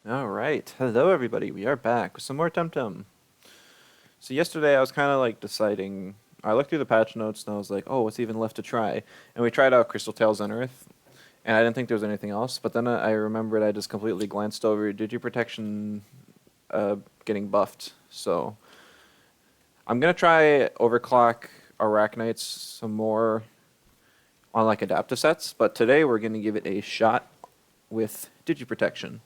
All right. Hello, everybody. We are back with some more Temtem. So yesterday I was kind of like deciding. I looked through the patch notes and I was like, "Oh, what's even left to try?" And we tried out Crystal Tails Unearth, and I didn't think there was anything else. But then I remembered I just completely glanced over Digiprotection getting buffed. So I'm gonna try Overclock Arachnites some more on like adaptive sets. But today we're gonna give it a shot with Digiprotection.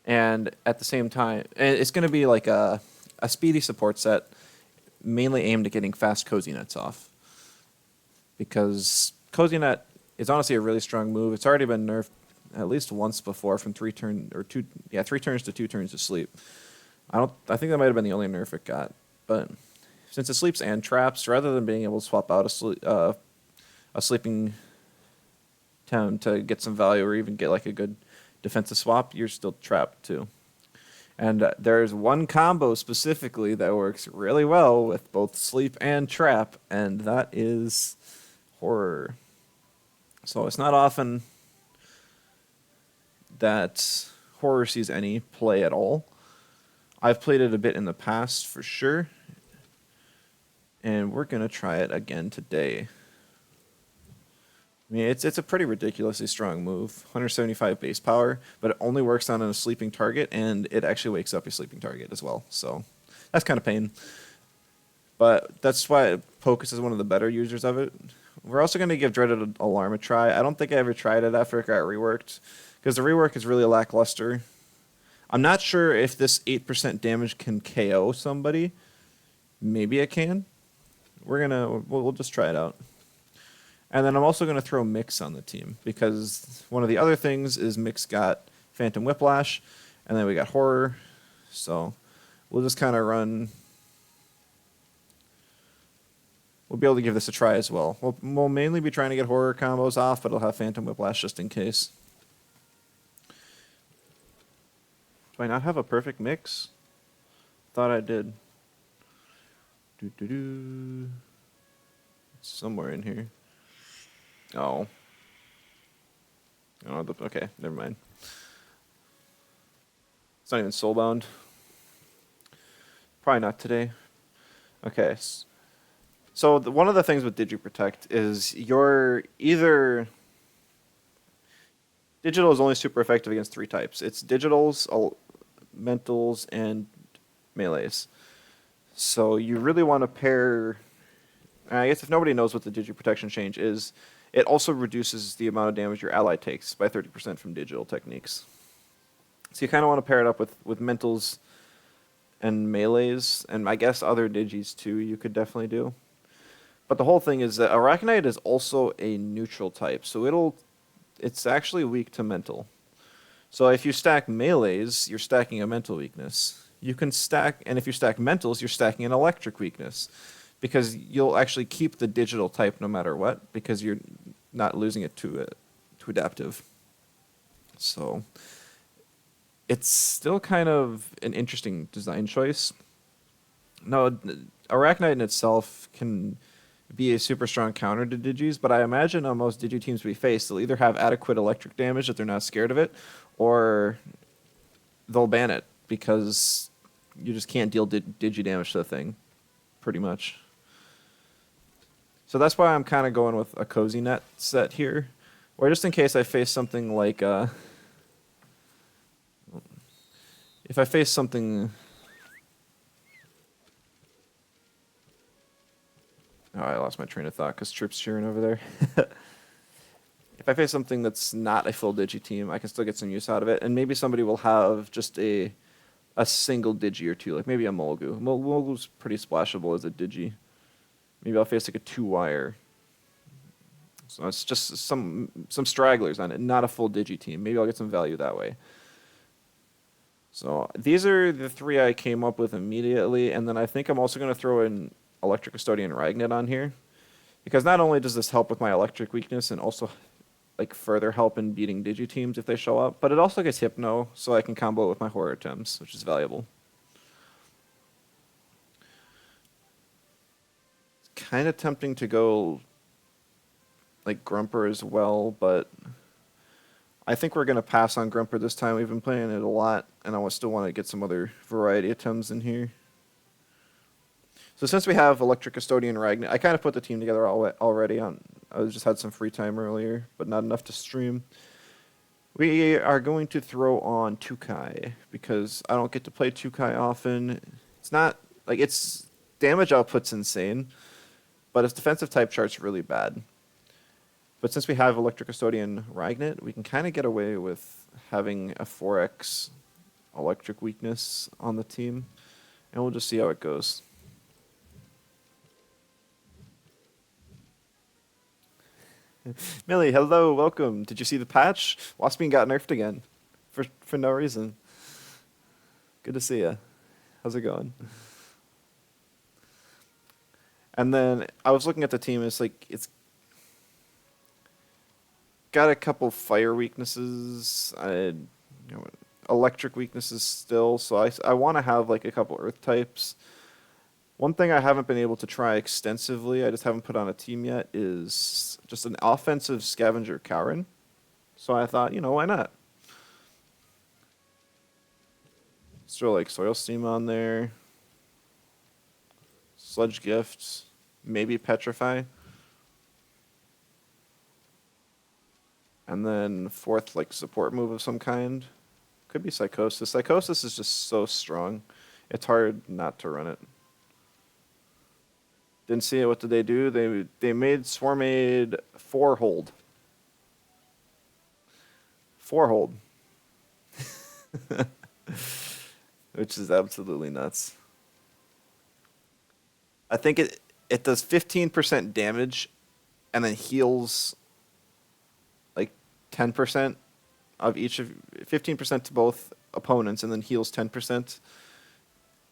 And at the same time, and it's going to be like a speedy support set, mainly aimed at getting fast cozy nets off. Because cozy net is honestly a really strong move. It's already been nerfed at least once before from 3 turns to 2 turns to sleep. I think that might have been the only nerf it got. But since it sleeps and traps, rather than being able to swap out a sleeping town to get some value or even get like a good defensive swap, you're still trapped too. And there's one combo specifically that works really well with both sleep and trap, and that is horror. So it's not often that horror sees any play at all. I've played it a bit in the past for sure, and we're gonna try it again today. I mean, it's a pretty ridiculously strong move, 175 base power, but it only works on a sleeping target, and it actually wakes up your sleeping target as well. So that's kind of pain. But that's why Pocus is one of the better users of it. We're also going to give Dreaded Alarm a try. I don't think I ever tried it after it got reworked, because the rework is really lackluster. I'm not sure if this 8% damage can KO somebody. Maybe it can. We'll just try it out. And then I'm also going to throw Mix on the team, because one of the other things is Mix got Phantom Whiplash, and then we got Horror. So we'll just kind of run. We'll be able to give this a try as well. We'll mainly be trying to get Horror combos off, but it'll have Phantom Whiplash just in case. Do I not have a perfect mix? Thought I did. It's somewhere in here. Oh. Oh, okay, never mind. It's not even soulbound. Probably not today. Okay. So one of the things with DigiProtect is you're either digital is only super effective against 3 types. It's digitals, mentals, and melees. So you really want to pair. I guess if nobody knows what the DigiProtection change is, it also reduces the amount of damage your ally takes by 30% from digital techniques. So you kind of want to pair it up with mentals and melees, and I guess other digis too. You could definitely do. But the whole thing is that Arachnite is also a neutral type, so it's actually weak to mental. So if you stack melees, you're stacking a mental weakness. You can stack, and if you stack mentals, you're stacking an electric weakness, because you'll actually keep the digital type no matter what, because you're not losing it to adaptive. So it's still kind of an interesting design choice. No, Arachnite in itself can be a super strong counter to Digis, but I imagine on most Digi teams we face, they'll either have adequate electric damage that they're not scared of it, or they'll ban it because you just can't deal Digi damage to the thing, pretty much. So that's why I'm kind of going with a cozy net set here, or just in case I face something like if I face something. Oh, I lost my train of thought because Trip's cheering over there. If I face something that's not a full digi team, I can still get some use out of it, and maybe somebody will have just a single digi or two, like maybe a Mulgu. Mulgu's pretty splashable as a digi. Maybe I'll face like a 2-wire. So it's just some stragglers on it, not a full digi team. Maybe I'll get some value that way. So these are the 3 I came up with immediately, and then I think I'm also going to throw in Electric Custodian Ragnet on here, because not only does this help with my electric weakness and also like further help in beating digi teams if they show up, but it also gets Hypno, so I can combo it with my horror attempts, which is valuable. It's kind of tempting to go like Grumper as well, but I think we're going to pass on Grumper this time. We've been playing it a lot, and I still want to get some other variety of Tems in here. So since we have Electric Custodian Ragnar, I kind of put the team together already. I just had some free time earlier, but not enough to stream. We are going to throw on Tukai, because I don't get to play Tukai often. It's not, like, its damage output's insane, but its defensive type chart's really bad. But since we have Electric Custodian Ragnar, we can kind of get away with having a 4x electric weakness on the team, and we'll just see how it goes. Millie, hello, welcome. Did you see the patch? Waspine got nerfed again, for no reason. Good to see ya. How's it going? And then I was looking at the team. It's like it's got a couple fire weaknesses, electric weaknesses still. So I want to have like a couple earth types. One thing I haven't been able to try extensively, I just haven't put on a team yet, is just an offensive scavenger Karen. So I thought, why not? Let's throw like Soil Steam on there. Sludge Gift. Maybe Petrify. And then fourth, like, support move of some kind. Could be Psychosis. Psychosis is just so strong. It's hard not to run it. Didn't see it. What did they do? They made Swarmade 4-hold. 4-hold. Which is absolutely nuts. I think it does 15% damage and then heals like 10% of each of 15% to both opponents and then heals 10%.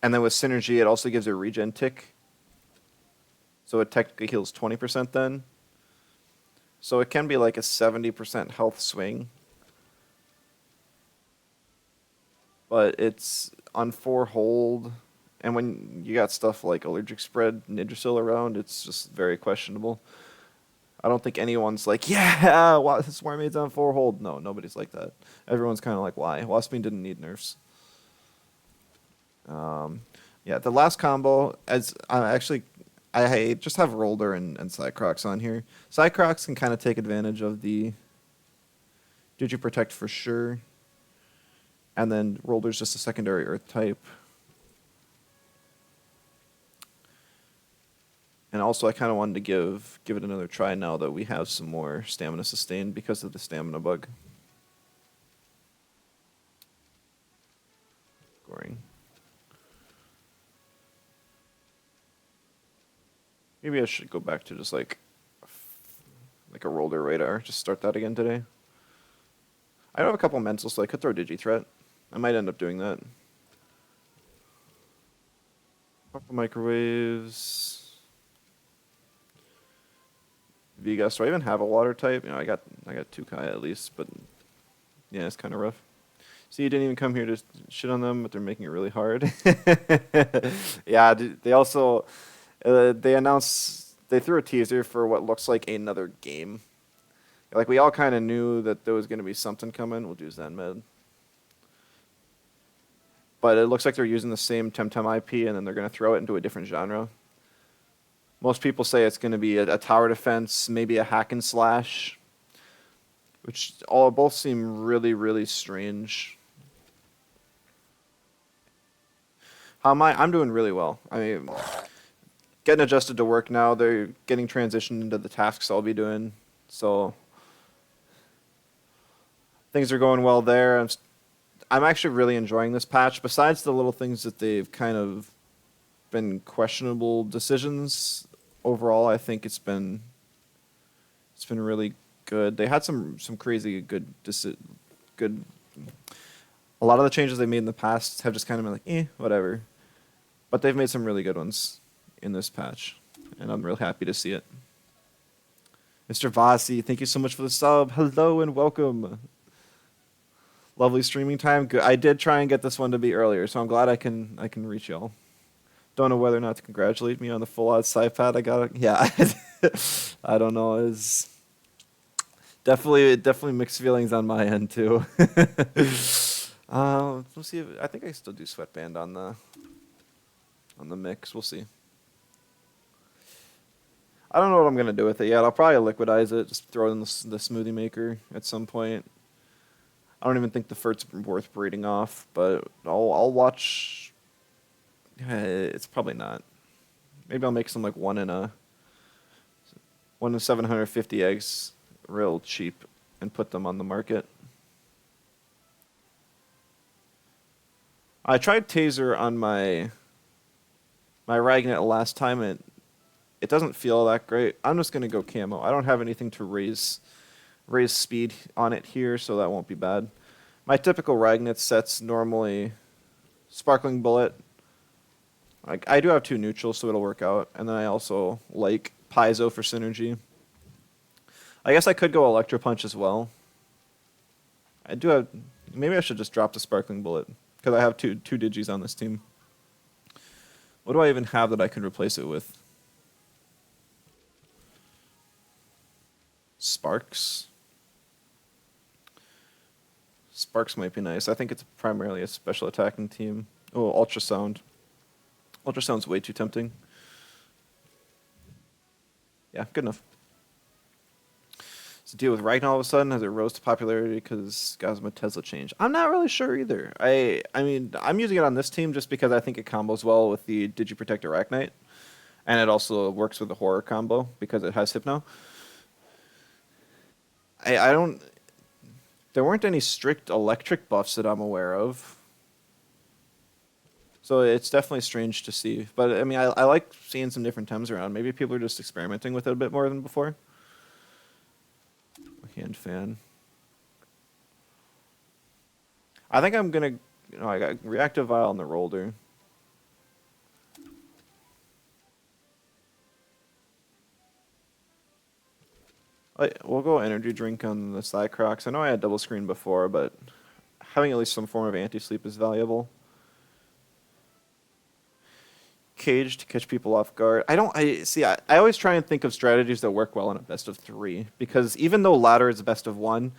And then with synergy it also gives a regen tick. So it technically heals 20% then. So it can be like a 70% health swing. But it's on 4-hold. And when you got stuff like Allergic Spread and Yggdrasil around, it's just very questionable. I don't think anyone's like, yeah, Swarmade's on 4-hold. No, nobody's like that. Everyone's kind of like, why? Waspine didn't need nerfs. Yeah, the last combo, as I just have Rolder and Cycrox on here. Cycrox can kind of take advantage of the Digiprotect for sure. And then Rolder's just a secondary Earth type. And also I kind of wanted to give it another try now that we have some more stamina sustained because of the stamina bug. Goring. Maybe I should go back to just like a Rolder radar. Just start that again today. I have a couple mentals, so I could throw Digi-Threat. I might end up doing that. Couple microwaves. Vegas. Do I even have a water type? I got Tukai at least, but yeah, it's kind of rough. See, you didn't even come here to shit on them, but they're making it really hard. Yeah, they also they threw a teaser for what looks like another game. Like, we all kind of knew that there was going to be something coming. We'll do Zen Med. But it looks like they're using the same Temtem IP, and then they're going to throw it into a different genre. Most people say it's going to be a tower defense, maybe a hack and slash, which both seem really, really strange. How am I? I'm doing really well. I mean, getting adjusted to work now. They're getting transitioned into the tasks I'll be doing. So things are going well there. I'm actually really enjoying this patch. Besides the little things that they've kind of been questionable decisions, overall I think it's been really good. They had some crazy good. A lot of the changes they made in the past have just kind of been like, whatever. But they've made some really good ones in this patch, and I'm real happy to see it. Mr. Vasi, thank you so much for the sub. Hello and welcome. Lovely streaming time. Good. I did try and get this one to be earlier, so I'm glad I can reach y'all. Don't know whether or not to congratulate me on the full out SciPad I got. Yeah, I don't know. Definitely mixed feelings on my end too. We'll see. I think I still do sweatband on the mix. We'll see. I don't know what I'm gonna do with it yet. I'll probably liquidize it, just throw it in the smoothie maker at some point. I don't even think the fert's worth breeding off, but I'll watch. It's probably not. Maybe I'll make some like one in 750 eggs, real cheap, and put them on the market. I tried taser on my Ragnet last time, and it doesn't feel that great. I'm just gonna go camo. I don't have anything to raise speed on it here, so that won't be bad. My typical Ragnet set's normally Sparkling Bullet. I do have two neutrals, so it'll work out. And then I also like Paizo for synergy. I guess I could go Electro Punch as well. I do have... Maybe I should just drop the Sparkling Bullet, because I have two Digis on this team. What do I even have that I could replace it with? Sparks? Sparks might be nice. I think it's primarily a special attacking team. Oh, Ultrasound. Ultrasound's way too tempting. Yeah, good enough. To deal with Ragnar all of a sudden as it rose to popularity because Gosma Tesla changed. I'm not really sure either. I mean, I'm using it on this team just because I think it combos well with the Digiprotect Arachnite. And it also works with the Horror combo because it has Hypno. I don't... There weren't any strict electric buffs that I'm aware of. So it's definitely strange to see. But, I mean, I like seeing some different Tems around. Maybe people are just experimenting with it a bit more than before. Hand fan. I think I'm gonna... I got Reactive Vial on the Roller. We'll go Energy Drink on the Cycrocs. I know I had double screen before, but having at least some form of anti-sleep is valuable. Cage to catch people off guard. I always try and think of strategies that work well in a best of 3, because even though ladder is a best of 1,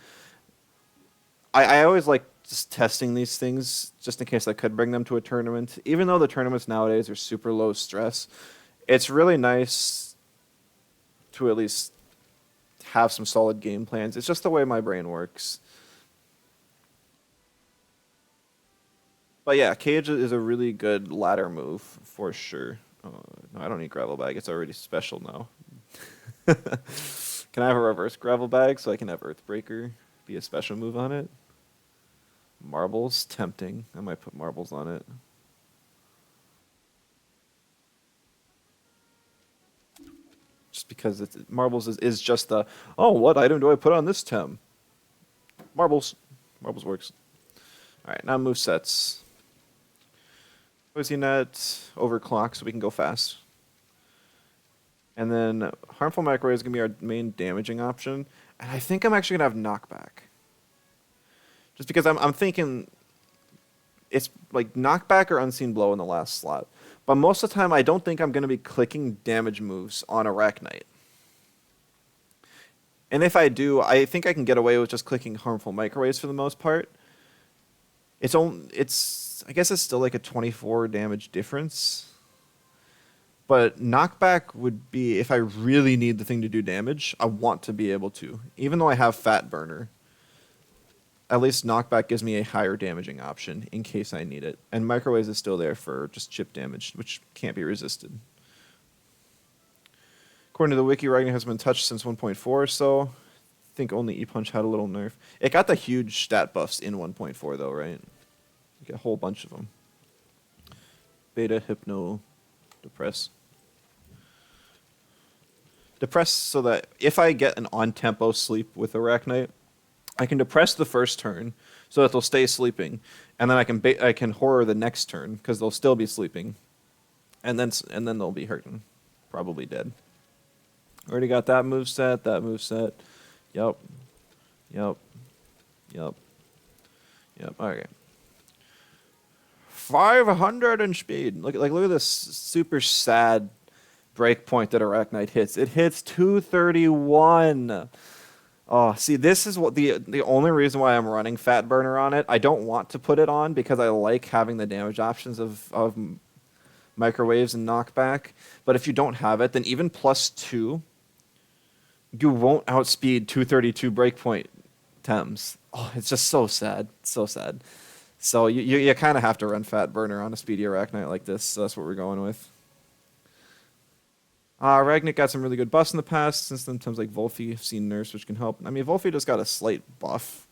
I always like just testing these things just in case I could bring them to a tournament. Even though the tournaments nowadays are super low stress, it's really nice to at least have some solid game plans. It's just the way my brain works. But yeah, Cage is a really good ladder move, for sure. Oh, no, I don't need Gravel Bag. It's already special now. Can I have a reverse Gravel Bag so I can have Earthbreaker be a special move on it? Marbles? Tempting. I might put marbles on it. Just because marbles is just the, oh, what item do I put on this Tem? Marbles. Marbles works. Alright, now move sets. Poison Net, overclock so we can go fast. And then Harmful Microwave is going to be our main damaging option. And I think I'm actually going to have Knockback. Just because I'm thinking it's like Knockback or Unseen Blow in the last slot. But most of the time I don't think I'm going to be clicking damage moves on Arachnite. And if I do, I think I can get away with just clicking Harmful Microwaves for the most part. I guess it's still like a 24 damage difference. But knockback would be, if I really need the thing to do damage, I want to be able to. Even though I have Fat Burner, at least knockback gives me a higher damaging option in case I need it. And microwaves is still there for just chip damage, which can't be resisted. According to the wiki, Ragnar has been touched since 1.4, so I think only E-Punch had a little nerf. It got the huge stat buffs in 1.4 though, right? You get a whole bunch of them. Beta, Hypno, Depress. Depress so that if I get an on-tempo sleep with Arachnite, I can depress the first turn so that they'll stay sleeping, and then I can horror the next turn because they'll still be sleeping, and then they'll be hurting, probably dead. Already got that moveset, that moveset. Yep. Okay. 500 in speed. Look at this super sad breakpoint that Arachnite hits. It hits 231. Oh, see, this is what the only reason why I'm running Fat Burner on it. I don't want to put it on because I like having the damage options of microwaves and knockback. But if you don't have it, then even +2, you won't outspeed 232 breakpoint Tems. Oh, it's just so sad. So sad. So you kind of have to run Fat Burner on a Speedy Arachnite like this. So that's what we're going with. Ragnik got some really good buffs in the past. Since then, Tems like Volphy have seen nerfs, which can help. I mean, Volphy just got a slight buff,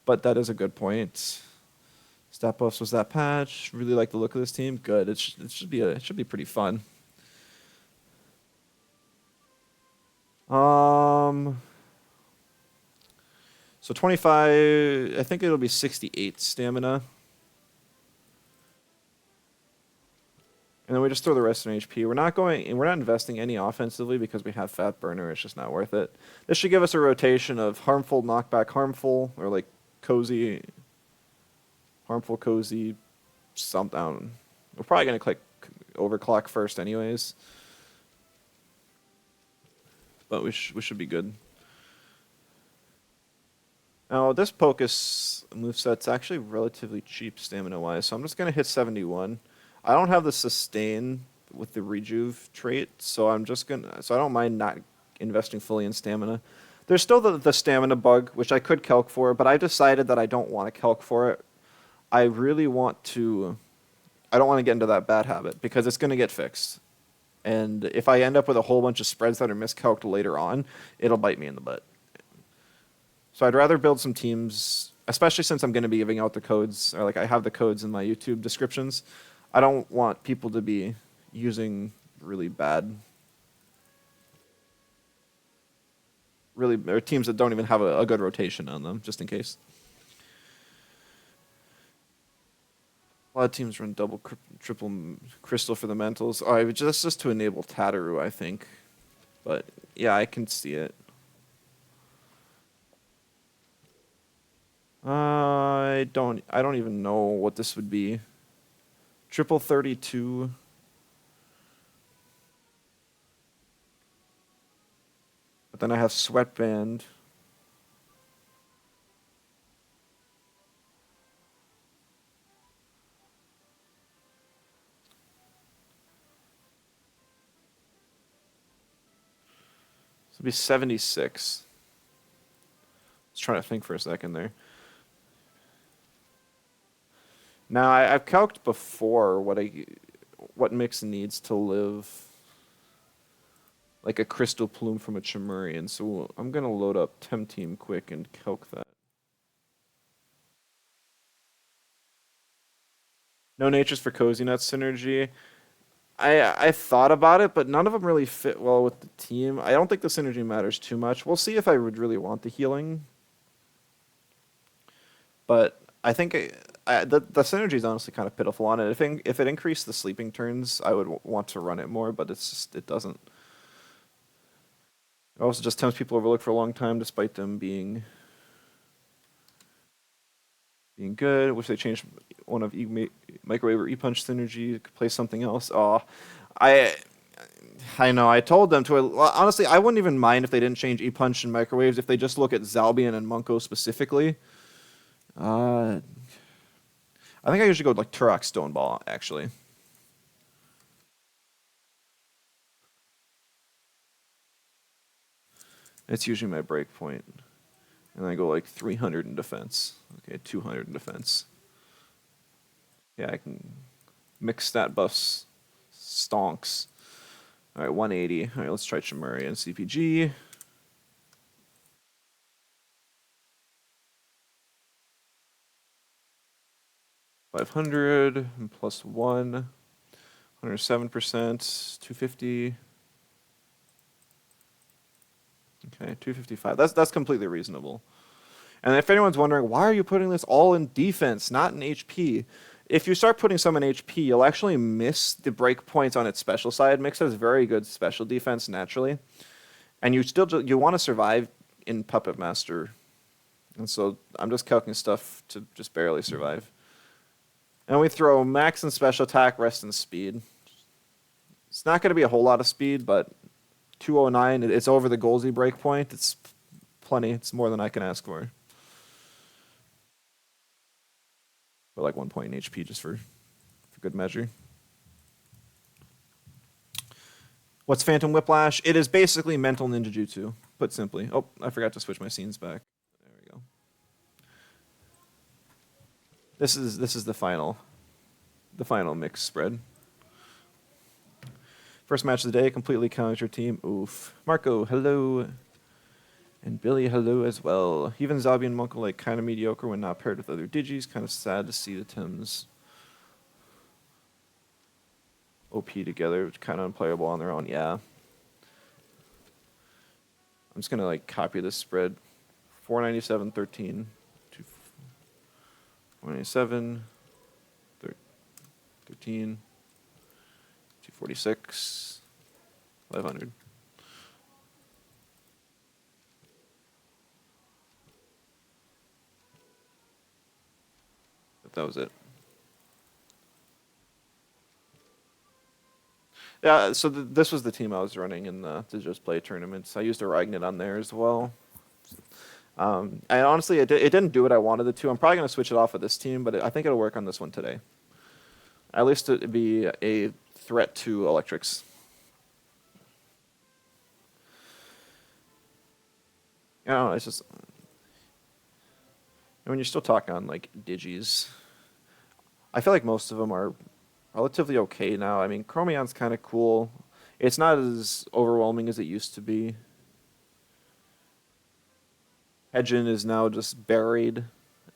but that is a good point. Stat buffs was that patch. Really like the look of this team. Good. It should be pretty fun. So 25. I think it'll be 68 stamina, and then we just throw the rest in HP. We're not investing any offensively because we have Fat Burner. It's just not worth it. This should give us a rotation of harmful, knockback, harmful, or like cozy, harmful, cozy, something. We're probably gonna click overclock first, anyways. But we should be good. Now this Pocus moveset's actually relatively cheap stamina wise, so I'm just gonna hit 71. I don't have the sustain with the rejuve trait, so I don't mind not investing fully in stamina. There's still the stamina bug, which I could calc for, but I decided that I don't want to calc for it. I really want to. I don't want to get into that bad habit because it's going to get fixed. And if I end up with a whole bunch of spreads that are miscalced later on, it'll bite me in the butt. So I'd rather build some teams, especially since I'm going to be giving out the codes, or like I have the codes in my YouTube descriptions. I don't want people to be using really bad, or teams that don't even have a good rotation on them, just in case. A lot of teams run double, triple crystal for the mentals. Oh, just to enable Tataru, I think. But yeah, I can see it. I don't even know what this would be. Triple 32. But then I have Sweatband. So it'd be 76. Let's try to think for a second there. Now I've calced before what mix needs to live like a crystal plume from a Chimerian, so I'm gonna load up Temtem quick and calc that. No natures for Cozy Nut synergy. I thought about it, but none of them really fit well with the team. I don't think the synergy matters too much. We'll see if I would really want the healing. But I think the synergy is honestly kind of pitiful on it. If it increased the sleeping turns, I would want to run it more, but it doesn't. It also just tempts people overlooked for a long time, despite them being good. Wish they changed one of microwave or e-punch synergy. Could play something else. Oh, I know. I told them to. Well, honestly, I wouldn't even mind if they didn't change e-punch and microwaves. If they just look at Zalbian and Munko specifically. I think I usually go with like Turok Stoneball actually. It's usually my break point. And I go like 300 in defense. Okay, 200 in defense. Yeah, I can mix stat buffs. Stonks. Alright, 180. Alright, let's try Chimeri and CPG. $500 plus 1. 107%. 250. Okay, 255. That's completely reasonable. And if anyone's wondering, why are you putting this all in defense, not in HP? If you start putting some in HP, you'll actually miss the breakpoints on its special side. Mix has very good special defense naturally. And you want to survive in Puppet Master. And so I'm just calculating stuff to just barely survive. And we throw max and special attack, rest and speed. It's not going to be a whole lot of speed, but 209, it's over the Golzy breakpoint. It's plenty. It's more than I can ask for. But like 1 point in HP just for good measure. What's Phantom Whiplash? It is basically mental ninjutsu, put simply. Oh, I forgot to switch my scenes back. There we go. This is the final mix spread. First match of the day, completely counted your team. Oof. Marco, hello. And Billy, hello as well. Even Zabi and Monko like kind of mediocre when not paired with other digis. Kind of sad to see the Tims OP together. Kind of unplayable on their own. Yeah. I'm just gonna like copy this spread. 497, 13, 497, 13, 246, 500. But that was it. Yeah, so this was the team I was running in the Just Play tournaments. I used a Ragnet on there as well. And honestly, it didn't do what I wanted it to. I'm probably going to switch it off of this team, but I think it'll work on this one today. At least it'd be a threat to electrics. I don't know, it's just... when you're still talking on, like, digis, I feel like most of them are relatively okay now. I mean, Chromion's kind of cool. It's not as overwhelming as it used to be. Hedgen is now just buried,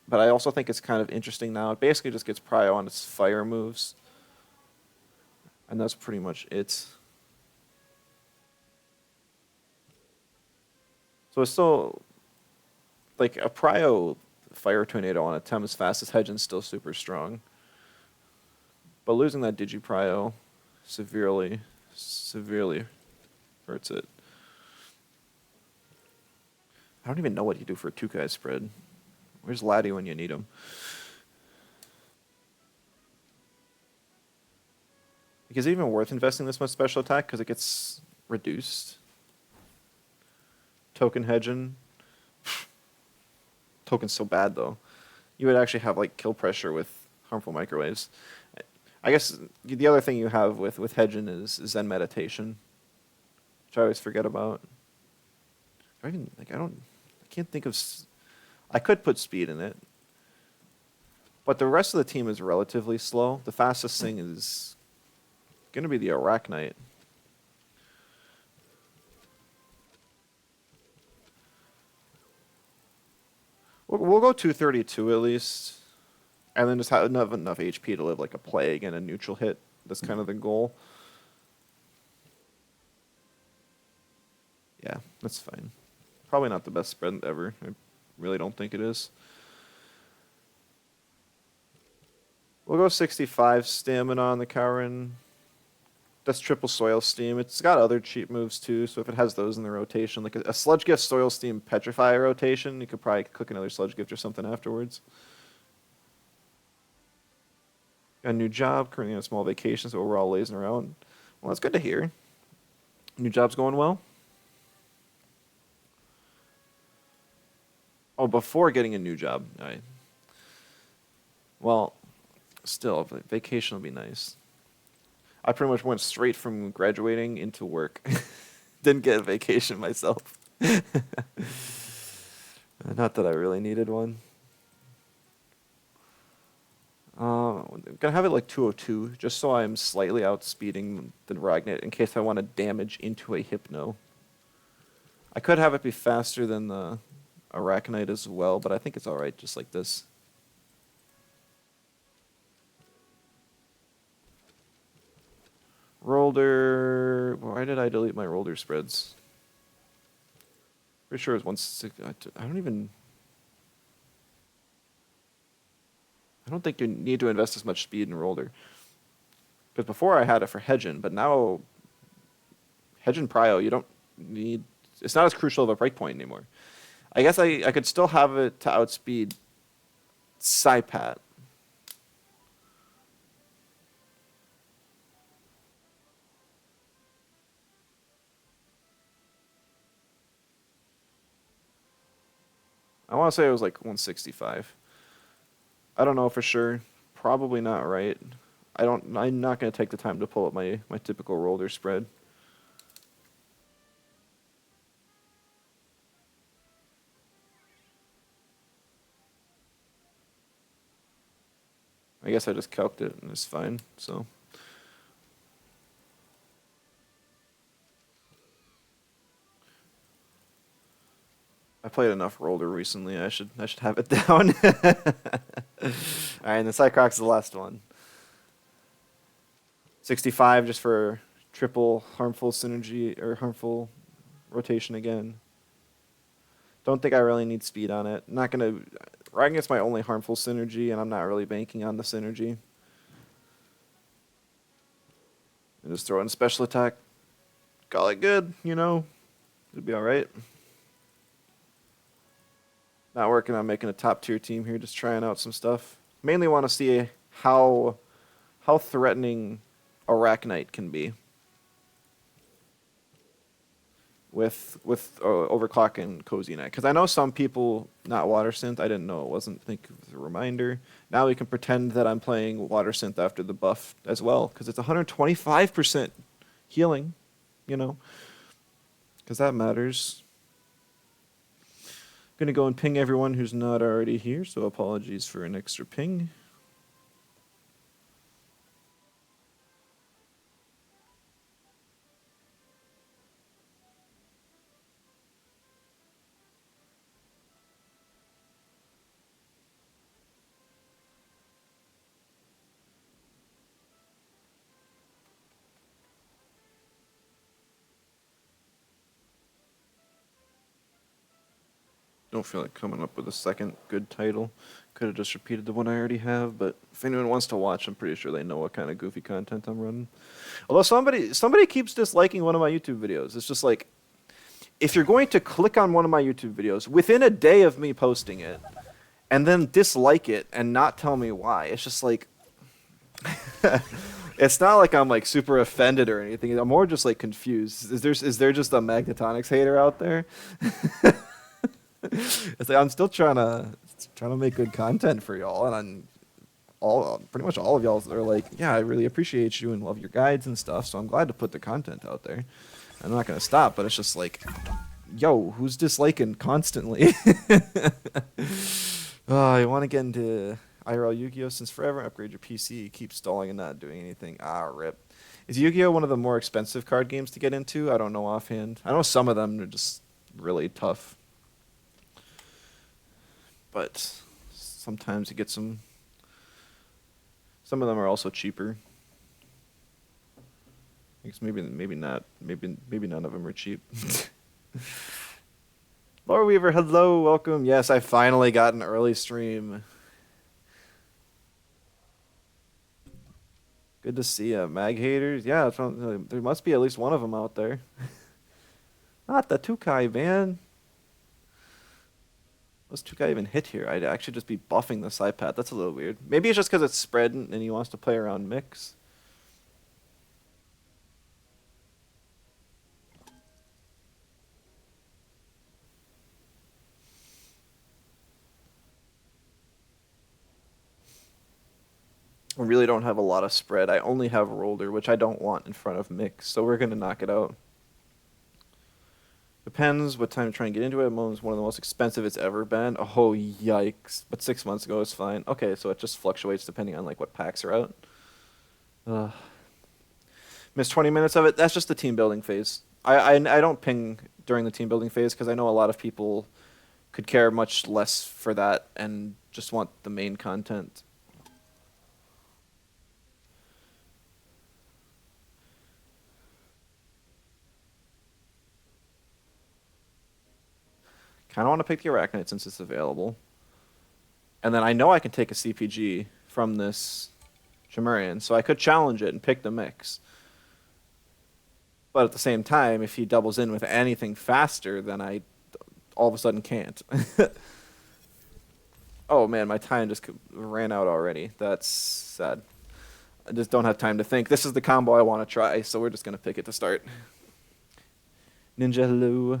but I also think it's kind of interesting now. It basically just gets prio on its fire moves, and that's pretty much it. So it's still, like, a prio fire tornado on a Tem as fast as Hedgen's still super strong. But losing that Digi-Prio severely hurts it. I don't even know what you do for a 2-guy spread. Where's Laddie when you need him? Is it even worth investing this much special attack? Because it gets reduced. Token Hedgen. Token's so bad, though. You would actually have, like, kill pressure with harmful microwaves. I guess the other thing you have with Hedgen is Zen Meditation, which I always forget about. I can't think of... I could put speed in it, but the rest of the team is relatively slow. The fastest thing is going to be the Arachnite. We'll go 232 at least, and then just have enough HP to live like a plague and a neutral hit. That's kind of the goal. Yeah, that's fine. Probably not the best spread ever. I really don't think it is. We'll go 65 stamina on the Kaurin. That's triple Soil Steam. It's got other cheap moves too, so if it has those in the rotation, like a Sludge Gift, Soil Steam, Petrify rotation, you could probably click another Sludge Gift or something afterwards. Got a new job, currently on a small vacation, so we're all lazing around. Well, that's good to hear. New job's going well? Oh, before getting a new job. All right. Well, still, vacation will be nice. I pretty much went straight from graduating into work. Didn't get a vacation myself. Not that I really needed one. I'm gonna have it like 202, just so I'm slightly outspeeding the Ragnet in case I want to damage into a Hypno. I could have it be faster than the Arachnite as well, but I think it's alright just like this. Rolder... Why did I delete my Rolder spreads? Pretty sure it was 160... I don't think you need to invest as much speed in Rolder. Because before I had it for Hedgen, but now Hedgen Prio, you don't need... It's not as crucial of a breakpoint anymore. I guess I could still have it to outspeed Saipat. I want to say it was like 165. I don't know for sure. Probably not right. I'm not going to take the time to pull up my typical roller spread. I guess I just calced it and it's fine, so. I played enough roller recently. I should have it down. All right, and the Cycrox is the last one. 65 just for triple harmful synergy or harmful rotation again. Don't think I really need speed on it. Not gonna. Riding is my only harmful synergy, and I'm not really banking on the synergy. And just throw in special attack. Call it good, you know. It'll be all right. Not working on making a top tier team here. Just trying out some stuff. Mainly want to see how threatening Arachnite can be with overclock and cozy night. Because I know some people not water synth. I didn't know it wasn't. I think it was a reminder. Now we can pretend that I'm playing water synth after the buff as well, because it's 125% healing. You know, because that matters. Gonna go and ping everyone who's not already here. So apologies for an extra ping. Don't feel like coming up with a second good title. Could have just repeated the one I already have, but if anyone wants to watch, I'm pretty sure they know what kind of goofy content I'm running. Although somebody keeps disliking one of my YouTube videos. It's just like, if you're going to click on one of my YouTube videos within a day of me posting it, and then dislike it and not tell me why, it's just like, it's not like I'm like super offended or anything. I'm more just like confused. Is there just a Magnetonics hater out there? It's like I'm still trying to make good content for y'all, and pretty much all of y'all are like, yeah, I really appreciate you and love your guides and stuff. So I'm glad to put the content out there. I'm not gonna stop, but it's just like, yo, who's disliking constantly? Oh, you want to get into IRL Yu-Gi-Oh since forever? Upgrade your PC. Keep stalling and not doing anything. Ah, rip. Is Yu-Gi-Oh one of the more expensive card games to get into? I don't know offhand. I know some of them are just really tough. But sometimes you get some of them are also cheaper. I guess maybe not. Maybe none of them are cheap. Laura Weaver, hello, welcome. Yes, I finally got an early stream. Good to see you. Mag haters? Yeah, there must be at least one of them out there. Not the Tukai, man. Does Tukai even hit here? I'd actually just be buffing the Psypath. That's a little weird. Maybe it's just because it's spread and he wants to play around mix. I really don't have a lot of spread. I only have roller, which I don't want in front of mix, so we're going to knock it out. Depends what time to try and get into it. It's one of the most expensive it's ever been. Oh, yikes. But 6 months ago it's fine. Okay, so it just fluctuates depending on like what packs are out. Missed 20 minutes of it. That's just the team building phase. I don't ping during the team building phase because I know a lot of people could care much less for that and just want the main content. Kind of want to pick the Arachnite since it's available. And then I know I can take a CPG from this Chimerian, so I could challenge it and pick the mix. But at the same time, if he doubles in with anything faster, then I all of a sudden can't. Oh man, my time just ran out already. That's sad. I just don't have time to think. This is the combo I want to try, so we're just going to pick it to start. Ninja, hello.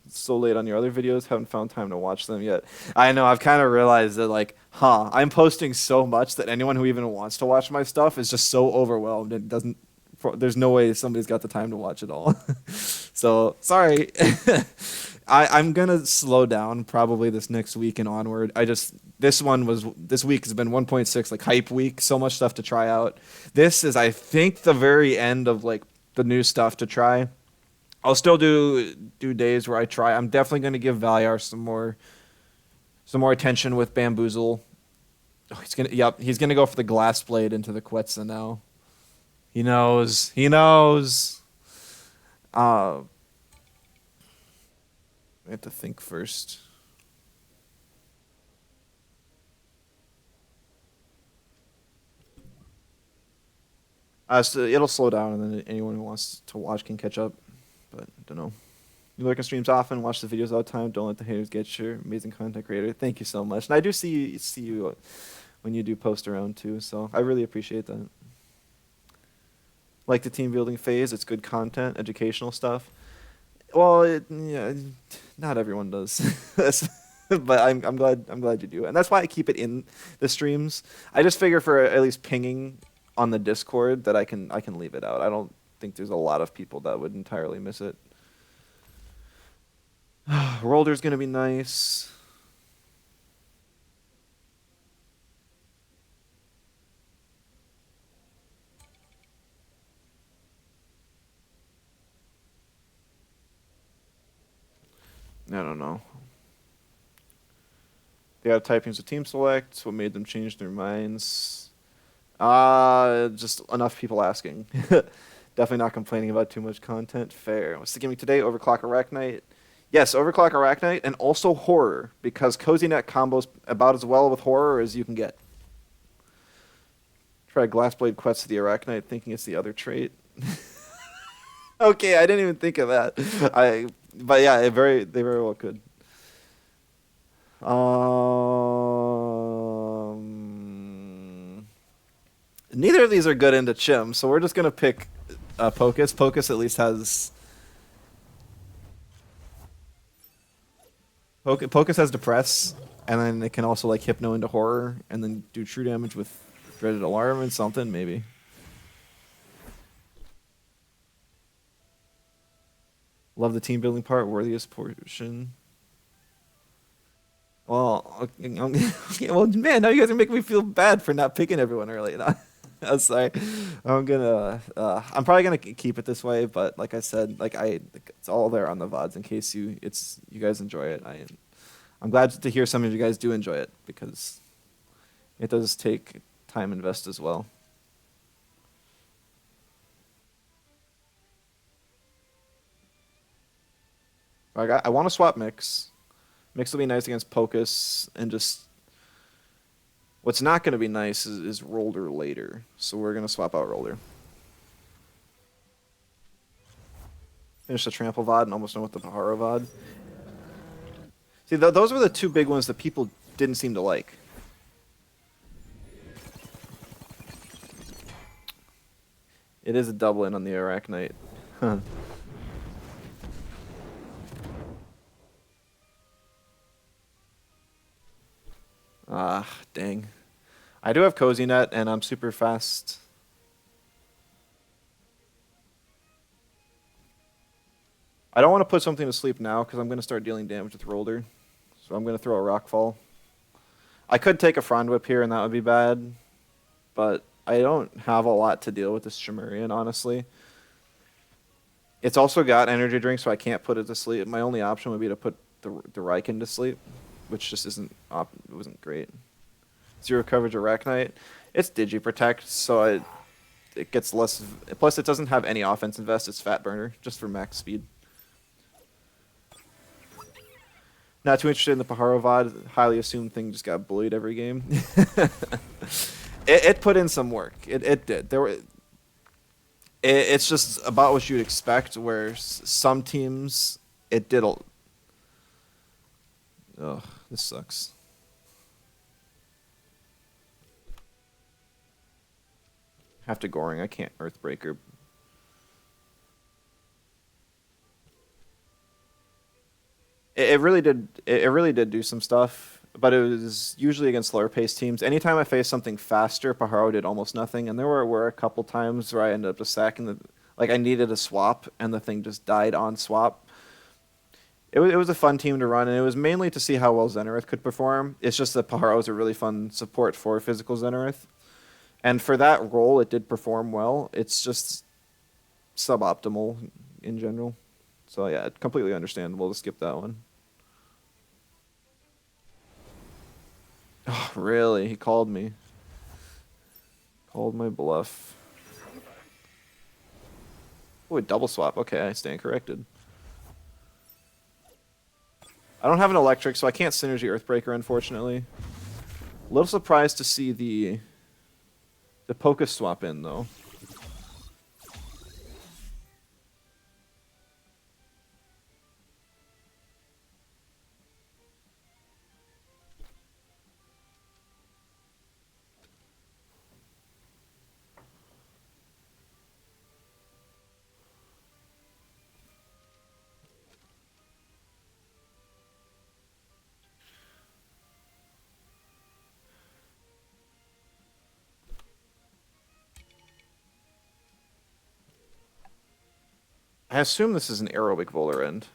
So late on your other videos, haven't found time to watch them yet. I know, I've kind of realized that, like, I'm posting so much that anyone who even wants to watch my stuff is just so overwhelmed and doesn't, there's no way somebody's got the time to watch it all. So, sorry. I'm gonna slow down probably this next week and onward. This week has been 1.6 like hype week, so much stuff to try out. This is, I think, the very end of like the new stuff to try. I'll still do days where I try. I'm definitely gonna give Valyar some more attention with Bamboozle. Oh, he's gonna go for the glass blade into the Quetzal now. He knows. He knows. I have to think first. So it'll slow down, and then anyone who wants to watch can catch up. But I don't know. You lurk on streams often, watch the videos all the time. Don't let the haters get you. Amazing content creator. Thank you so much. And I do see you when you do post around too. So I really appreciate that. Like the team building phase. It's good content, educational stuff. Well, yeah, not everyone does. But I'm glad you do, and that's why I keep it in the streams. I just figure for at least pinging on the Discord that I can leave it out. I don't think there's a lot of people that would entirely miss it. Rolder's gonna be nice. I don't know. They got typings of team select. What made them change their minds? Just enough people asking. Definitely not complaining about too much content. Fair. What's the gimmick today? Overclock Arachnite. Yes, Overclock Arachnite, and also Horror, because Cozy Net combos about as well with Horror as you can get. Try Glassblade Quest to the Arachnite, thinking it's the other trait. Okay, I didn't even think of that. But yeah, they very well could. Neither of these are good into Chim, so we're just gonna pick Pocus. Pocus at least has Pocus has Depress, and then it can also like Hypno into Horror, and then do true damage with Dreaded Alarm and something maybe. Love the team building part. Worthiest portion. Well, okay, well, man, now you guys are making me feel bad for not picking everyone early. I'm sorry. I'm probably gonna keep it this way, but like I said, it's all there on the VODs in case you guys enjoy it. I'm glad to hear some of you guys do enjoy it because it does take time invest as well. I want to swap Mix. Mix will be nice against Pocus, and just what's not going to be nice is Rolder later. So we're going to swap out Rolder. Finish the Trample VOD and almost know what the Pahara VOD. See, those were the two big ones that people didn't seem to like. It is a double in on the Arachnite. Huh. Ah, dang. I do have Cozy Net, and I'm super fast. I don't want to put something to sleep now, because I'm going to start dealing damage with Rolder. So I'm going to throw a Rockfall. I could take a Frond Whip here, and that would be bad. But I don't have a lot to deal with this Shimurian, honestly. It's also got Energy Drink, so I can't put it to sleep. My only option would be to put the Raiken to sleep, which just wasn't great. Zero coverage Arachnite. It's Digiprotect, so it gets less. Plus, it doesn't have any offense invest. It's Fat Burner, just for max speed. Not too interested in the Pahara VOD. Highly assumed thing just got bullied every game. It put in some work. It did. It's just about what you'd expect. Where some teams, it did. Oh, this sucks. Have to Goring. I can't Earthbreaker. It really did. It really did do some stuff, but it was usually against slower paced teams. Anytime I faced something faster, Pajaro did almost nothing, and there were a couple times where I ended up just sacking the like I needed a swap, and the thing just died on swap. It was a fun team to run, and it was mainly to see how well Zenareth could perform. It's just that Pajaro is a really fun support for physical Zenareth, and for that role, it did perform well. It's just suboptimal in general. So yeah, completely understandable to skip that one. Oh, really? He called me. Called my bluff. Oh, a double swap. Okay, I stand corrected. I don't have an electric, so I can't synergy Earthbreaker, unfortunately. A little surprised to see the Pocus swap in, though. I assume this is an aerobic Volar end.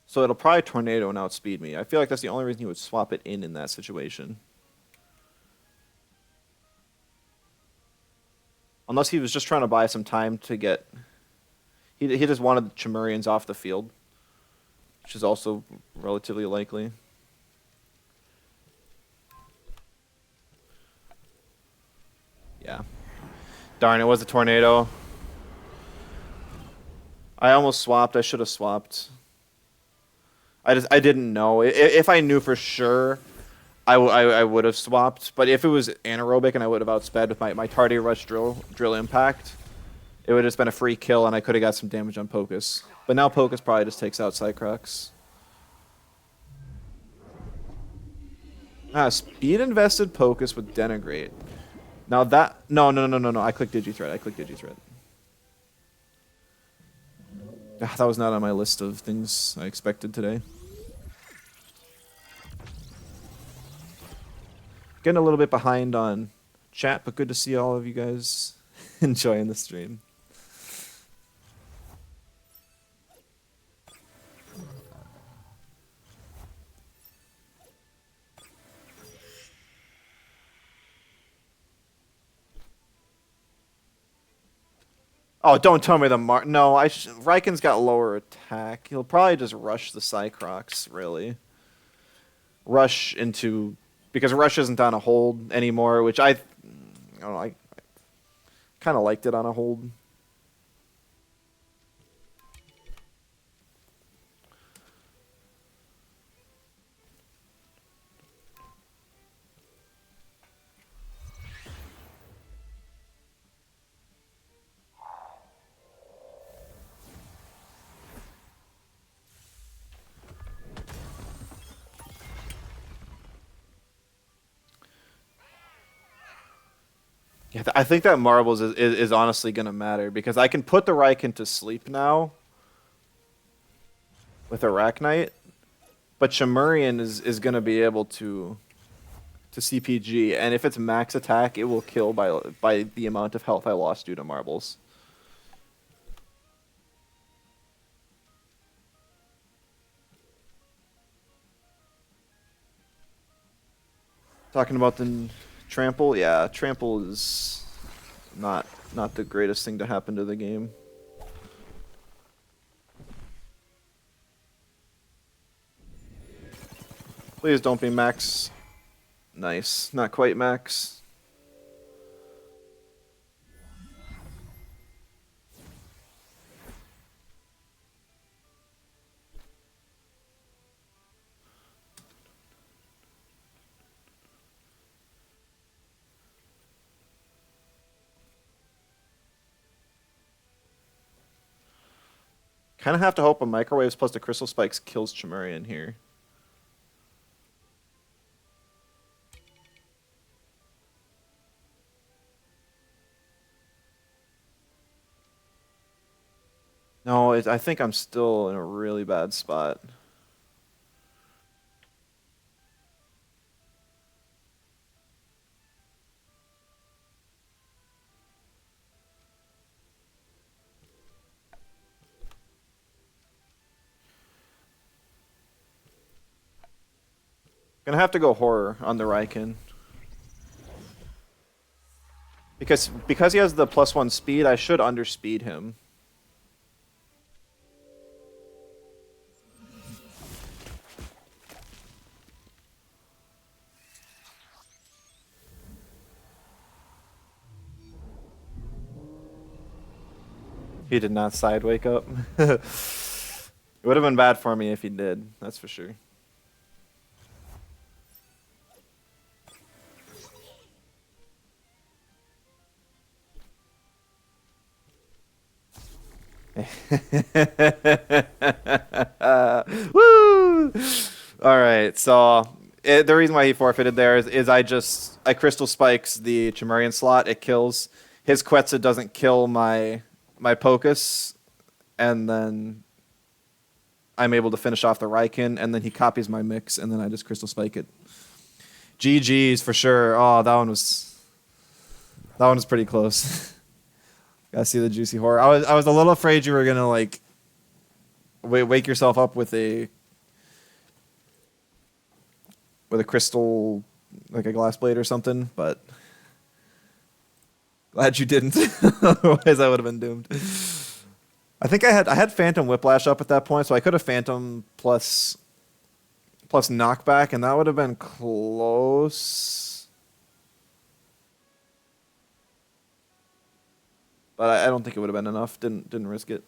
So it'll probably Tornado and outspeed me. I feel like that's the only reason he would swap it in that situation. Unless he was just trying to buy some time to get... He just wanted the Chimerians off the field, which is also relatively likely. Yeah. Darn, it was a tornado. I almost swapped. I should have swapped. I didn't know. If I knew for sure, I would have swapped. But if it was anaerobic and I would have outsped with my tardy rush drill impact, it would have just been a free kill and I could have got some damage on Pocus. But now Pocus probably just takes out Cycrox. Speed invested Pocus with Denigrate. Now that... No. I clicked Digithread. That was not on my list of things I expected today. Getting a little bit behind on chat, but good to see all of you guys enjoying the stream. Oh, don't tell me the No, Riken's got lower attack. He'll probably just rush the Cycrox, really. Rush into... Because Rush isn't on a hold anymore, which I don't know, I kind of liked it on a hold. Yeah, I think that Marbles is honestly going to matter, because I can put the Riken to sleep now with Arachnite, but Chimerian is going to be able to CPG, and if it's max attack, it will kill by the amount of health I lost due to Marbles. Talking about the Trample, yeah, Trample is not the greatest thing to happen to the game. Please don't be max. Nice. Not quite max. Kind of have to hope a Microwaves plus the Crystal Spikes kills Chimerian here. No, I think I'm still in a really bad spot. Gonna have to go horror on the Raiken. Because he has the +1 speed, I should underspeed him. He did not side wake up. It would have been bad for me if he did, that's for sure. Woo! All right, so the reason why he forfeited there is I crystal spikes the Chimerian slot. It kills his Quetzal doesn't kill my Pocus, and then I'm able to finish off the Raiken, and then he copies my mix, and then I just crystal spike it. GG's for sure. Oh, that one was pretty close. Gotta see the juicy horror. I was a little afraid you were gonna like wake yourself up with a crystal, like a glass blade or something, but glad you didn't. Otherwise, I would have been doomed. I think I had Phantom Whiplash up at that point, so I could have Phantom plus knockback, and that would have been close. But I don't think it would have been enough. Didn't risk it.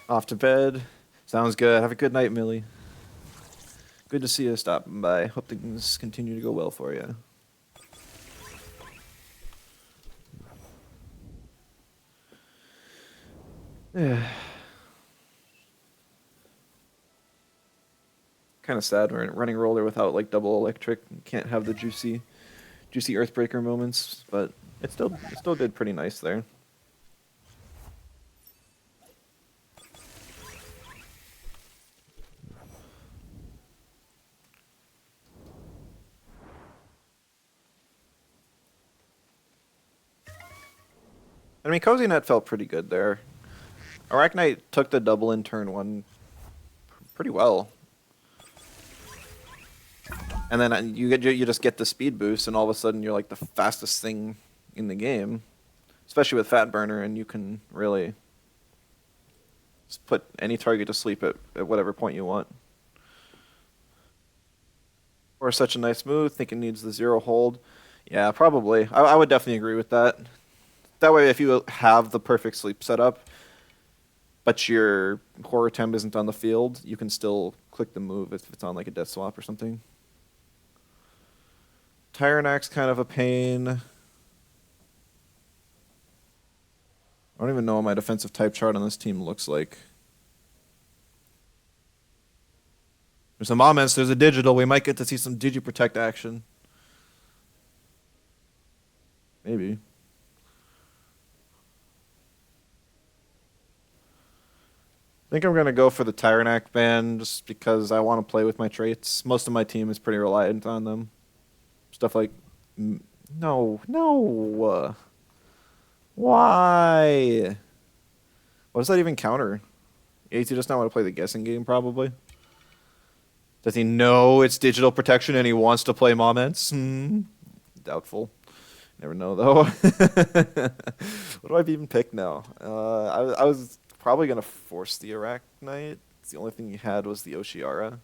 Off to bed. Sounds good. Have a good night, Millie. Good to see you stopping by. Hope things continue to go well for you. Yeah. Kind of sad we're running roller without like double electric. Can't have the juicy Earthbreaker moments, but it still did pretty nice there. I mean, Cozy Net felt pretty good there. Arachnite took the double in turn 1 pretty well. And then you just get the speed boost, and all of a sudden you're like the fastest thing in the game, especially with Fat Burner, and you can really just put any target to sleep at whatever point you want. Or such a nice move. Think it needs the 0 hold. Yeah, probably. I would definitely agree with that. That way, if you have the perfect sleep setup, but your Horror Temp isn't on the field, you can still click the move if it's on like a Death Swap or something. Tyrannac's kind of a pain. I don't even know what my defensive type chart on this team looks like. There's some moments, there's a digital. We might get to see some Digiprotect action. Maybe. I think I'm going to go for the Tyrannac ban just because I want to play with my traits. Most of my team is pretty reliant on them. Stuff like... No. Why? What does that even counter? Does he just not want to play the guessing game, probably? Does he know it's digital protection and he wants to play moments? Doubtful. Never know, though. What do I even pick now? I was probably going to force the Arachnite. The only thing he had was the Oshiara.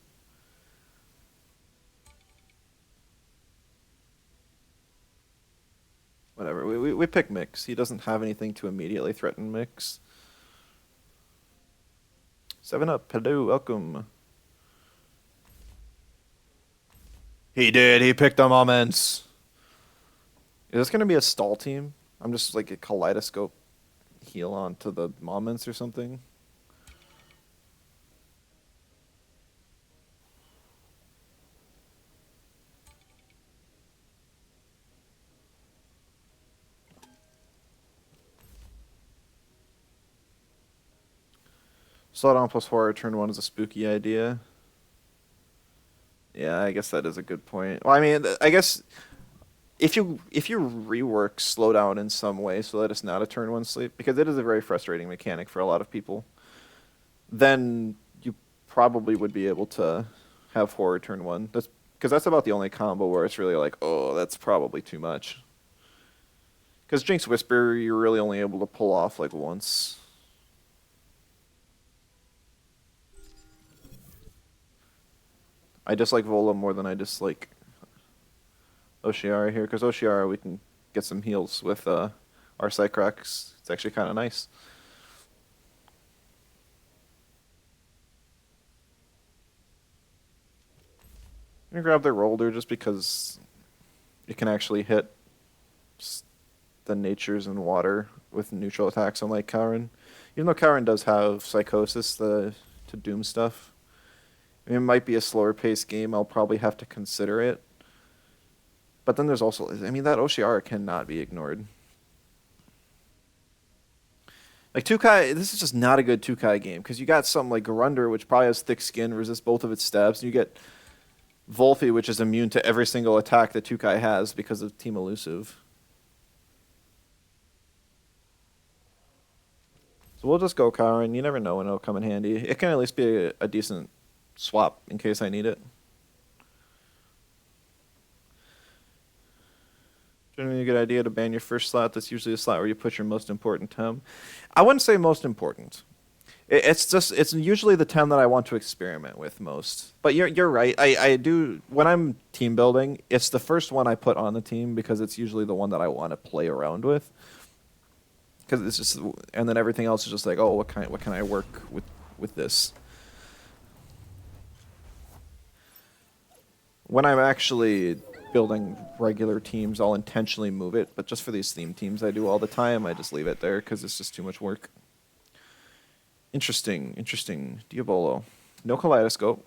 Whatever. We pick Mix. He doesn't have anything to immediately threaten Mix. 7-Up. Hello. Welcome. He did. He picked the moments. Is this going to be a stall team? I'm just like a kaleidoscope heal on to the moments or something. Slow down plus horror turn 1 is a spooky idea. Yeah, I guess that is a good point. Well, I mean, I guess if you rework slowdown in some way so that it's not a turn 1 sleep, because it is a very frustrating mechanic for a lot of people, then you probably would be able to have horror turn 1. That's because that's about the only combo where it's really like, oh, that's probably too much. Because Jinx Whisper, you're really only able to pull off like once. I dislike Vola more than I dislike Oshiara here, because Oshiara we can get some heals with our Cycrox. It's actually kind of nice. I'm gonna grab the Roller just because it can actually hit the natures and water with neutral attacks, unlike Karen. Even though Karen does have Psychosis to doom stuff. I mean, it might be a slower paced game, I'll probably have to consider it. But then there's also, I mean, that Oshiara cannot be ignored. Like Tukai, this is just not a good Tukai game, because you got something like Garunder, which probably has thick skin, resists both of its stabs, and you get Volphy, which is immune to every single attack that Tukai has because of Team Elusive. So we'll just go Karen. You never know when it'll come in handy. It can at least be a decent swap in case I need it. Generally a good idea to ban your first slot. That's usually a slot where you put your most important Tem. I wouldn't say most important. It's usually the Tem that I want to experiment with most. But you're right. I do, when I'm team building, it's the first one I put on the team because it's usually the one that I want to play around with. Because it's just, and then everything else is just like, oh, what can I work with this? When I'm actually building regular teams, I'll intentionally move it, but just for these theme teams I do all the time, I just leave it there because it's just too much work. Interesting. Diabolo. No Kaleidoscope.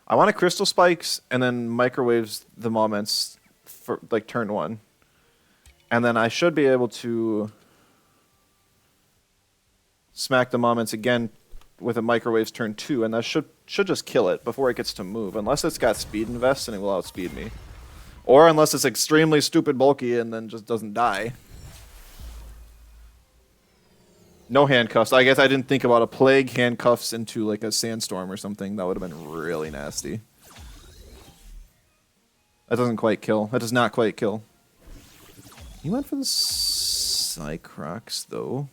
I want a Crystal Spikes and then microwaves the moments for like turn 1. And then I should be able to smack the moments again with a microwaves turn 2, and that should just kill it before it gets to move, unless it's got speed invest and it will outspeed me. Or unless it's extremely stupid bulky and then just doesn't die. No handcuffs. I guess I didn't think about a plague handcuffs into like a sandstorm or something. That would have been really nasty. That doesn't quite kill. That does not quite kill. He went for the Cycrox though.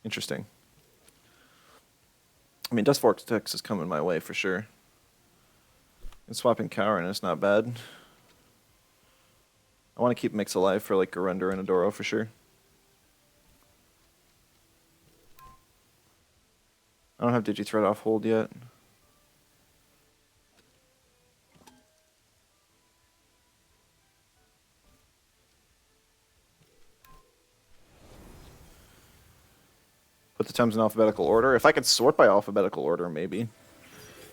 Interesting. I mean, Dust Vortex is coming my way for sure. And swapping Karen is not bad. I want to keep Mix alive for like Garunder and Adoro for sure. I don't have Digithread off hold yet. Put the Tems in alphabetical order. If I could sort by alphabetical order, maybe.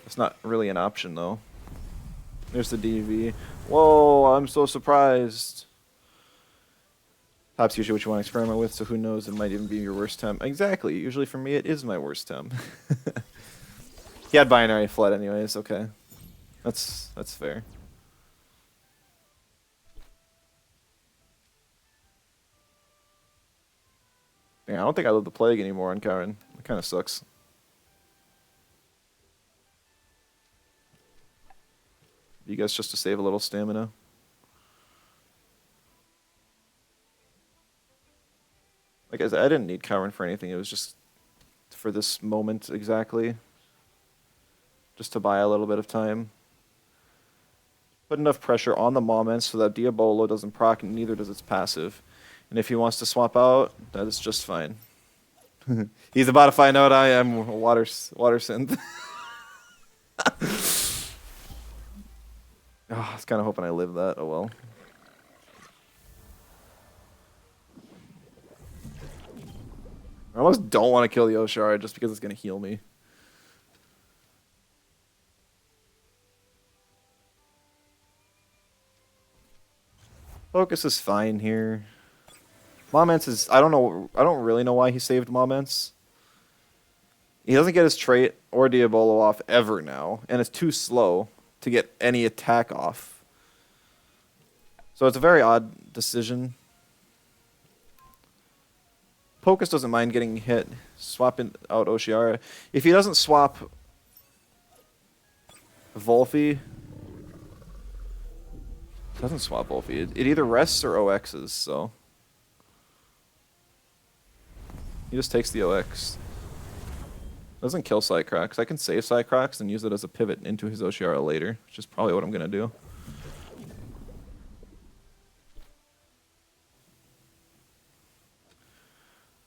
It's not really an option, though. There's the DV. Whoa, I'm so surprised. Top's usually what you want to experiment with, so who knows, it might even be your worst Tem. Exactly, usually for me it is my worst Tem. He had binary flood anyways, okay. That's fair. Yeah, I don't think I love the plague anymore on Karen. It kind of sucks. You guys just to save a little stamina. Like I said, I didn't need Karen for anything. It was just for this moment exactly. Just to buy a little bit of time. Put enough pressure on the moments so that Diabolo doesn't proc and neither does its passive. And if he wants to swap out, that is just fine. He's about to find out I am water synth. Oh, I was kind of hoping I lived that. Oh well. I almost don't want to kill the Oshara just because it's going to heal me. Focus is fine here. Moments is, I don't really know why he saved Moments. He doesn't get his trait or Diabolo off ever now, and it's too slow to get any attack off. So it's a very odd decision. Pocus doesn't mind getting hit, swapping out Oshiara. If he doesn't swap Volphy, doesn't swap Volphy. It either rests or OXs, so he just takes the OX. Doesn't kill Psycrocs. I can save Psycrocs and use it as a pivot into his Oshiara later, which is probably what I'm gonna do.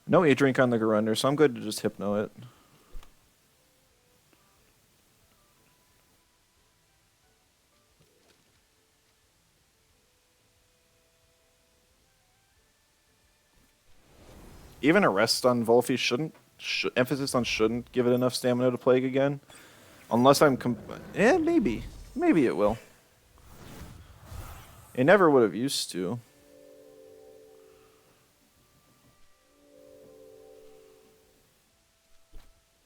No E-Drink on the Garunder, so I'm good to just Hypno it. Even a rest on Volphy shouldn't, emphasis on shouldn't give it enough stamina to Plague again. Unless I'm maybe. Maybe it will. It never would have used to.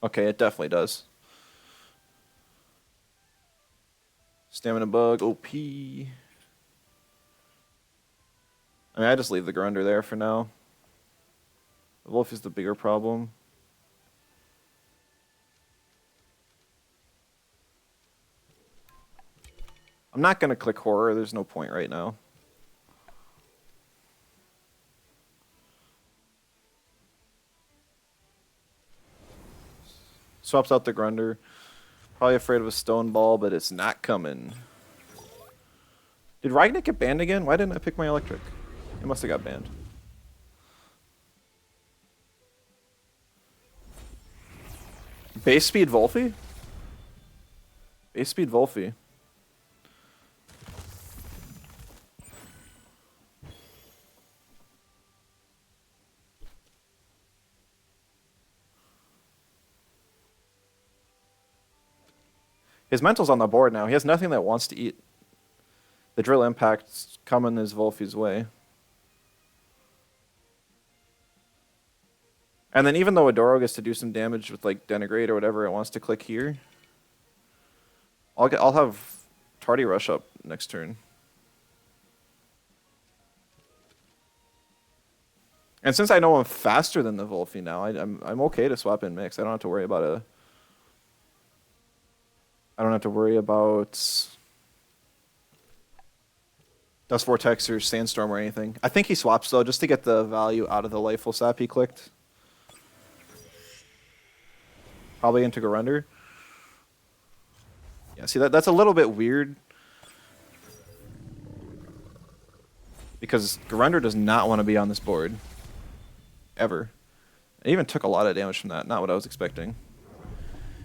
Okay, it definitely does. Stamina bug, OP. I mean, I just leave the Garunder there for now. The Wolf is the bigger problem. I'm not going to click Horror. There's no point right now. Swaps out the Grunder. Probably afraid of a Stone Ball, but it's not coming. Did Ragnik get banned again? Why didn't I pick my Electric? It must have got banned. Base speed Volphy? Base speed Volphy. His mental's on the board now. He has nothing that wants to eat. The Drill Impact's coming his Volphy's way. And then even though Adoro gets to do some damage with like Denigrate or whatever it wants to click here, I'll have Tardy Rush up next turn. And since I know I'm faster than the Volphy now, I'm okay to swap in Mix. I don't have to worry about Dust Vortex or Sandstorm or anything. I think he swaps though, just to get the value out of the Lightful Sap he clicked. Probably into Garunder. Yeah, see that's a little bit weird. Because Garunder does not want to be on this board. Ever. It even took a lot of damage from that, not what I was expecting.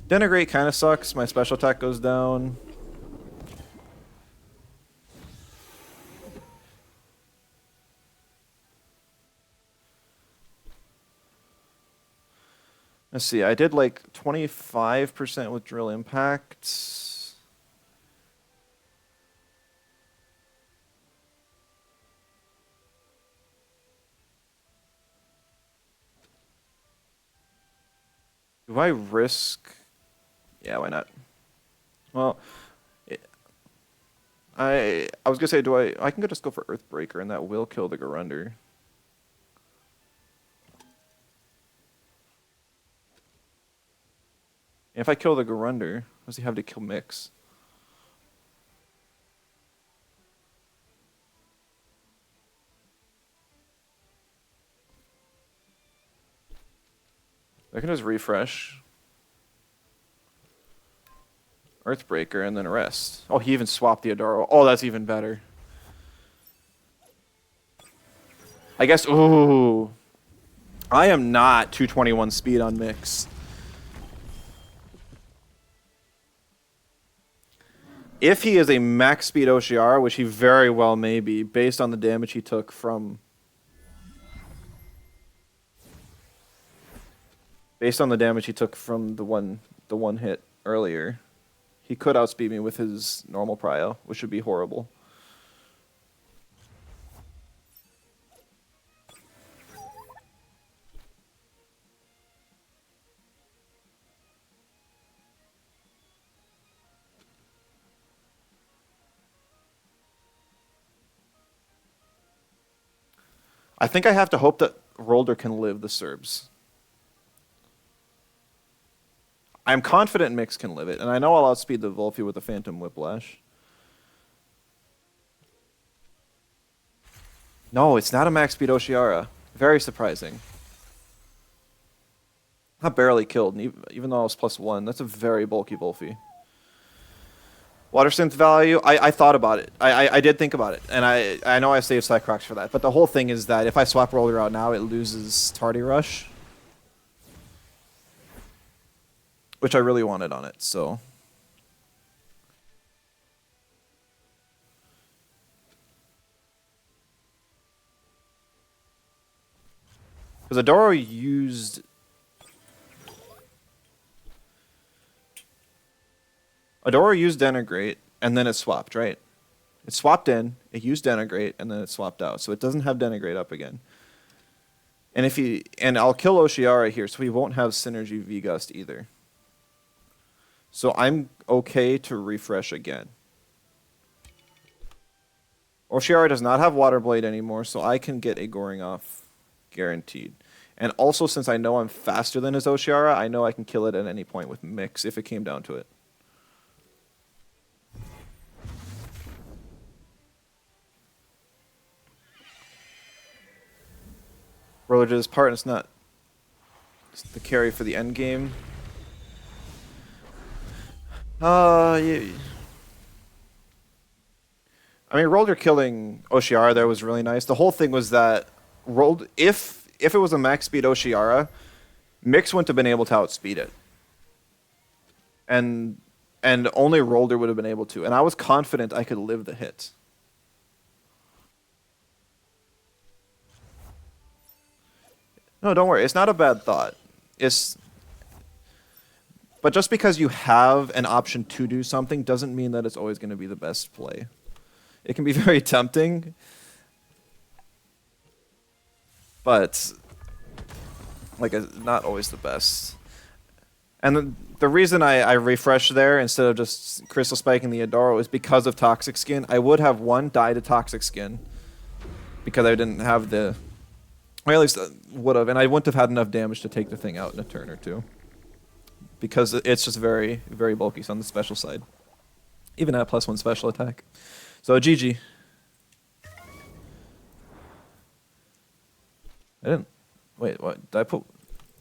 Denigrate kind of sucks, my special attack goes down. Let's see, I did like 25% with Drill Impact. Do I risk? Yeah, why not? Well, I was gonna say, I can just go for Earthbreaker and that will kill the Garunder. And if I kill the Garunder, what does he have to kill Mix? I can just refresh. Earthbreaker and then rest. Oh, he even swapped the Adoro. Oh, that's even better. I guess, ooh. I am not 221 speed on Mix. If he is a max speed Oshiara, which he very well may be, based on the damage he took from... Based on the damage he took from the one hit earlier, he could outspeed me with his normal prio, which would be horrible. I think I have to hope that Rolder can live the Serbs. I'm confident Mix can live it, and I know I'll outspeed the Volphy with the Phantom Whiplash. No, it's not a max speed Oshiara. Very surprising. Not barely killed, even though I was +1. That's a very bulky Volphy. Water Synth value, I thought about it. I did think about it, and I know I saved Cycrox for that. But the whole thing is that if I swap Roller out now, it loses Tardy Rush. Which I really wanted on it, so... Because Adoro used... Adoro used Denigrate, and then it swapped, right? It swapped in, it used Denigrate, and then it swapped out. So it doesn't have Denigrate up again. And if he... And I'll kill Oshiara here, so he won't have Synergy V-Gust either. So I'm okay to refresh again. Oshiara does not have Water Blade anymore, so I can get a Goring off guaranteed. And also, since I know I'm faster than his Oshiara, I know I can kill it at any point with Mix if it came down to it. Roller did his part, and it's not the carry for the end game. Yeah. I mean, Roller killing Oshiara there was really nice. The whole thing was that if it was a max speed Oshiara, Mix wouldn't have been able to outspeed it. And only Roller would have been able to. And I was confident I could live the hit. No, don't worry. It's not a bad thought. But just because you have an option to do something doesn't mean that it's always going to be the best play. It can be very tempting, but not always the best. And the reason I refreshed there instead of just Crystal Spiking the Adoro is because of Toxic Skin. I would have died to Toxic Skin because I didn't have the... Or at least would have, and I wouldn't have had enough damage to take the thing out in a turn or two. Because it's just very, very bulky on the special side. Even at +1 special attack. So GG. Wait, what? Did I put...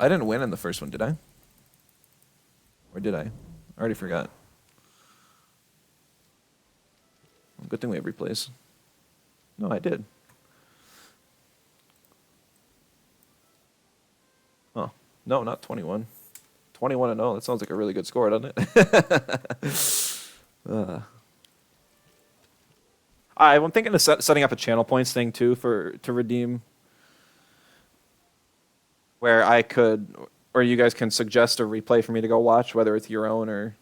I didn't win in the first one, did I? Or did I? I already forgot. Good thing we have replays. No, I did. Oh, no, not 21. 21-0. That sounds like a really good score, doesn't it? I'm thinking of setting up a channel points thing too to redeem, where I could, or you guys can suggest a replay for me to go watch, whether it's your own or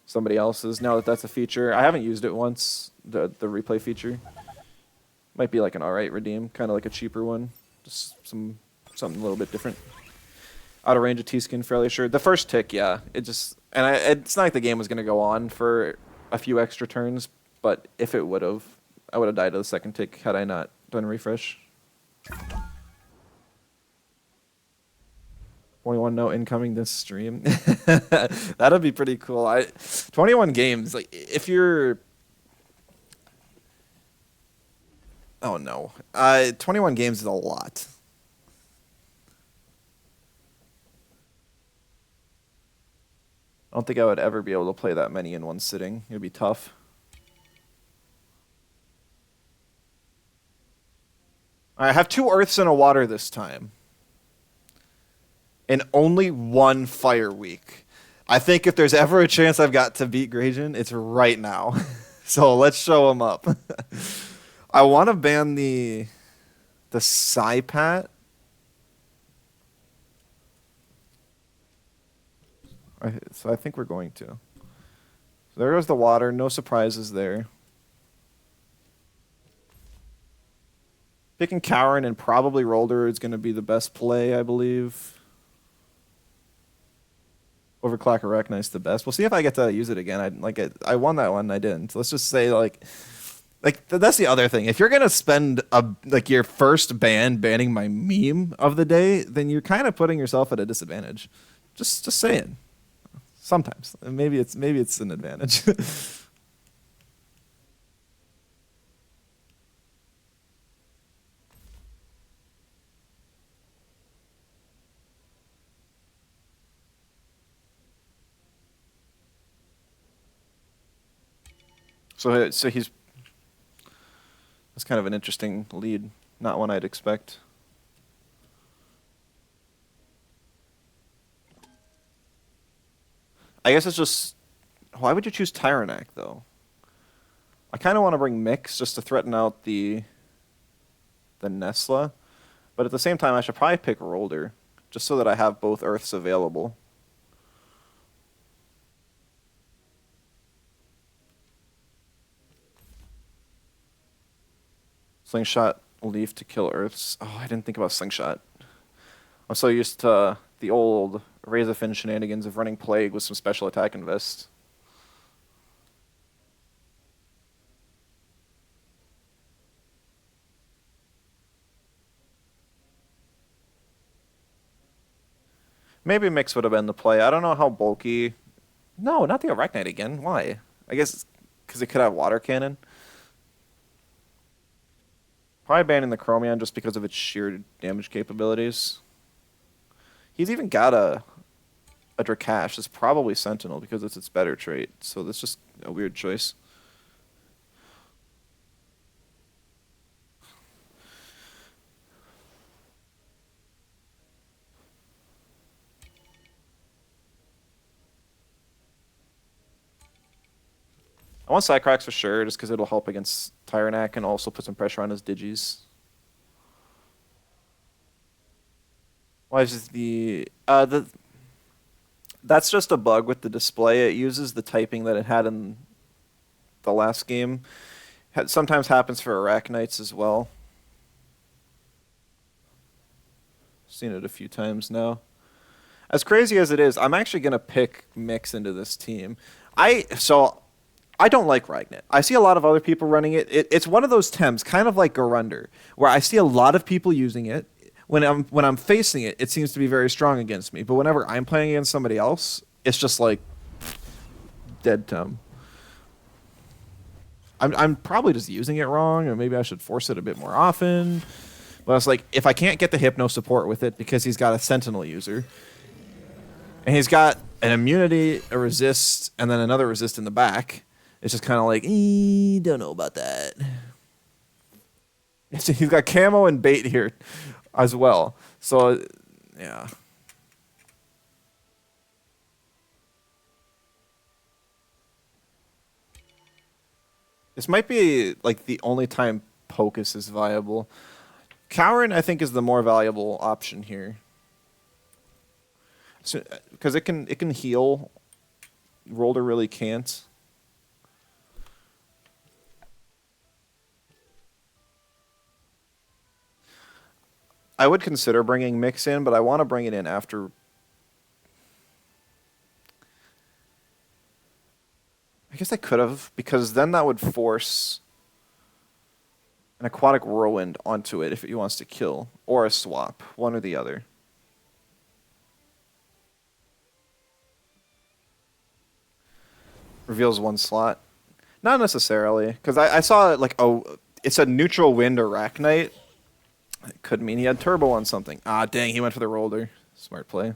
somebody else's. Now that that's a feature, I haven't used it once. The replay feature might be like an alright redeem, kind of like a cheaper one, just something a little bit different. Out of range of T-Skin, fairly sure. The first tick, yeah. It's not like the game was going to go on for a few extra turns, but if it would have, I would have died to the second tick had I not done a refresh. 21-0 incoming this stream. That'd be pretty cool. 21 games. Like, if you're... Oh, no. 21 games is a lot. I don't think I would ever be able to play that many in one sitting. It'd be tough. I have 2 earths and a water this time. And only 1 fire week. I think if there's ever a chance I've got to beat Grayson, it's right now. So let's show him up. I want to ban the Psypat. So I think we're going to. So there goes the water. No surprises there. Picking Cowrin and probably Rolder is going to be the best play, I believe. Overclock Arachnite's the best. We'll see if I get to use it again. I won that one. I didn't. Let's just say that's the other thing. If you're gonna spend your first banning my meme of the day, then you're kind of putting yourself at a disadvantage. Just saying. Sometimes maybe it's an advantage. So he's that's kind of an interesting lead. Not one I'd expect. I guess it's just why would you choose Tyrannac though? I kind of want to bring Mix just to threaten out the Nesla, but at the same time I should probably pick Rolder just so that I have both Earths available. Slingshot Leaf to kill Earths. Oh, I didn't think about Slingshot. I'm so used to the old Razorfin shenanigans of running Plague with some special attack invest. Maybe Mix would have been the play. I don't know how bulky. No, not the Arachnite again. Why? I guess because it could have Water Cannon. Probably banning the Chromion just because of its sheer damage capabilities. He's even got a Drakash. It's probably Sentinel because it's its better trait. So that's just a weird choice. I want Cycrax for sure, just because it'll help against Tyrannac and also put some pressure on his Digis. Why is the that's just a bug with the display. It uses the typing that it had in the last game. Sometimes happens for Arachnites as well. Seen it a few times now. As crazy as it is, I'm actually gonna pick Mix into this team. I don't like Ragnet. I see a lot of other people running it. It's one of those Tems, kind of like Garunder, where I see a lot of people using it. When I'm facing it, it seems to be very strong against me. But whenever I'm playing against somebody else, it's just like dead Tem. I'm probably just using it wrong, or maybe I should force it a bit more often. But it's like if I can't get the Hypno support with it because he's got a Sentinel user, and he's got an immunity, a resist, and then another resist in the back. It's just kind of like, don't know about that. He's got camo and bait here as well. So, yeah. This might be like the only time Pocus is viable. Cowrin, I think, is the more valuable option here. Because it can heal. Rolder really can't. I would consider bringing Mix in, but I want to bring it in after. I guess I could have, because then that would force an Aquatic Whirlwind onto it if it wants to kill, or a swap, one or the other. Reveals one slot. Not necessarily, because I saw like, it's a neutral wind Arachnite. It could mean he had turbo on something. Ah, dang, he went for the Rolder. Smart play.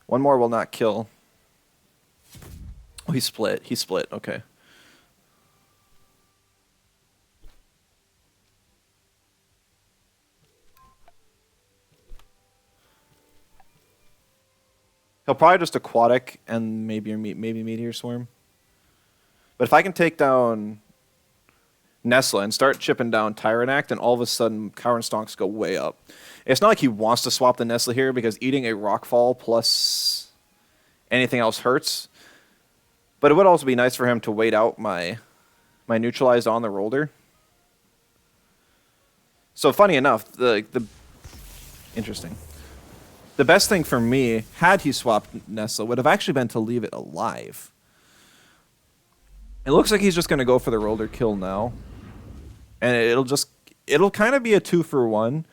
One more will not kill. Oh, he split. He split. Okay. He'll probably just Aquatic and maybe Meteor Swarm. But if I can take down Nesla and start chipping down Tyrannact, and all of a sudden, Coward Stonks go way up. It's not like he wants to swap the Nesla here, because eating a Rockfall plus anything else hurts. But it would also be nice for him to wait out my neutralized on the roller. So funny enough, interesting. The best thing for me, had he swapped Nesla, would have actually been to leave it alive. It looks like he's just going to go for the roller kill now. And it'll kind of be a 2-for-1.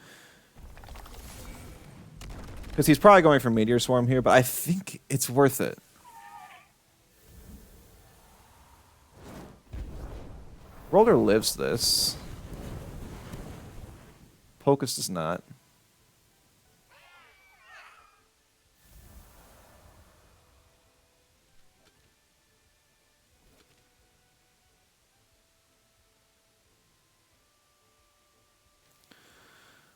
Because he's probably going for Meteor Swarm here, but I think it's worth it. Roller lives this. Pocus does not.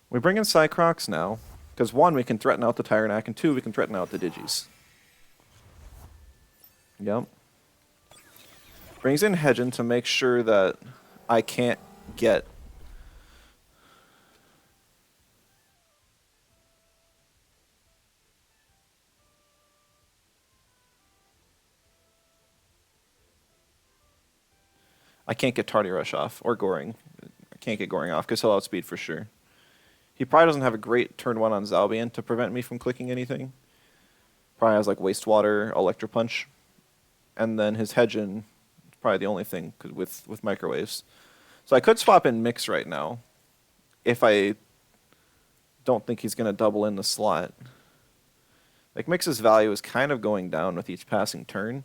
We bring in Cycrocs now, because 1, we can threaten out the Tyrannac, and 2, we can threaten out the Digis. Yep. Brings in Hedgen to make sure that I can't get... I can't get Tardy Rush off, or Goring. I can't get Goring off, because he'll outspeed for sure. He probably doesn't have a great turn 1 on Zalbian to prevent me from clicking anything. Probably has like Wastewater, Electro Punch. And then his Hedgen is probably the only thing with microwaves. So I could swap in Mix right now if I don't think he's going to double in the slot. Like Mix's value is kind of going down with each passing turn.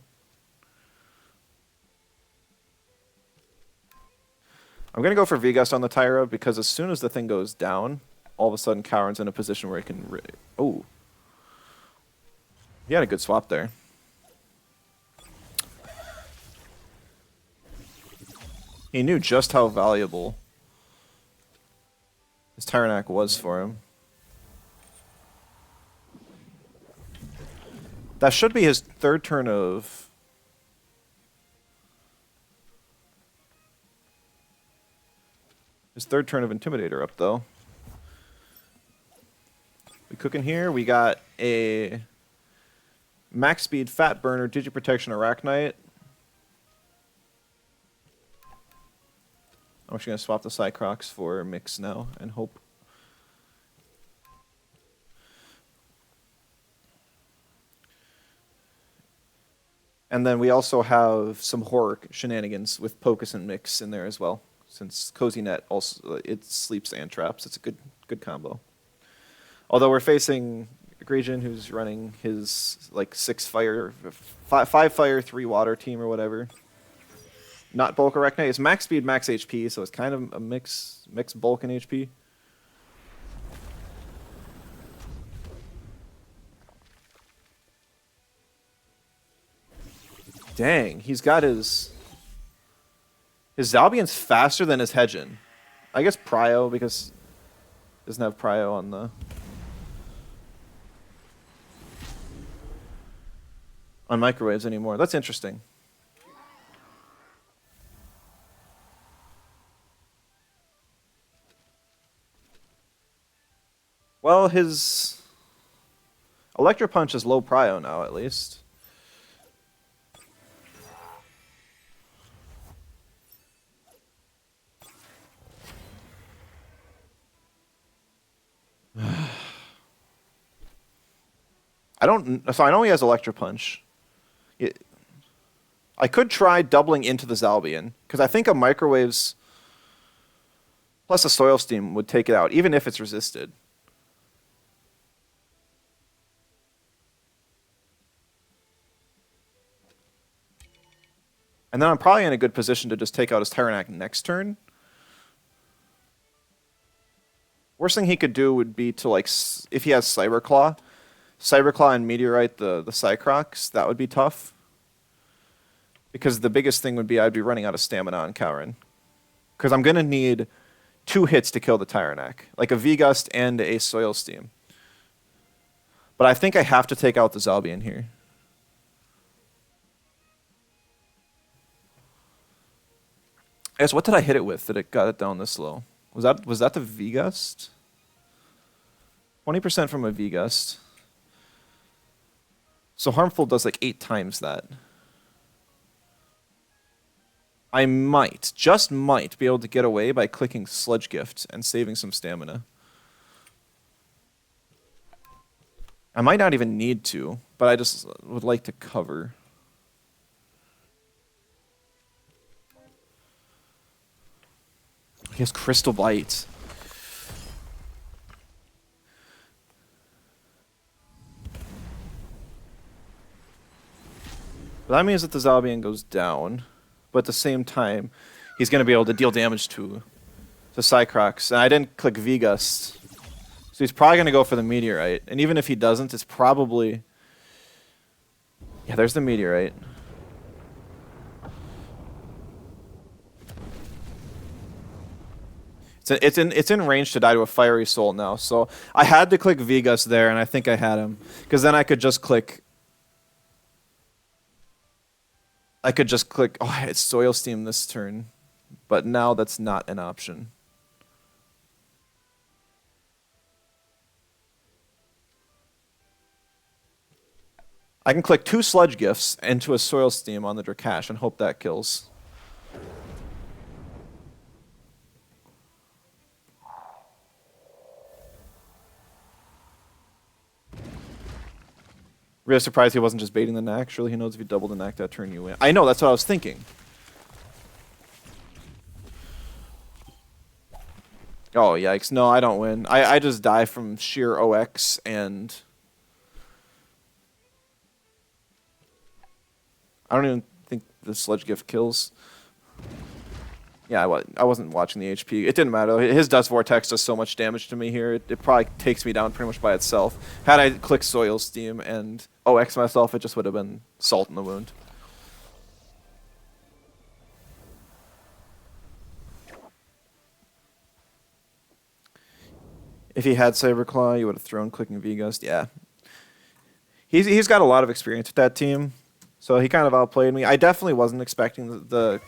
I'm going to go for V-Gust on the Tyra because as soon as the thing goes down, all of a sudden Coward's in a position where he can... Oh. He had a good swap there. He knew just how valuable his Tyrannac was for him. That should be his 3rd turn of... His 3rd turn of Intimidator up, though. We cooking here. We got a max speed Fat Burner, Digiprotection, Arachnite. I'm actually going to swap the Cycrocs for Mix now and hope. And then we also have some horror shenanigans with Pocus and Mix in there as well. Since Cozy Net also it sleeps and traps, it's a good combo. Although we're facing Egregion, who's running his like 5 fire, 3 water team or whatever. Not bulk Arachnite. It's max speed, max HP, so it's kind of a mix bulk and HP. Dang, he's got his Zalbian's faster than his Hedgen. I guess Prio because he doesn't have Prio on microwaves anymore. That's interesting. Well, his Electro Punch is low Prio now, at least. So I know he has Electro Punch. I could try doubling into the Zalbian, because I think a Microwaves plus a Soil Steam would take it out, even if it's resisted. And then I'm probably in a good position to just take out his Tyrannac next turn. Worst thing he could do would be to, like, if he has Cyberclaw and Meteorite the Cycrocs, that would be tough. Because the biggest thing would be I'd be running out of stamina on Cowrin. Because I'm going to need 2 hits to kill the Tyrannac. Like a V-Gust and a Soil Steam. But I think I have to take out the Zalbian here. I guess what did I hit it with that it got it down this low? Was that the V gust? 20% from a V gust. So harmful does like 8 times that. I might, just might, be able to get away by clicking Sludge Gift and saving some stamina. I might not even need to, but I just would like to cover. He has Crystal Bite. But that means that the Zalbian goes down, but at the same time, he's going to be able to deal damage to Cycrox. And I didn't click V-Gust. So he's probably going to go for the Meteorite. And even if he doesn't, it's probably... Yeah, there's the Meteorite. It's in range to die to a Fiery Soul now. So I had to click V-Gust there, and I think I had him. Because then I could just click... Oh, it's Soil Steam this turn. But now that's not an option. I can click 2 Sludge Gifts into a Soil Steam on the Drakash and hope that kills. Really surprised he wasn't just baiting the Knack. Surely he knows if you double the Knack that turn you win. I know, that's what I was thinking. Oh, yikes. No, I don't win. I just die from sheer OX and... I don't even think the Sludge Gift kills. Yeah, I wasn't watching the HP. It didn't matter. His Dust Vortex does so much damage to me here. It probably takes me down pretty much by itself. Had I clicked Soil Steam and OX myself, it just would have been Salt in the Wound. If he had Saberclaw, you would have thrown clicking V-Gust. Yeah. He's got a lot of experience with that team. So he kind of outplayed me. I definitely wasn't expecting the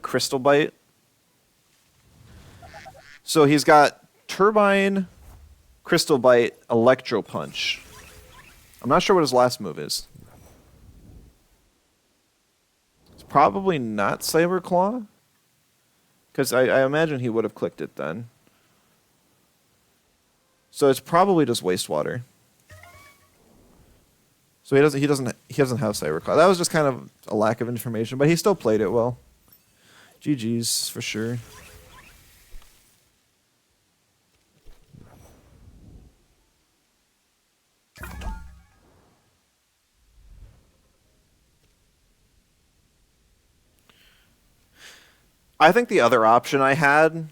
Crystal Bite. So he's got Turbine, Crystal Bite, Electro Punch. I'm not sure what his last move is. It's probably not Saberclaw. Because I imagine he would have clicked it then. So it's probably just Wastewater. So he doesn't have Cyberclaw. That was just kind of a lack of information, but he still played it well. GG's for sure. I think the other option I had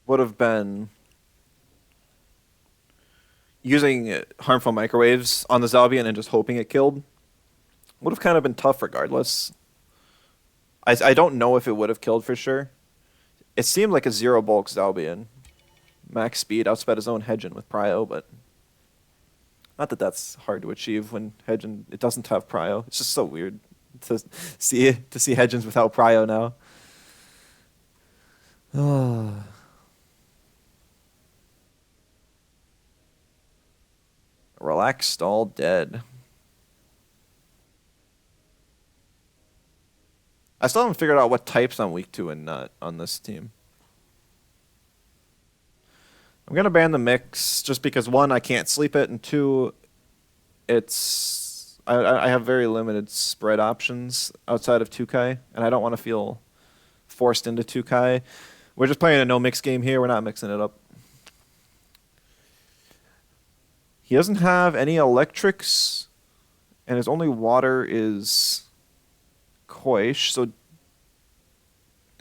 would have been using harmful microwaves on the Zalbian and just hoping it killed. Would have kind of been tough regardless. I don't know if it would have killed for sure. It seemed like a 0 bulk Zalbian. Max speed, outsped his own Hedgen with Prio, but not that that's hard to achieve when Hedgen it doesn't have Prio. It's just so weird to see Hedgens without Prio now. Relaxed, all dead. I still haven't figured out what types I'm weak to and not on this team. I'm going to ban the mix just because, 1, I can't sleep it, and 2, it's... I have very limited spread options outside of 2Kai, and I don't want to feel forced into 2Kai. We're just playing a no-mix game here. We're not mixing it up. He doesn't have any electrics, and his only water is Koish, so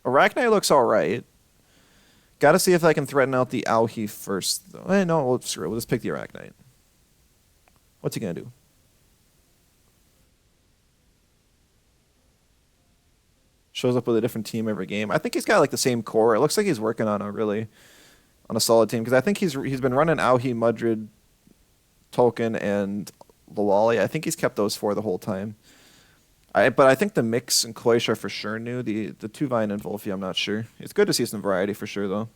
Arachnite looks alright. Gotta see if I can threaten out the Auhi first, though. No, we'll just pick the Arachnite. What's he gonna do? Shows up with a different team every game. I think he's got like the same core. It looks like he's working on a solid team, because I think he's been running Auhi, Mudrid, Tolkien, and Lawali. I think he's kept those 4 the whole time. But I think the Mix and Koish are for sure new. The Tuvine and Volfi, I'm not sure. It's good to see some variety for sure, though.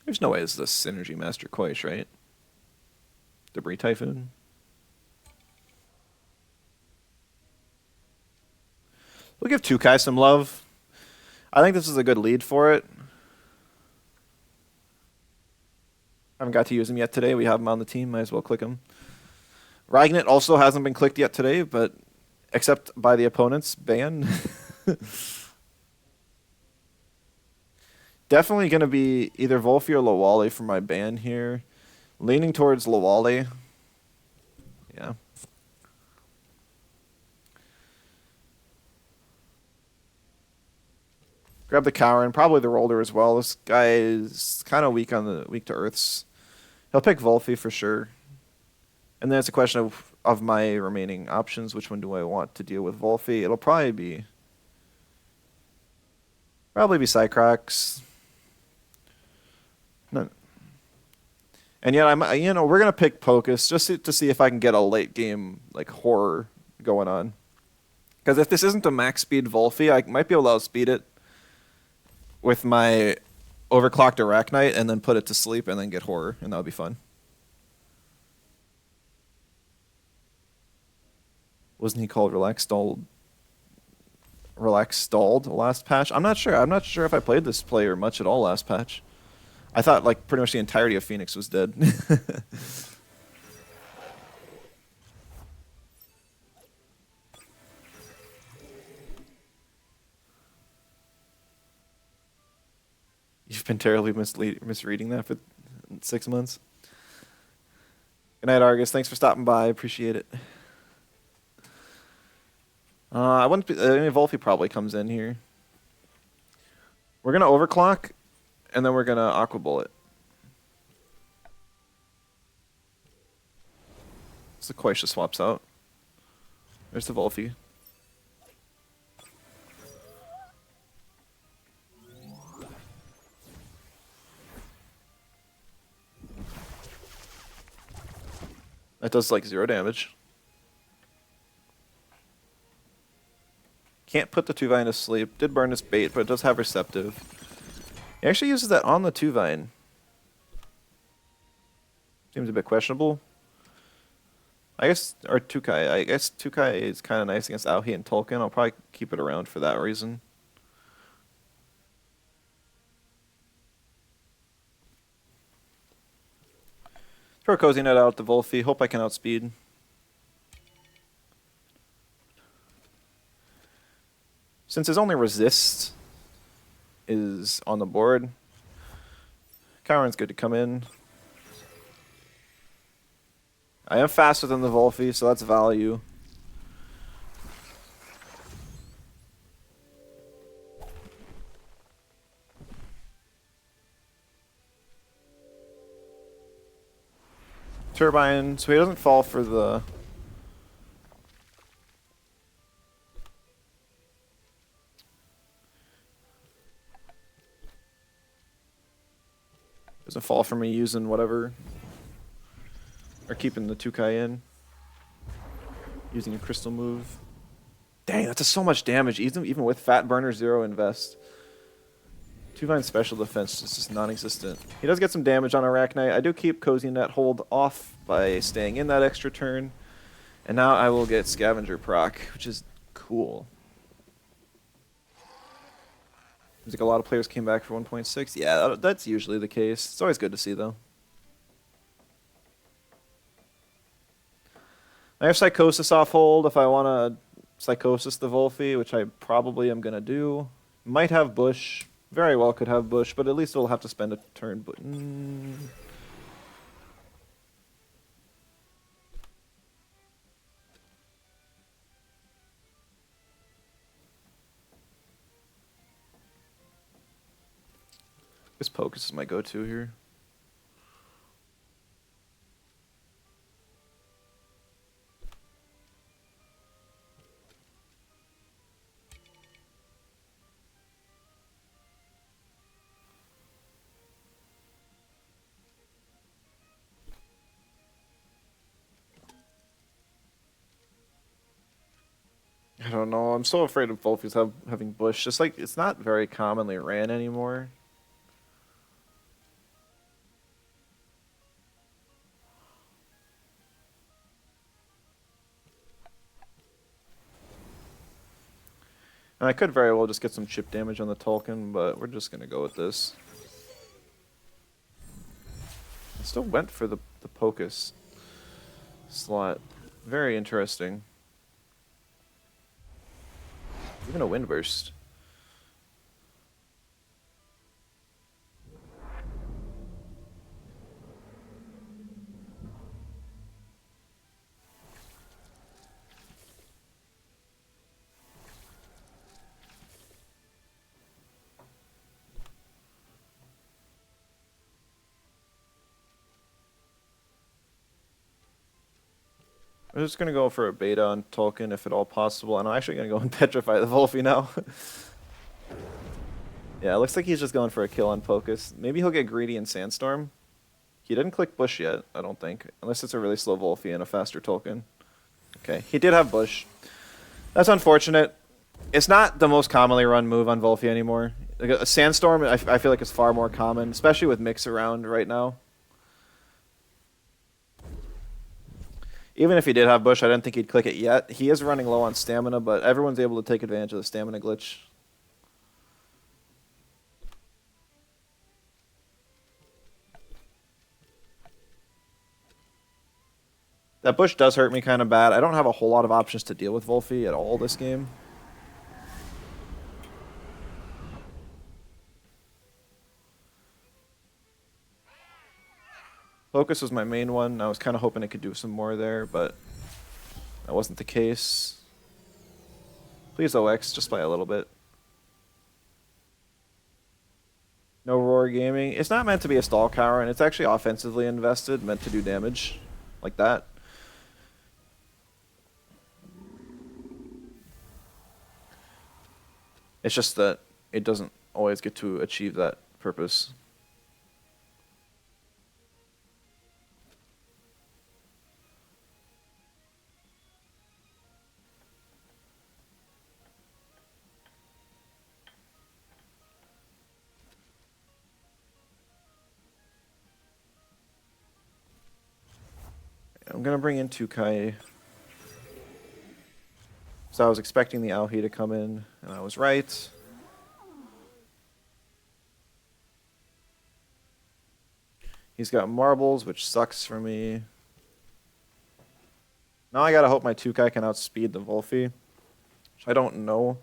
There's no way it's the Synergy Master Koish, right? Debris Typhoon. We'll give Tukai some love. I think this is a good lead for it. Haven't got to use him yet today. We have him on the team. Might as well click him. Ragnet also hasn't been clicked yet today, but except by the opponent's ban. Definitely going to be either Volfi or Lawali for my ban here. Leaning towards Lawali. Yeah. Grab the Cower and probably the Roller as well. This guy is kind of weak on the weak to Earths. He'll pick Volfi for sure. And then it's a question of my remaining options. Which one do I want to deal with Volfi? It'll probably be Cycrax. No. And yet we're gonna pick Pocus just to see if I can get a late game like horror going on. Because if this isn't a max speed Volfi, I might be able to outspeed it with my overclocked Arachnite and then put it to sleep and then get horror, and that would be fun. Wasn't he called Relax Stalled last patch? I'm not sure. I'm not sure if I played this player much at all last patch. I thought like pretty much the entirety of Phoenix was dead. You've been terribly misreading that for 6 months. Good night, Argus. Thanks for stopping by. Appreciate it. I wouldn't be. Volfi probably comes in here. We're gonna overclock, and then we're gonna Aqua Bullet. So Koisha swaps out. There's the Volfi. That does like 0 damage. Can't put the Tuvine to sleep. Did burn his bait, but it does have Receptive. He actually uses that on the Tuvine. Seems a bit questionable. I guess Tukai is kind of nice against Auhi and Tolkien. I'll probably keep it around for that reason. Throw a Cozy Net out the Volfi. Hope I can outspeed. Since his only resist is on the board, Cowan's good to come in. I am faster than the Volfi, so that's value. Turbine, so he doesn't fall for the... Doesn't fall for me using whatever. Or keeping the Tukai in. Using a crystal move. Dang, that does so much damage, even with Fat Burner 0 invest. Tuvine's special defense is just non-existent. He does get some damage on Arachnite. I do keep Cozy Net hold off by staying in that extra turn. And now I will get Scavenger proc, which is cool. Seems like a lot of players came back for 1.6. Yeah, that's usually the case. It's always good to see, though. I have Psychosis off hold if I want to Psychosis the Volfi, which I probably am going to do. Might have Bush. Very well could have Bush, but at least it'll have to spend a turn. But this Pocus is my go-to here. I don't know. I'm so afraid of Volfi's having bush. Just like it's not very commonly ran anymore. And I could very well just get some chip damage on the Tolkien, but we're just gonna go with this. I still went for the Pocus slot. Very interesting. Even a Windburst. I'm just gonna go for a beta on Tolkien if at all possible, and I'm actually gonna go and petrify the Volfi now. Yeah, it looks like he's just going for a kill on Pocus. Maybe he'll get greedy in Sandstorm. He didn't click Bush yet, I don't think, unless it's a really slow Volfi and a faster Tolkien. Okay, he did have Bush. That's unfortunate. It's not the most commonly run move on Volfi anymore. Like a Sandstorm, I feel like is far more common, especially with Mix around right now. Even if he did have Bush, I didn't think he'd click it yet. He is running low on stamina, but everyone's able to take advantage of the stamina glitch. That Bush does hurt me kind of bad. I don't have a whole lot of options to deal with Volfi at all this game. Focus was my main one. I was kind of hoping it could do some more there, but that wasn't the case. Please OX, just by a little bit. No Roar Gaming. It's not meant to be a stall cower, and it's actually offensively invested, meant to do damage like that. It's just that it doesn't always get to achieve that purpose. I'm gonna bring in Tukai. So I was expecting the Aohi to come in, and I was right. He's got marbles, which sucks for me. Now I gotta hope my Tukai can outspeed the Volfi, which I don't know.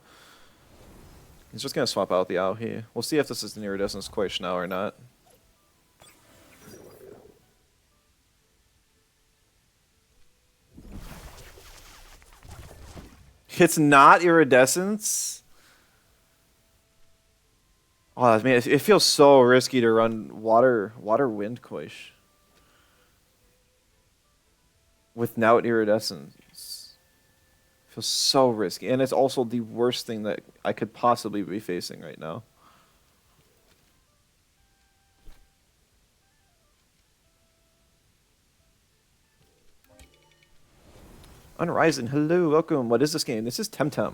He's just gonna swap out the Aohi. We'll see if this is an iridescent Squish now or not. It's not iridescence? Oh, I mean, it feels so risky to run water wind Koish without iridescence. Feels so risky, and it's also the worst thing that I could possibly be facing right now. Unrising, hello, welcome. What is this game? This is Temtem.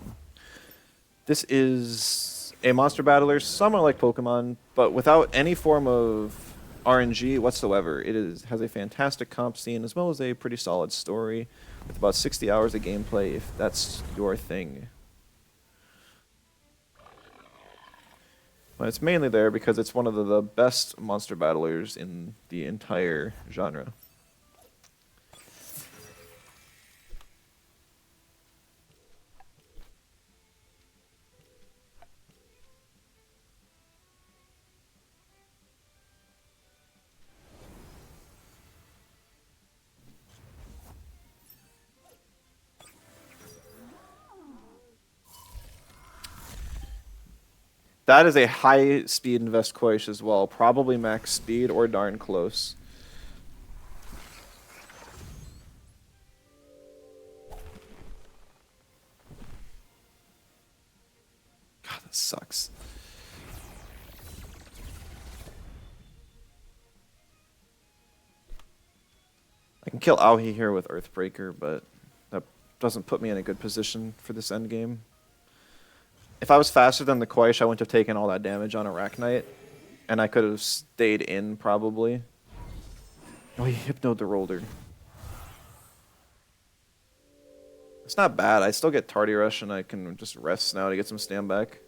This is a monster battler, somewhat like Pokemon, but without any form of RNG whatsoever. It has a fantastic comp scene as well as a pretty solid story with about 60 hours of gameplay if that's your thing. But it's mainly there because it's one of the best monster battlers in the entire genre. That is a high speed invest Koish as well. Probably max speed or darn close. God, that sucks. I can kill Aohi here with Earthbreaker, but that doesn't put me in a good position for this end game. If I was faster than the Koish, I wouldn't have taken all that damage on Arachnite, and I could have stayed in probably. Oh, he hypnoed the roller. It's not bad. I still get Tardy Rush, and I can just rest now to get some stand back.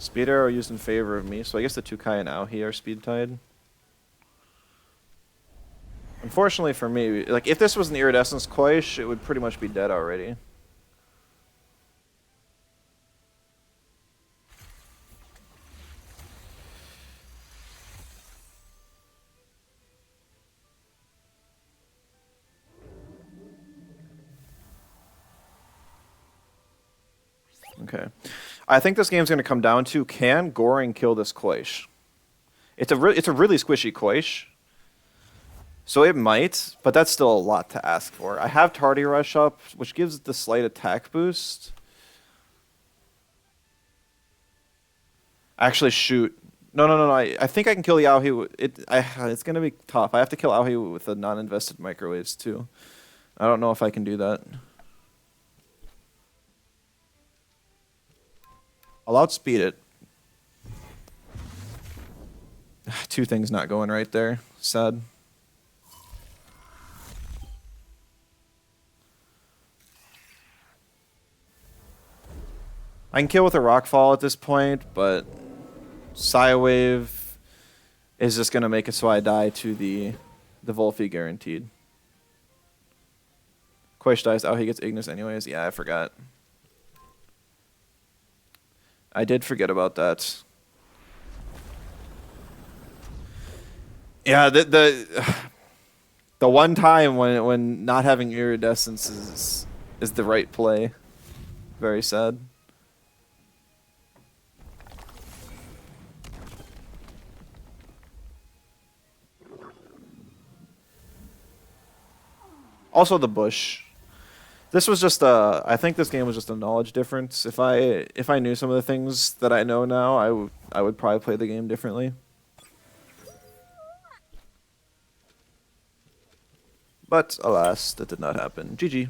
Speed Arrow used in favor of me, so I guess the 2Kai and Aohi are speed tied. Unfortunately for me, like if this was an Iridescence Koish, it would pretty much be dead already. Okay. I think this game's going to come down to, can Goring kill this Koish? It's a really squishy Koish. So it might, but that's still a lot to ask for. I have Tardy Rush up, which gives the slight attack boost. Actually, shoot. No. I think I can kill the Aohi. It's going to be tough. I have to kill Aohi with the non-invested microwaves, too. I don't know if I can do that. I'll outspeed it. Two things not going right there. Sad. I can kill with a Rockfall at this point, but Psywave is just going to make it so I die to the Volphy guaranteed. Koish dies. Oh, he gets Ignis anyways. Yeah, I forgot. I did forget about that. Yeah, the one time when not having Iridescence is the right play. Very sad. Also the bush. This was just I think this game was just a knowledge difference. If I knew some of the things that I know now, I would probably play the game differently. But alas, that did not happen. GG.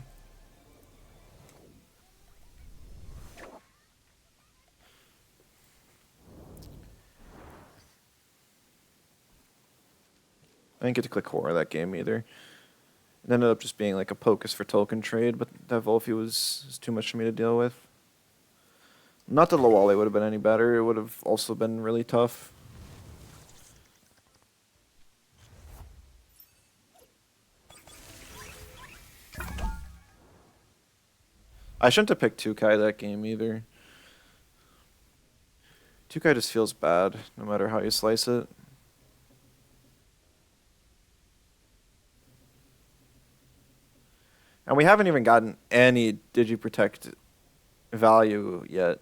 I didn't get to click horror that game either. It ended up just being like a Pocus for token trade, but that Volphy was too much for me to deal with. Not that Lawale would have been any better, it would have also been really tough. I shouldn't have picked 2Kai that game either. 2Kai just feels bad, no matter how you slice it. And we haven't even gotten any Digiprotect value yet.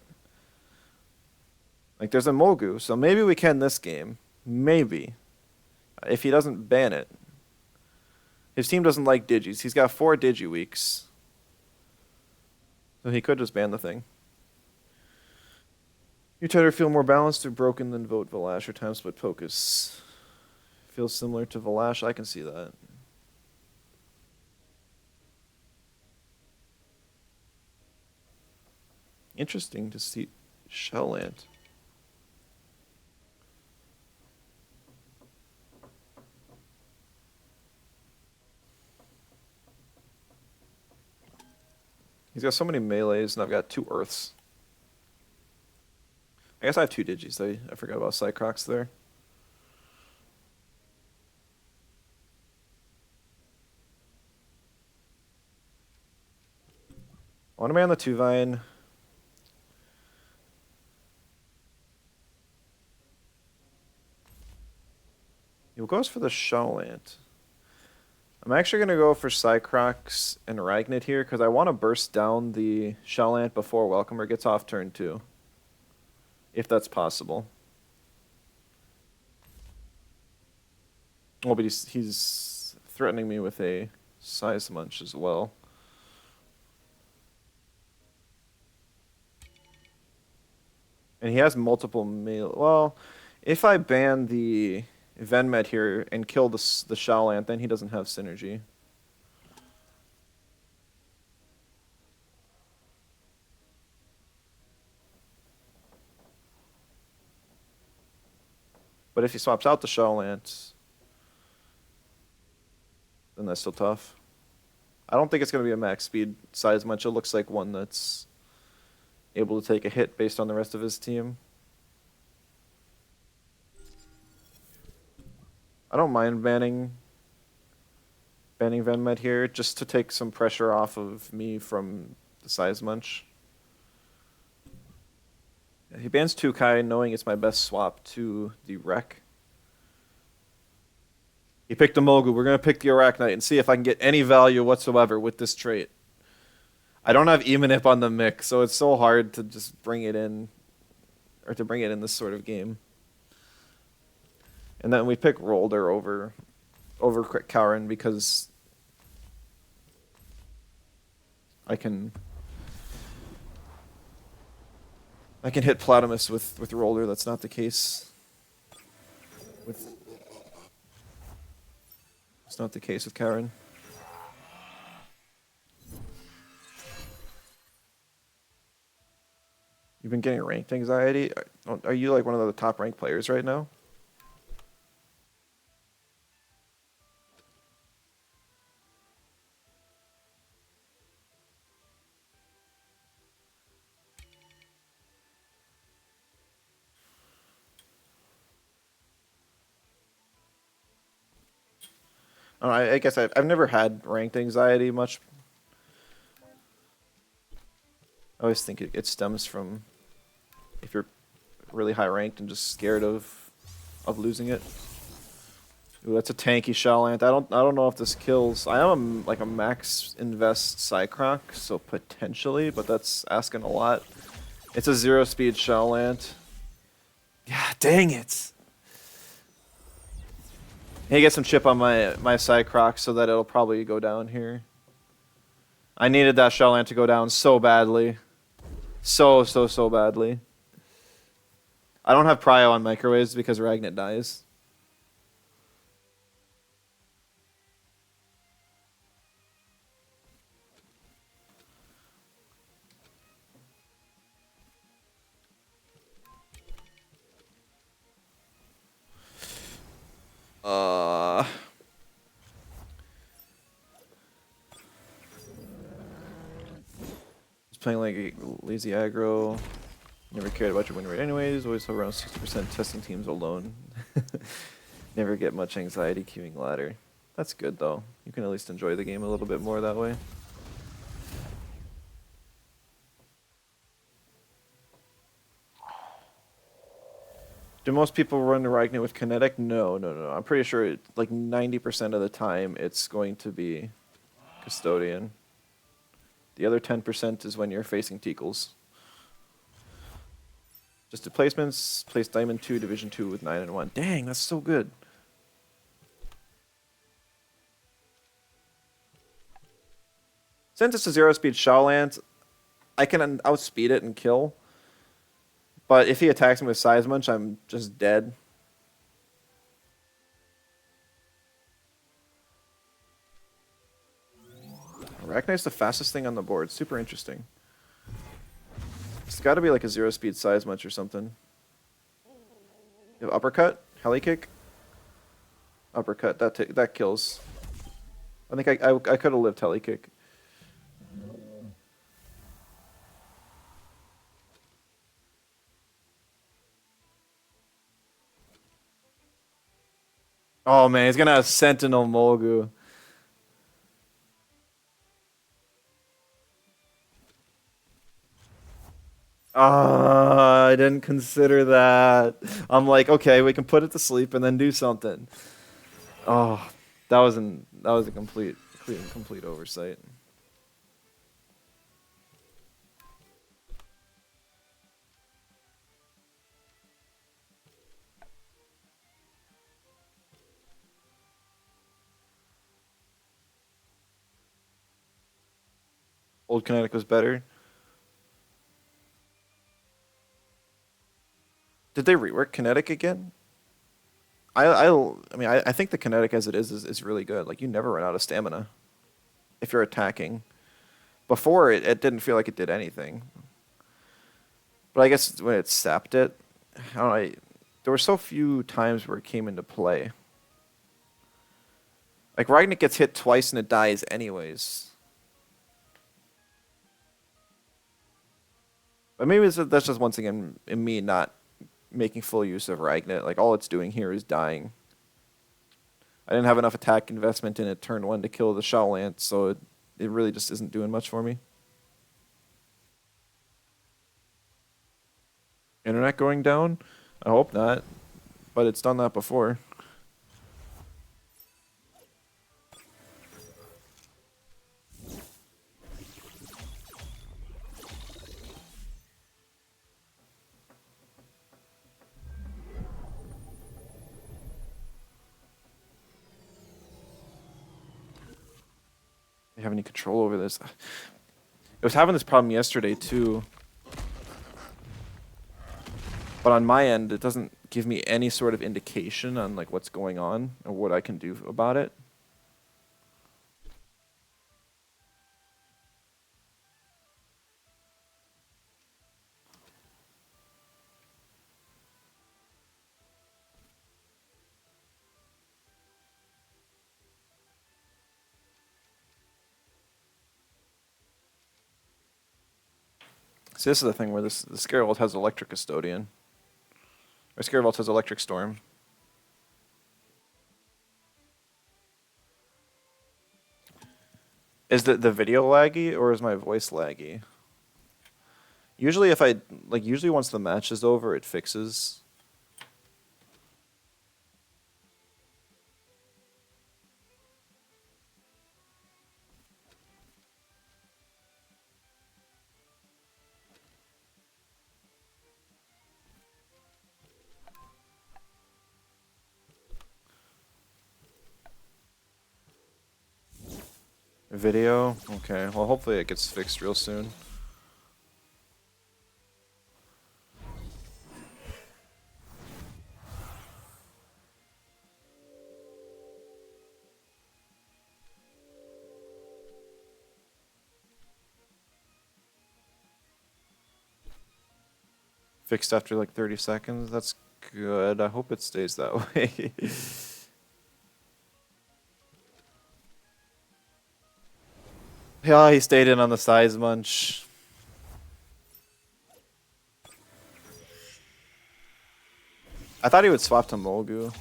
Like, there's a Mogu, so maybe we can this game. Maybe. If he doesn't ban it. His team doesn't like Digis. He's got 4 Digi weeks. So he could just ban the thing. You try to feel more balanced or broken than vote Valash or time split Pocus. Feels similar to Valash, I can see that. Interesting to see Shelllant. He's got so many melees, and I've got 2 Earths. I guess I have 2 Digis. I forgot about Cycrocs there. I want to man the 2 Vine. He goes for the Shelllant. I'm actually going to go for Cycrocs and Ragnit here because I want to burst down the Shelllant before Welcomer gets off turn 2. If that's possible. Oh, but he's threatening me with a Size Munch as well. And he has multiple melee. Well, if I ban the Venmet here and kill the Shaolant, then he doesn't have synergy. But if he swaps out the Shaolant, then that's still tough. I don't think it's going to be a max speed size much. It looks like one that's able to take a hit based on the rest of his team. I don't mind banning Venmet here just to take some pressure off of me from the size munch. He bans 2Kai knowing it's my best swap to the Wreck. He picked a Mogu. We're going to pick the Arachnite and see if I can get any value whatsoever with this trait. I don't have Emanip on the mix, so it's so hard to just bring it in, or to bring it in this sort of game. And then we pick Rolder over Kaurin because I can hit Platamus with Rolder. That's not the case with It's not the case with Kaurin. You've been getting ranked anxiety? Are you like one of the top ranked players right now? I guess I've never had ranked anxiety much. I always think it stems from if you're really high ranked and just scared of losing it. Ooh, that's a tanky Shaolant. I don't know if this kills. I am like a max invest Psycroc, so potentially, but that's asking a lot. It's a 0-speed Shaolant. Yeah, dang it. Hey, get some chip on my Psycroc so that it'll probably go down here. I needed that Shaolant to go down so badly. So badly. I don't have Prio on microwaves because Ragnit dies. Just playing like a lazy aggro. Never cared about your win rate anyways. Always around 60% testing teams alone. Never get much anxiety queuing ladder. That's good though. You can at least enjoy the game a little bit more that way. Do most people run Ragnit with kinetic? No. I'm pretty sure like 90% of the time it's going to be Custodian. The other 10% is when you're facing Teakles. Just the placements, place Diamond 2, Division 2 with 9 and 1. Dang, that's so good. Since it's a 0-speed Shaolant, I can outspeed it and kill. But if he attacks me with Size Munch, I'm just dead. Arachnite's the fastest thing on the board. Super interesting. It's got to be like a 0-speed Size Munch or something. You have Uppercut? Heli Kick? Uppercut. That kills. I think I could have lived Heli Kick. Oh man, he's gonna have Sentinel Molgu. I didn't consider that. I'm like, okay, we can put it to sleep and then do something. Oh, that was a complete oversight. Old Kinetic was better. Did they rework kinetic again? I think the kinetic as it is really good. Like you never run out of stamina if you're attacking. Before it didn't feel like it did anything. But I guess when it sapped it, I don't know, there were so few times where it came into play. Like Ragnik gets hit twice and it dies anyways. But maybe that's just once again in me not making full use of Ragnet. Like all it's doing here is dying. I didn't have enough attack investment in it turn 1 to kill the Shawlance, so it really just isn't doing much for me. Internet going down? I hope not, but it's done that before. They have any control over this? It was having this problem yesterday too. But on my end, it doesn't give me any sort of indication on like what's going on or what I can do about it. See, this is the thing where the Scarevault has Electric Custodian. Or Scarevault has Electric Storm. Is the video laggy or is my voice laggy? Usually usually once the match is over, it fixes. Video? Okay, well hopefully it gets fixed real soon. Fixed after like 30 seconds, that's good. I hope it stays that way. Yeah, he stayed in on the size munch. I thought he would swap to Molgu.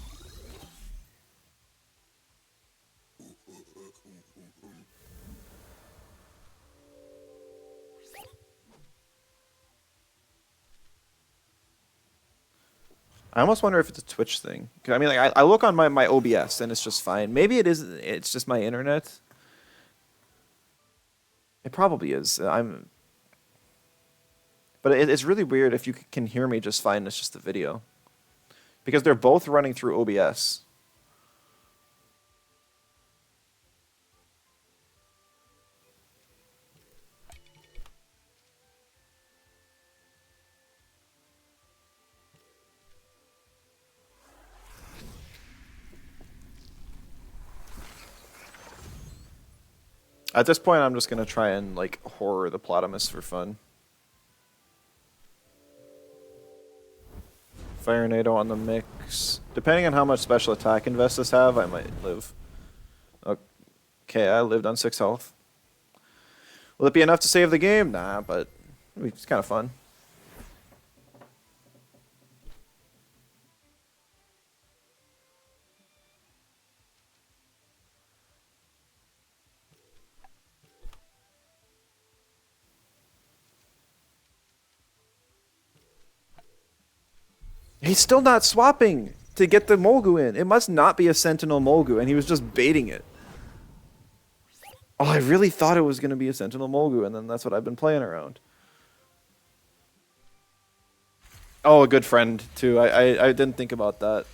I almost wonder if it's a Twitch thing. 'Cause I mean, like, I look on my OBS and it's just fine. Maybe it is. It's just my internet. It probably is. But it's really weird if you can hear me just fine. It's just the video, because they're both running through OBS. At this point, I'm just gonna try and like horror the Plotamus for fun. Fire NATO on the mix. Depending on how much special attack Investus have, I might live. Okay, I lived on 6 health. Will it be enough to save the game? Nah, but it's kind of fun. He's still not swapping to get the Molgu in. It must not be a Sentinel Molgu, and he was just baiting it. Oh, I really thought it was going to be a Sentinel Molgu, and then that's what I've been playing around. Oh, a good friend, too. I didn't think about that.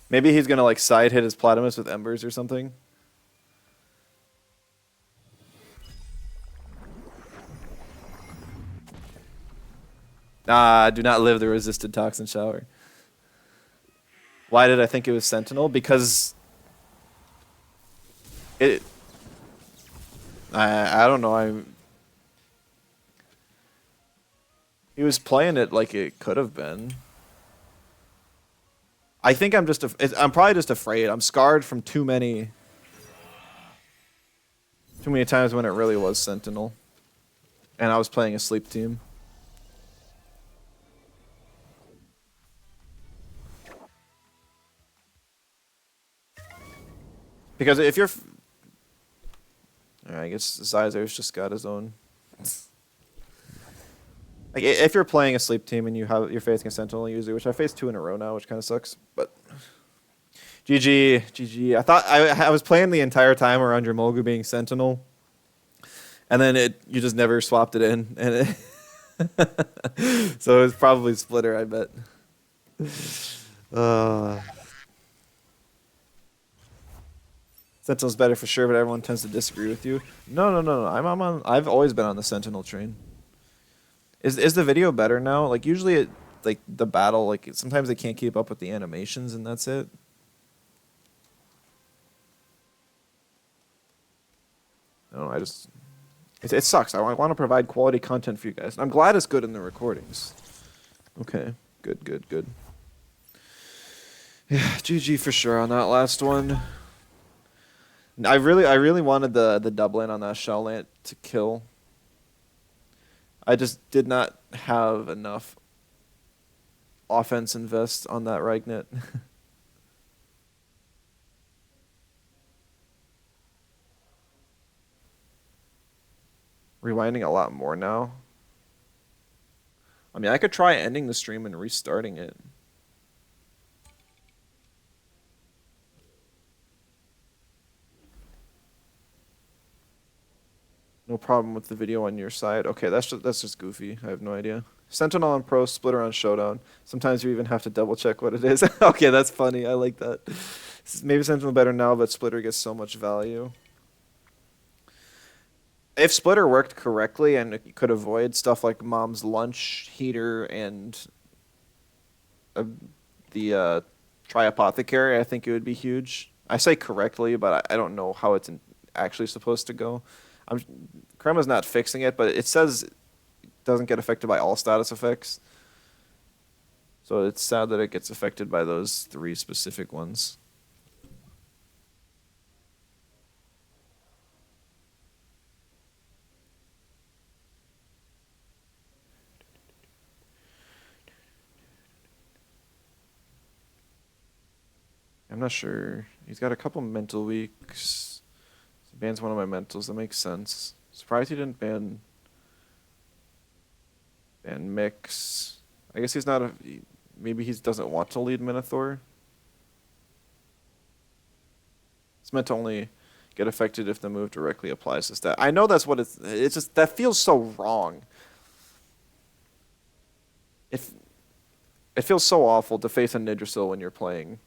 Maybe he's going to, like, side hit his Platamus with Embers or something. Ah, do not live the resisted toxin shower. Why did I think it was Sentinel? Because it. I don't know. He was playing it like it could have been. I think I'm probably just afraid. I'm scarred from too many times when it really was Sentinel, and I was playing a sleep team. Because if you're, I guess Zyzer's just got his own. Like if you're playing a sleep team and you're facing a Sentinel user, which I faced 2 in a row now, which kind of sucks. But GG. I thought I was playing the entire time around your Mulgu being Sentinel, and then you just never swapped it in, and so it was probably Splitter, I bet. Uh, Sentinel's better for sure, but everyone tends to disagree with you. No. I've always been on the Sentinel train. Is the video better now? Like usually like the battle, like sometimes they can't keep up with the animations and that's it. No, it sucks. I want to provide quality content for you guys. I'm glad it's good in the recordings. Okay, good. Yeah, GG for sure on that last one. I really wanted the double in on that shell ant to kill. I just did not have enough offense invest on that Ragnet. Rewinding a lot more now. I mean, I could try ending the stream and restarting it. No problem with the video on your side. Okay, that's just goofy. I have no idea. Sentinel on Pro, Splitter on Showdown. Sometimes you even have to double check what it is. Okay, that's funny. I like that. Maybe Sentinel better now, but Splitter gets so much value. If Splitter worked correctly and it could avoid stuff like Mom's Lunch, Heater, and the Tri-Apothecary, I think it would be huge. I say correctly, but I don't know how it's actually supposed to go. Crema's not fixing it, but it says it doesn't get affected by all status effects. So it's sad that it gets affected by those 3 specific ones. I'm not sure. He's got a couple mental weeks. He bans one of my mentals. That makes sense. Surprised he didn't ban Mix. I guess he's not maybe he doesn't want to lead Minotaur. It's meant to only get affected if the move directly applies to stat. I know that's what it's just that feels so wrong. It feels so awful to face a Nidrasil when you're playing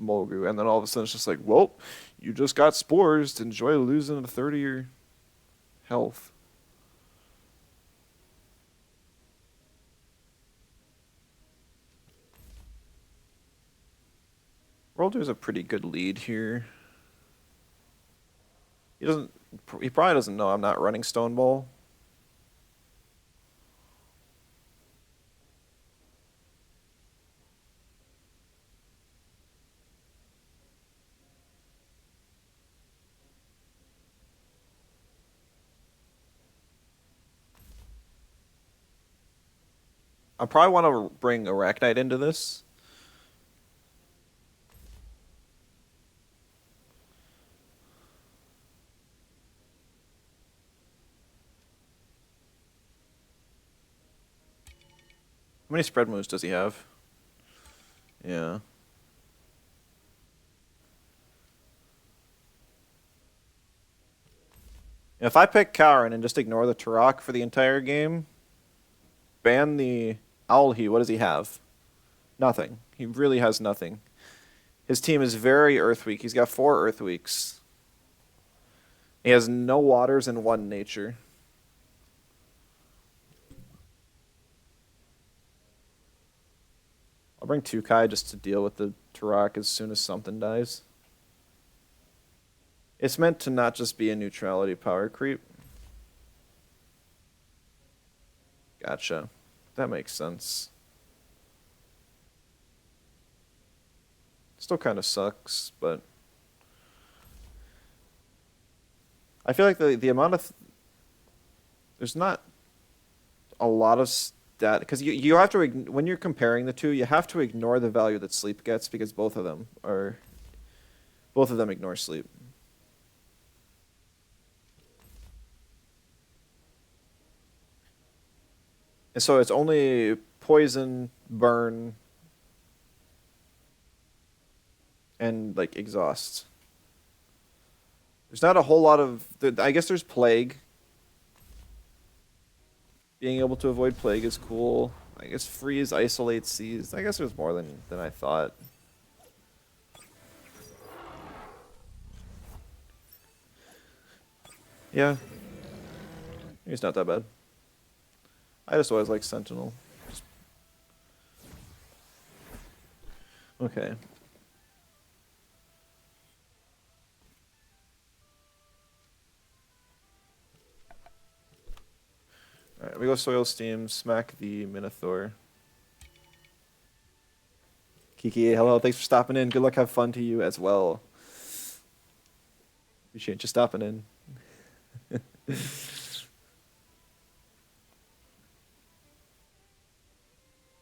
Mulgu, and then all of a sudden it's just like, well, you just got spores. Enjoy losing a third of your health. Rolder's a pretty good lead here. He probably doesn't know I'm not running Stone Ball. I probably want to bring Arachnite into this. How many spread moves does he have? Yeah. If I pick Kaurin and just ignore the Turok for the entire game, ban the Owlhe, what does he have? Nothing. He really has nothing. His team is very Earth Weak. He's got 4 Earth Weaks. He has no waters and 1 nature. I'll bring 2 Kai just to deal with the Turok as soon as something dies. It's meant to not just be a neutrality power creep. Gotcha. That makes sense. Still kind of sucks, but I feel like the amount of there's not a lot of stat because you have to when you're comparing the two, you have to ignore the value that sleep gets because both of them ignore sleep. And so it's only poison, burn, and like exhaust. There's not a whole lot of. I guess there's plague. Being able to avoid plague is cool. I guess freeze, isolate, seize. I guess there's more than I thought. Yeah. It's not that bad. I just always like Sentinel. Okay. Alright, we go Soil Steam, smack the Minotaur. Kiki, hello, thanks for stopping in. Good luck, have fun to you as well. Appreciate you stopping in.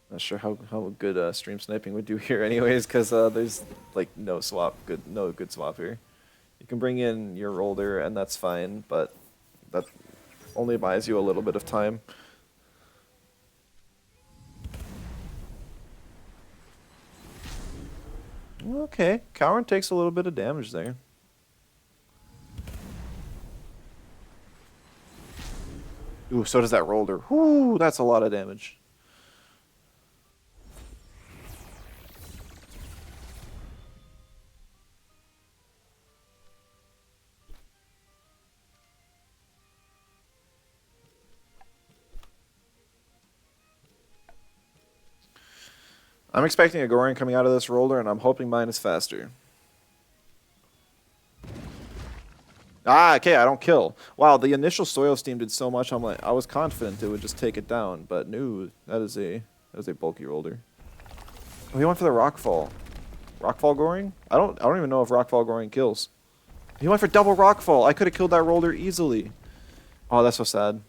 Not sure how good stream sniping would do here anyways, because there's like no good swap here. You can bring in your roller and that's fine, but that only buys you a little bit of time. Okay, Cowan takes a little bit of damage there. Ooh, so does that roller. Whoo, that's a lot of damage. I'm expecting a Goring coming out of this roller, and I'm hoping mine is faster. Ah, okay, I don't kill. Wow, the initial Soil Steam did so much. I was confident it would just take it down, but no, that is a bulky roller. Oh, he went for the Rockfall. Rockfall Goring? I don't even know if Rockfall Goring kills. He went for double Rockfall. I could have killed that roller easily. Oh, that's so sad.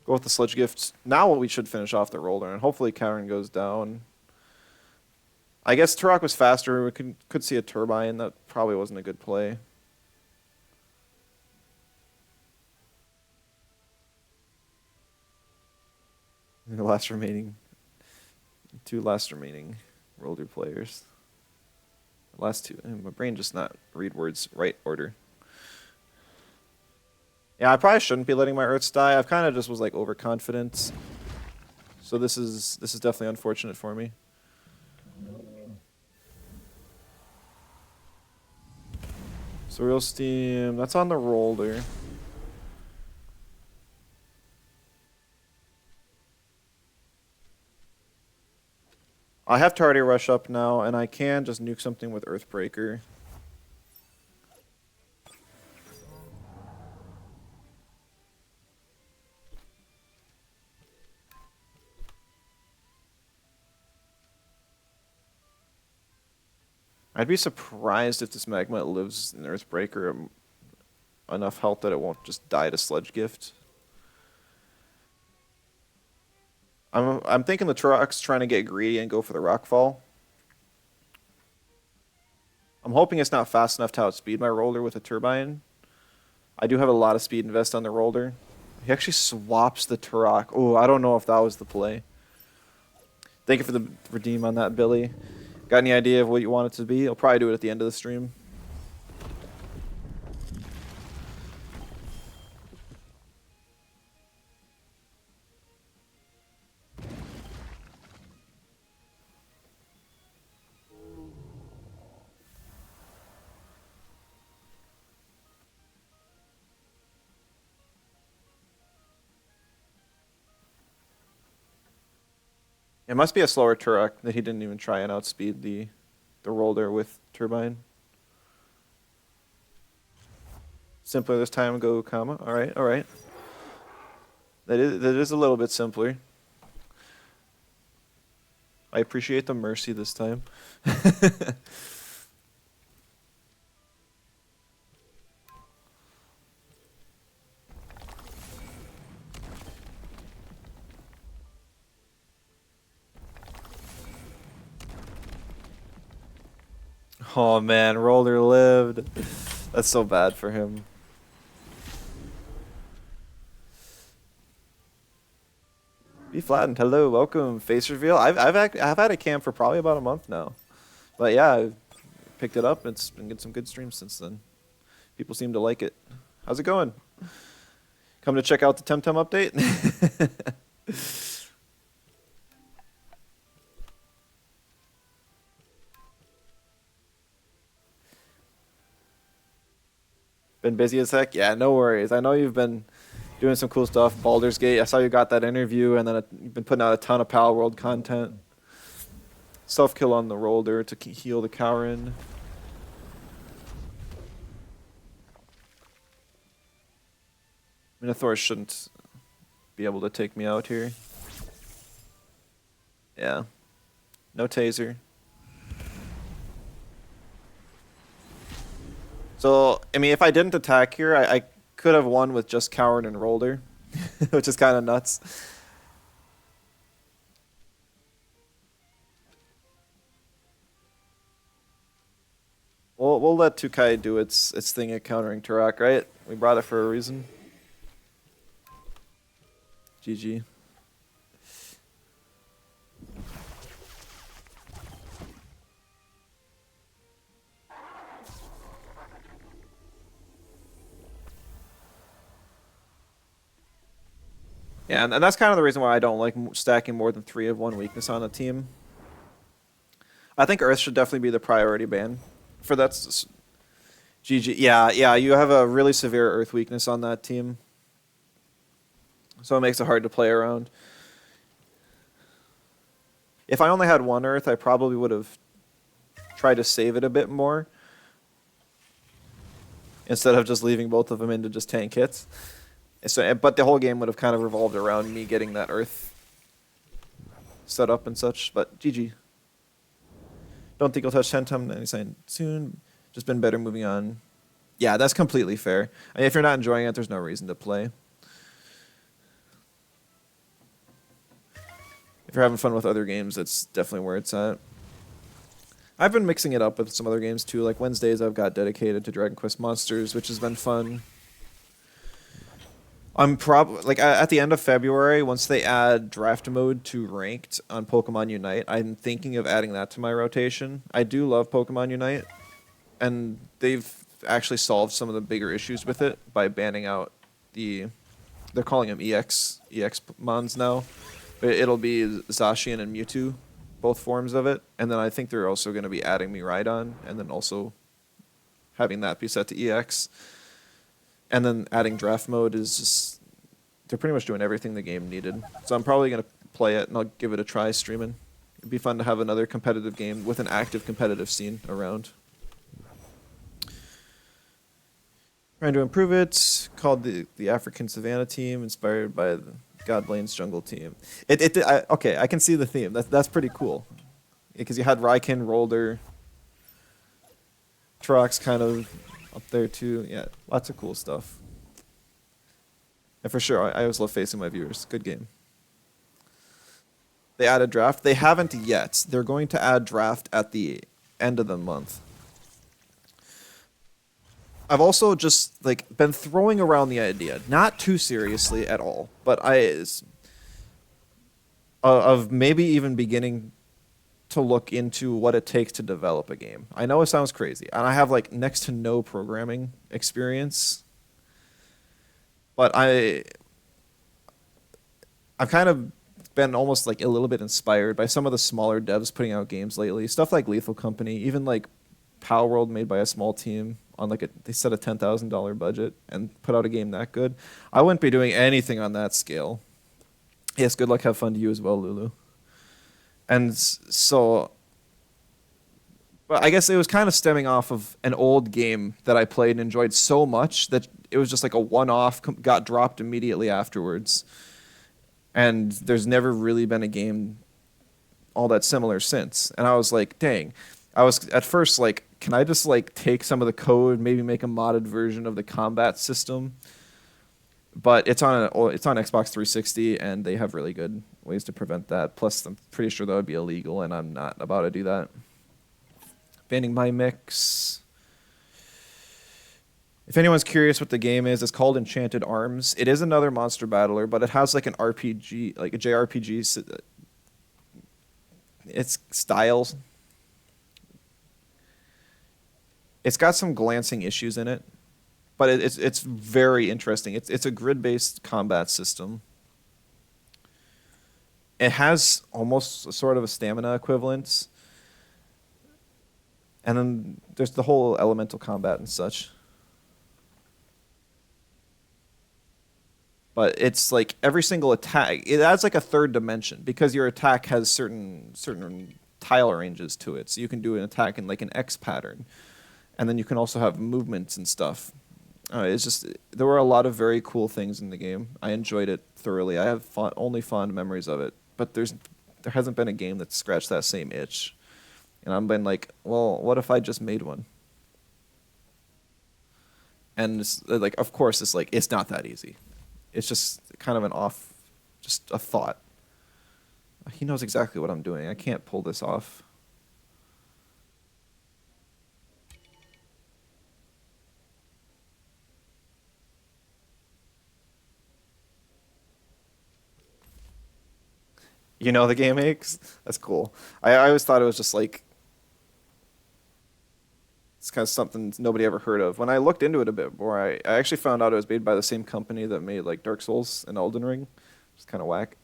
Go with the Sledge Gift. Now we should finish off the roller, and hopefully Karen goes down. I guess Turok was faster. We could see a Turbine. That probably wasn't a good play. The last remaining... 2 last remaining roller players. The last 2. My brain just not read words right order. Yeah, I probably shouldn't be letting my Earths die. I've kind of just was like overconfident. So this is definitely unfortunate for me. Soil Steam, that's on the roller. I have Tardy Rush up now, and I can just nuke something with Earthbreaker. I'd be surprised if this Magma lives in Earthbreaker enough health that it won't just die to Sledge Gift. I'm thinking the Turok's trying to get greedy and go for the Rockfall. I'm hoping it's not fast enough to outspeed my roller with a Turbine. I do have a lot of speed invest on the roller. He actually swaps the Turok. Oh, I don't know if that was the play. Thank you for the redeem on that, Billy. Got any idea of what you want it to be? I'll probably do it at the end of the stream. It must be a slower Turok that he didn't even try and outspeed the roller with turbine. Simpler this time, go comma. All right, all right. That is a little bit simpler. I appreciate the mercy this time. Oh man, roller lived. That's so bad for him. Be flattened. Hello, welcome. Face reveal. I've had a cam for probably about a month now, but yeah, I've picked it up. It's been getting some good streams since then. People seem to like it. How's it going? Come to check out the Temtem update. Been busy as heck? Yeah, no worries. I know you've been doing some cool stuff. Baldur's Gate. I saw you got that interview, and then you've been putting out a ton of Pal World content. Self kill on the roller to heal the Cowrin. Minotaur shouldn't be able to take me out here. Yeah. No taser. So, I mean, if I didn't attack here, I could have won with just Coward and Roller, which is kind of nuts. We'll let Tukai do its thing at countering Turok, right? We brought it for a reason. GG. Yeah, and that's kind of the reason why I don't like stacking more than 3 of one weakness on a team. I think Earth should definitely be the priority ban for that. GG. Yeah, you have a really severe Earth weakness on that team. So it makes it hard to play around. If I only had one Earth, I probably would have tried to save it a bit more instead of just leaving both of them in to just tank hits. So, but the whole game would have kind of revolved around me getting that Earth set up and such. But GG. Don't think I'll touch Temtem anytime soon. Just been better moving on. Yeah, that's completely fair. I mean, if you're not enjoying it, there's no reason to play. If you're having fun with other games, that's definitely where it's at. I've been mixing it up with some other games too. Like Wednesdays, I've got dedicated to Dragon Quest Monsters, which has been fun. I'm probably like at the end of February, once they add draft mode to ranked on Pokemon Unite, I'm thinking of adding that to my rotation. I do love Pokemon Unite, and they've actually solved some of the bigger issues with it by banning out they're calling them EX Mons now. It'll be Zacian and Mewtwo, both forms of it, and then I think they're also going to be adding Miraidon, and then also having that be set to EX. And then adding draft mode is just, they're pretty much doing everything the game needed. So I'm probably going to play it and I'll give it a try streaming. It'd be fun to have another competitive game with an active competitive scene around. Trying to improve it, called the African Savannah team, inspired by the Godblane's jungle team. Okay, I can see the theme. That's pretty cool. Because you had Raiken, Roller, Turok's kind of up there too. Yeah, lots of cool stuff. And for sure, I always love facing my viewers. Good game. They added draft. They haven't yet. They're going to add draft at the end of the month. I've also just like been throwing around the idea, not too seriously at all, but of maybe even beginning to look into what it takes to develop a game. I know it sounds crazy, and I have like next to no programming experience, but I've kind of been almost like a little bit inspired by some of the smaller devs putting out games lately. Stuff like Lethal Company, even like Power World made by a small team on like they set a $10,000 budget and put out a game that good. I wouldn't be doing anything on that scale. Yes, good luck, have fun to you as well, Lulu. And so, but I guess it was kind of stemming off of an old game that I played and enjoyed so much that it was just like a one-off, got dropped immediately afterwards. And there's never really been a game all that similar since. And I was like, dang. I was at first like, can I just like take some of the code, maybe make a modded version of the combat system? But it's on Xbox 360, and they have really good ways to prevent that. Plus, I'm pretty sure that would be illegal, and I'm not about to do that. Banning my mix. If anyone's curious what the game is, it's called Enchanted Arms. It is another monster battler, but it has like an RPG, like a JRPG. It's styles. It's got some glancing issues in it, but it's very interesting. It's a grid-based combat system. It has almost sort of a stamina equivalent, and then there's the whole elemental combat and such. But it's like every single attack, it adds like a third dimension because your attack has certain tile ranges to it. So you can do an attack in like an X pattern, and then you can also have movements and stuff. It's just there were a lot of very cool things in the game. I enjoyed it thoroughly. I have only fond memories of it, but there hasn't been a game that's scratched that same itch. And I've been like, well, what if I just made one? And it's, like, of course, it's like it's not that easy. It's just kind of just a thought. He knows exactly what I'm doing. I can't pull this off. You know the game aches? That's cool. I always thought it was just like it's kind of something nobody ever heard of. When I looked into it a bit more, I actually found out it was made by the same company that made like Dark Souls and Elden Ring. It's kind of whack.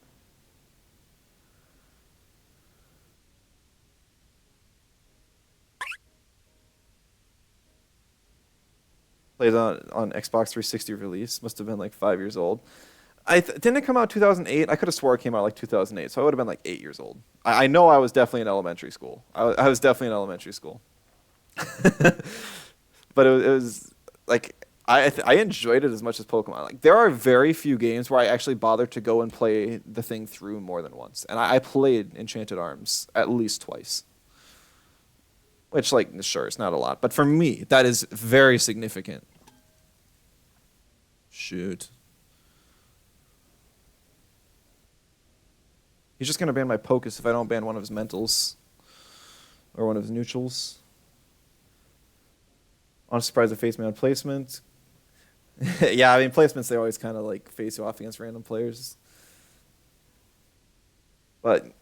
Played on Xbox 360 release. Must have been like 5 years old. Didn't it come out 2008? I could have swore it came out like 2008, so I would have been like 8 years old. I know I was definitely in elementary school. I was definitely in elementary school. But it was like I enjoyed it as much as Pokemon. Like there are very few games where I actually bothered to go and play the thing through more than once, and I played Enchanted Arms at least twice. Which, like, sure, it's not a lot, but for me, that is very significant. Shoot. He's just gonna ban my Pocus if I don't ban one of his mentals or one of his neutrals. I'm surprised it faced me on placement. Yeah, I mean placements they always kind of like face you off against random players. But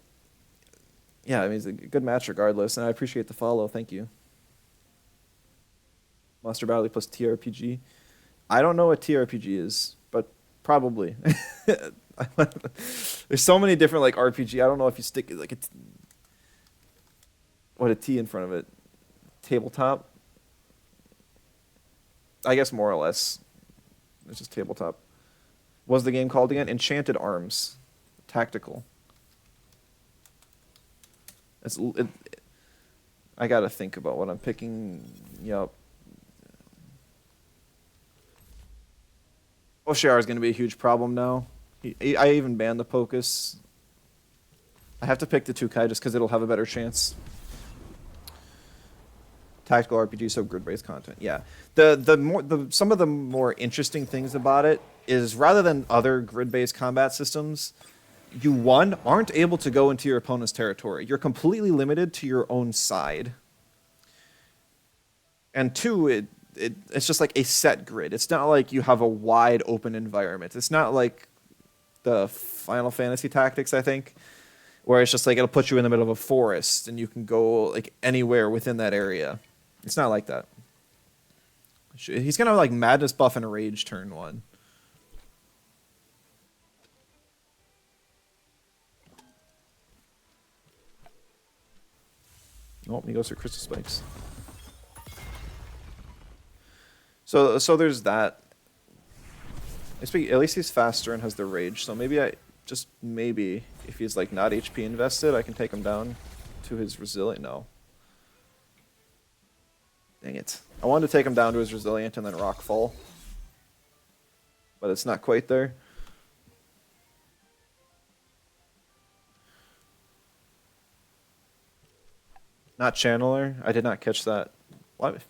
yeah, I mean it's a good match regardless, and I appreciate the follow. Thank you. Monster Battle plus TRPG. I don't know what TRPG is, but probably. There's so many different like RPG. I don't know if you stick like a T in front of it. Tabletop. I guess more or less. It's just tabletop. What's the game called again? Enchanted Arms. Tactical. I gotta think about what I'm picking. Yep. Oshiar is gonna be a huge problem now. I even banned the Pocus. I have to pick the Tukai just because it'll have a better chance. Tactical RPG, so grid-based content. Yeah, some of the more interesting things about it is rather than other grid-based combat systems, you aren't able to go into your opponent's territory. You're completely limited to your own side. And two, it's just like a set grid. It's not like you have a wide open environment. It's not like the Final Fantasy Tactics, I think, where it's just like it'll put you in the middle of a forest and you can go like anywhere within that area. It's not like that. He's gonna have like Madness buff and Rage turn one. Oh, he goes for Crystal Spikes. So there's that. At least he's faster and has the Rage, so maybe just maybe, if he's like not HP invested, I can take him down to his resilient. No. Dang it. I wanted to take him down to his resilient and then rockfall. But it's not quite there. Not channeler. I did not catch that. What?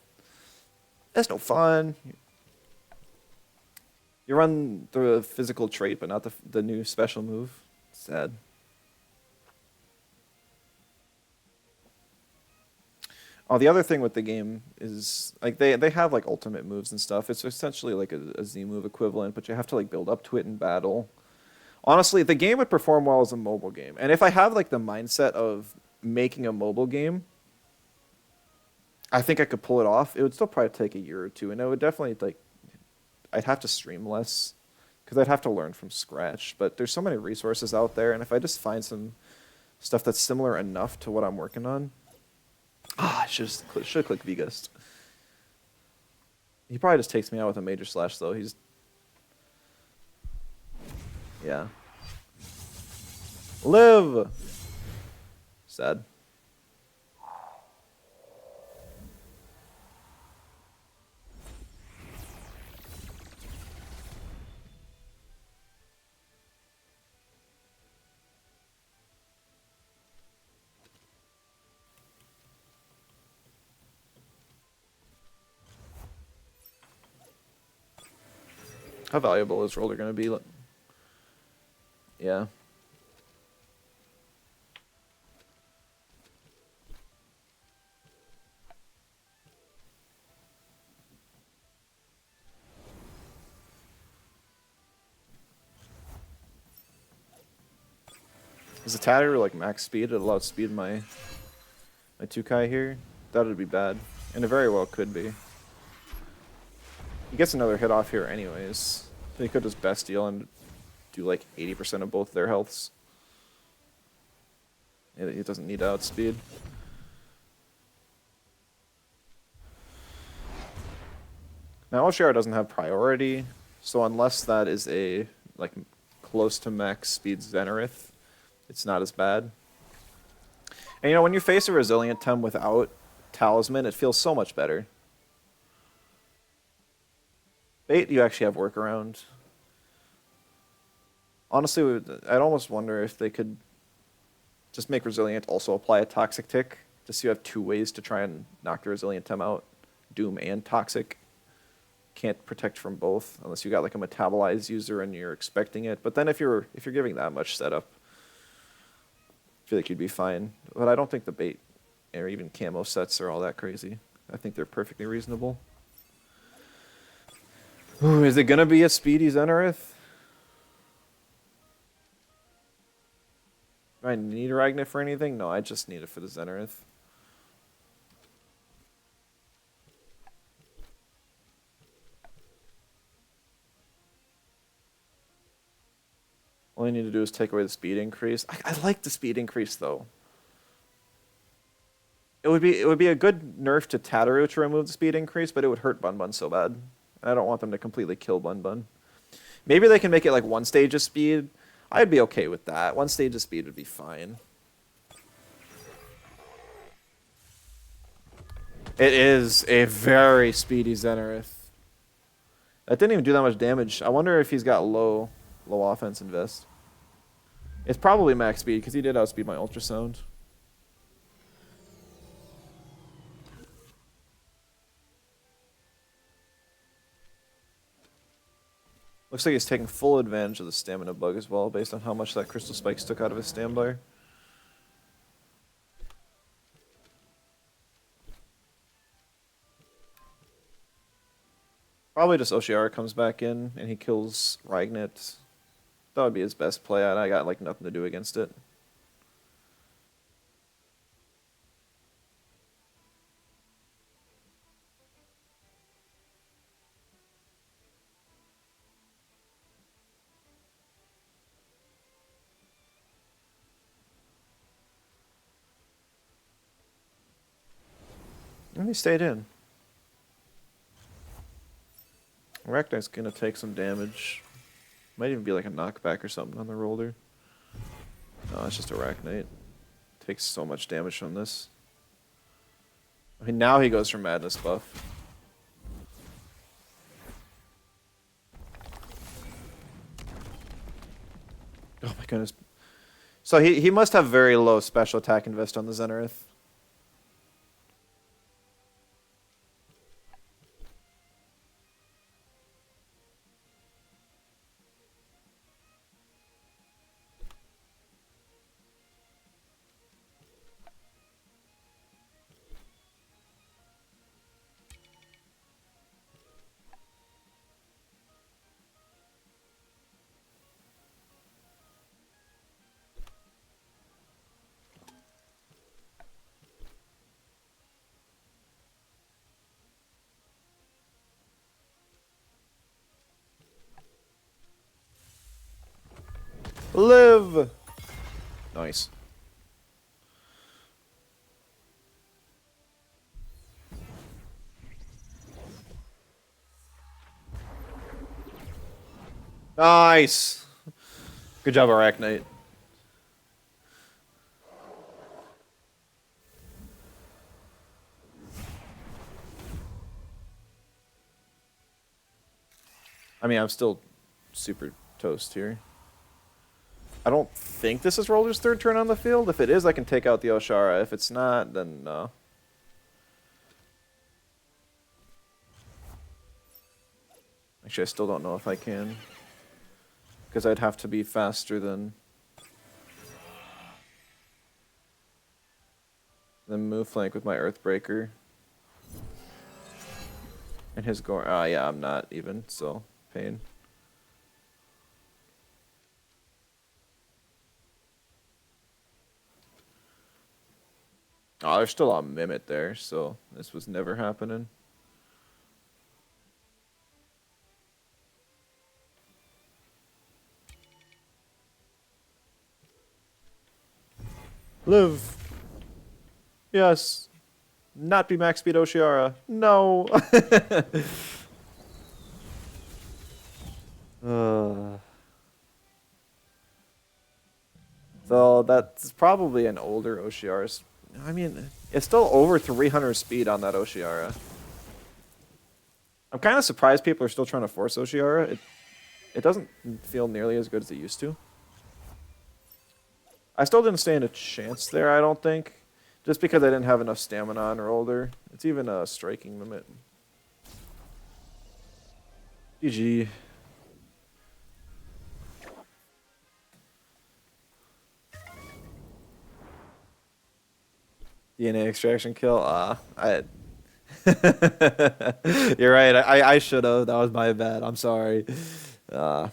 That's no fun. You run the physical trait, but not the new special move. Sad. Oh, the other thing with the game is like they have like ultimate moves and stuff. It's essentially like a Z move equivalent, but you have to like build up to it in battle. Honestly, the game would perform well as a mobile game. And if I have like the mindset of making a mobile game, I think I could pull it off. It would still probably take a year or two, and it would definitely like I'd have to stream less because I'd have to learn from scratch. But there's so many resources out there, and if I just find some stuff that's similar enough to what I'm working on, I should click Vigust. He probably just takes me out with a major slash though. Yeah. Live. Sad. How valuable is Roller going to be? Yeah. Is the Tatter like max speed? It allows speed in my 2Kai here. That would be bad. And it very well could be. He gets another hit off here anyways. So he could just best deal and do like 80% of both their healths. He doesn't need to outspeed. Now Oshira doesn't have priority, so unless that is a like close to max speed Zenarith, it's not as bad. And you know, when you face a resilient Tem without Talisman, it feels so much better. Bait, you actually have workaround. Honestly, I'd almost wonder if they could just make Resilient also apply a Toxic Tick, just so you have two ways to try and knock the Resilient Tem out. Doom and Toxic. Can't protect from both, unless you got like a Metabolize user and you're expecting it. But then if you're giving that much setup, I feel like you'd be fine. But I don't think the bait or even camo sets are all that crazy. I think they're perfectly reasonable. Ooh, is it gonna be a Speedy Zenarith? Do I need Ragnar for anything? No, I just need it for the Zenarith. All I need to do is take away the speed increase. I like the speed increase though. It would be a good nerf to Tataru to remove the speed increase, but it would hurt Bun Bun so bad. And I don't want them to completely kill Bun Bun. Maybe they can make it like one stage of speed. I'd be okay with that. One stage of speed would be fine. It is a very speedy Zenarith. That didn't even do that much damage. I wonder if he's got low offense invest. It's probably max speed because he did outspeed my ultrasound. Looks like he's taking full advantage of the stamina bug as well, based on how much that Crystal Spikes took out of his standby. Probably just Oshiara comes back in and he kills Ragnet. That would be his best play, and I got like nothing to do against it. And he stayed in. Ragnar's gonna take some damage. Might even be like a knockback or something on the roller. No, it's just Arachnite. Takes so much damage from this. I mean, now he goes for Madness buff. Oh my goodness. So he must have very low special attack invest on the Zenith. Live! Nice. Nice! Good job, Arachnite. I mean, I'm still super toast here. I don't think this is Roller's third turn on the field. If it is, I can take out the Oshara. If it's not, then no. Actually, I still don't know if I can. Because I'd have to be faster than move flank with my Earthbreaker. And his Gore. Ah, yeah, I'm not even, so pain. Oh, there's still a Mimit there, so this was never happening. Live. Yes. Not be max speed Oshiara. No. So that's probably an older Oshiara. I mean, it's still over 300 speed on that Oshiara. I'm kind of surprised people are still trying to force Oshiara. It doesn't feel nearly as good as it used to. I still didn't stand a chance there, I don't think. Just because I didn't have enough stamina on or older. It's even a striking limit. GG. DNA extraction kill? You're right. I should have. That was my bad. I'm sorry. No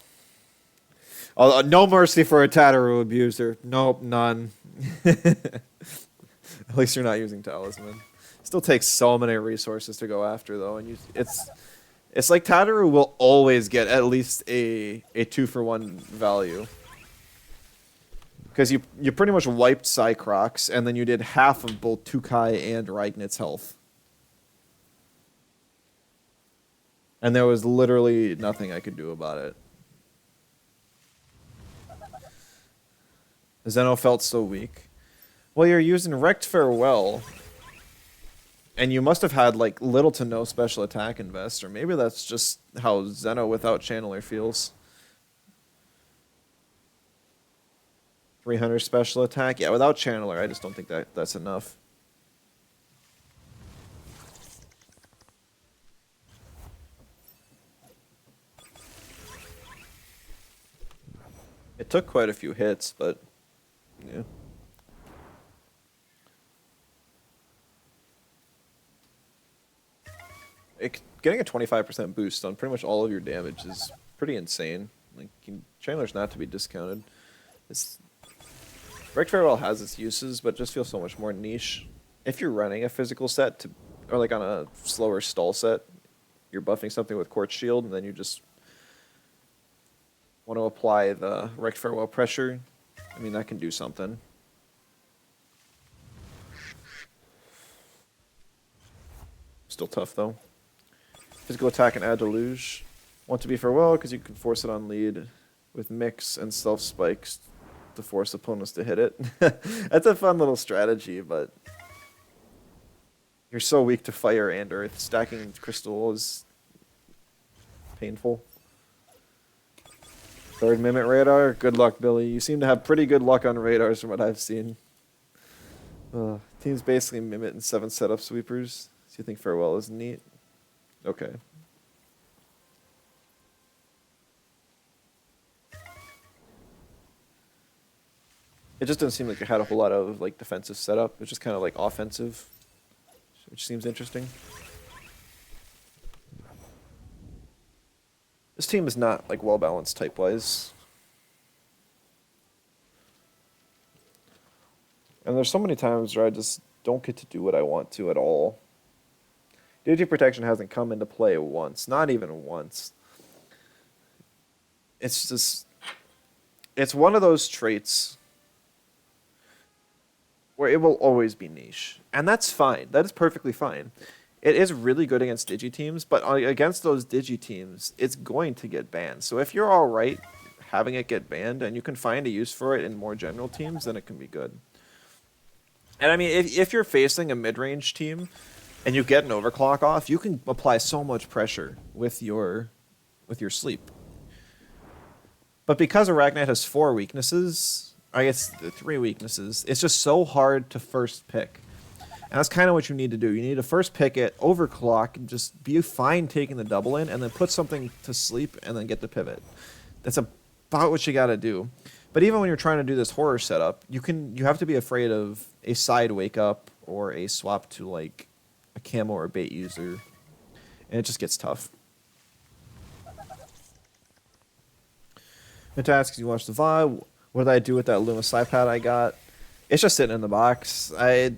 mercy for a Tataru abuser. Nope, none. At least you're not using Talisman. Still takes so many resources to go after, though, and it's like Tataru will always get at least a 2-for-1 value. Because you pretty much wiped Cycrox, and then you did half of both Tukai and Reignit's health. And there was literally nothing I could do about it. Zeno felt so weak. Well, you're using Wrecked Farewell, and you must have had like little to no special attack invest, or maybe that's just how Zeno without Channeler feels. 300 special attack? Yeah, without Channeler, I just don't think that's enough. It took quite a few hits, but yeah. Getting a 25% boost on pretty much all of your damage is pretty insane. Like, Chandler's not to be discounted. Wrecked Farewell has its uses, but just feels so much more niche. If you're running a physical set, or like on a slower stall set, you're buffing something with Quartz Shield, and then you just want to apply the Wrecked Farewell pressure, I mean, that can do something. Still tough, though. Physical attack and add deluge. Want to be farewell because you can force it on lead with mix and self spikes to force opponents to hit it. That's a fun little strategy, but you're so weak to fire and earth. Stacking crystal is painful. Third Mimic radar. Good luck, Billy. You seem to have pretty good luck on radars from what I've seen. Team's basically Mimic and 7 setup sweepers. So you think Farewell is neat? Okay. It just didn't seem like it had a whole lot of like defensive setup. It's just kind of like offensive, which seems interesting. This team is not like well balanced type wise. And there's so many times where I just don't get to do what I want to at all. Digi protection hasn't come into play once, not even once. It's just, it's one of those traits where it will always be niche. And that's fine. That is perfectly fine. It is really good against Digi teams, but against those Digi teams, it's going to get banned. So if you're all right having it get banned and you can find a use for it in more general teams, then it can be good. And I mean, if you're facing a mid-range team and you get an overclock off, you can apply so much pressure with your sleep. But because Arachnite has 4 weaknesses, I guess 3 weaknesses, it's just so hard to first pick. And that's kind of what you need to do. You need to first pick it, overclock, and just be fine taking the double in, and then put something to sleep, and then get the pivot. That's about what you got to do. But even when you're trying to do this horror setup, you have to be afraid of a side wake up or a swap to like a camo or bait user, and it just gets tough. The task you watch the VOD. What did I do with that Luma Pad I got? It's just sitting in the box. I'm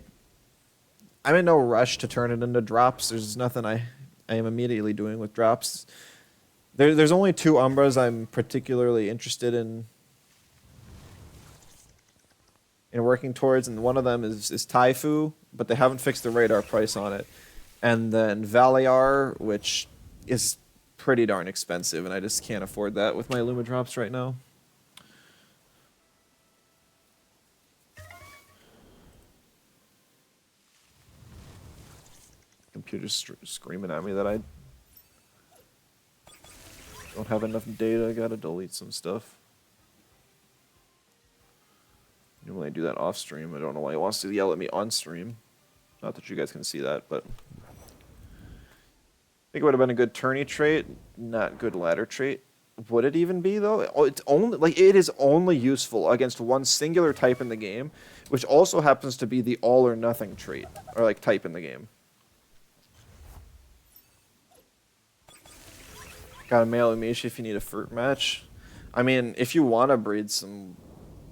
in no rush to turn it into drops. There's nothing I am immediately doing with drops. There's only 2 Umbras I'm particularly interested in working towards, and one of them is Taifu, but they haven't fixed the radar price on it. And then Valiar, which is pretty darn expensive, and I just can't afford that with my Luma drops right now. Computer's screaming at me that I don't have enough data. I gotta delete some stuff. Normally I do that off stream. I don't know why he wants to yell at me on stream. Not that you guys can see that, but I think it would have been a good tourney trait, not good ladder trait. Would it even be though? It's only like it is only useful against one singular type in the game, which also happens to be the all or nothing trait or like type in the game. Got a male Umeshi if you need a fruit match. I mean, if you want to breed some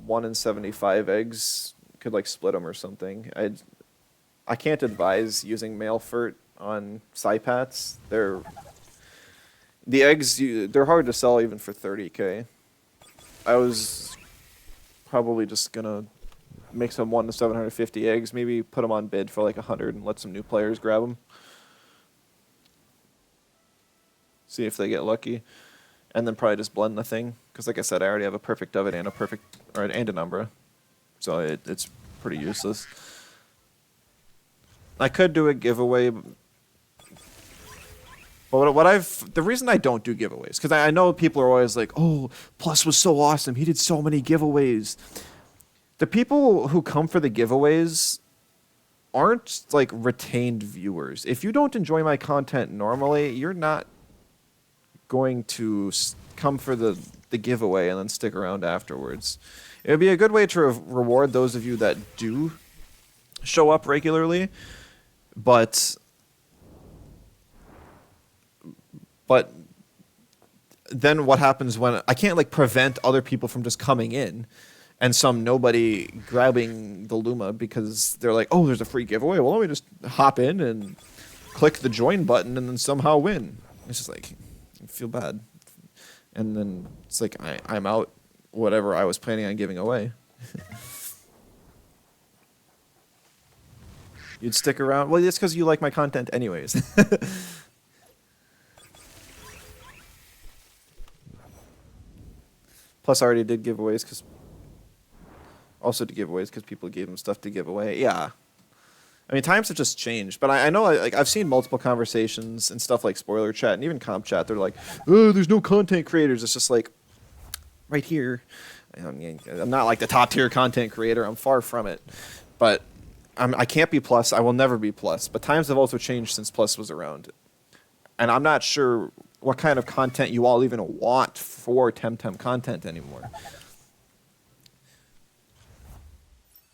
1 in 75 eggs, you could like split them or something. I can't advise using male furt on Psypats. The eggs, they're hard to sell even for 30k. I was probably just gonna make some 1 to 750 eggs, maybe put them on bid for like 100 and let some new players grab them. See if they get lucky, and then probably just blend the thing. Because like I said, I already have a perfect of it and and an Umbra, so it's pretty useless. I could do a giveaway, but the reason I don't do giveaways, because I know people are always like, oh, Plus was so awesome, he did so many giveaways. The people who come for the giveaways aren't like retained viewers. If you don't enjoy my content normally, you're not going to come for the giveaway and then stick around afterwards. It would be a good way to reward those of you that do show up regularly, but then what happens when I can't like prevent other people from just coming in and some nobody grabbing the Luma because they're like, oh, there's a free giveaway, well, let me just hop in and click the join button and then somehow win. It's just like, I feel bad. And then it's like, I'm out whatever I was planning on giving away. You'd stick around? Well, it's because you like my content anyways. Plus, I already did giveaways because Also to giveaways because people gave him stuff to give away. Yeah. I mean, times have just changed, but I know like I've seen multiple conversations and stuff like spoiler chat and even comp chat. They're like, "Oh, there's no content creators." It's just like, right here. I mean, I'm not like the top tier content creator. I'm far from it, but I can't be plus. I will never be plus. But times have also changed since plus was around, and I'm not sure what kind of content you all even want for Temtem content anymore.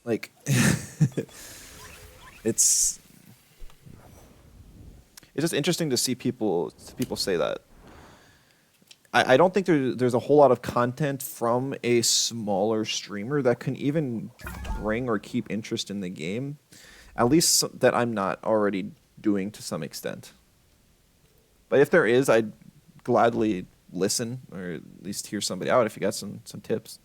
Like. It's just interesting to see people say that. I don't think there's a whole lot of content from a smaller streamer that can even bring or keep interest in the game, at least that I'm not already doing to some extent. But if there is, I'd gladly listen or at least hear somebody out if you got some tips.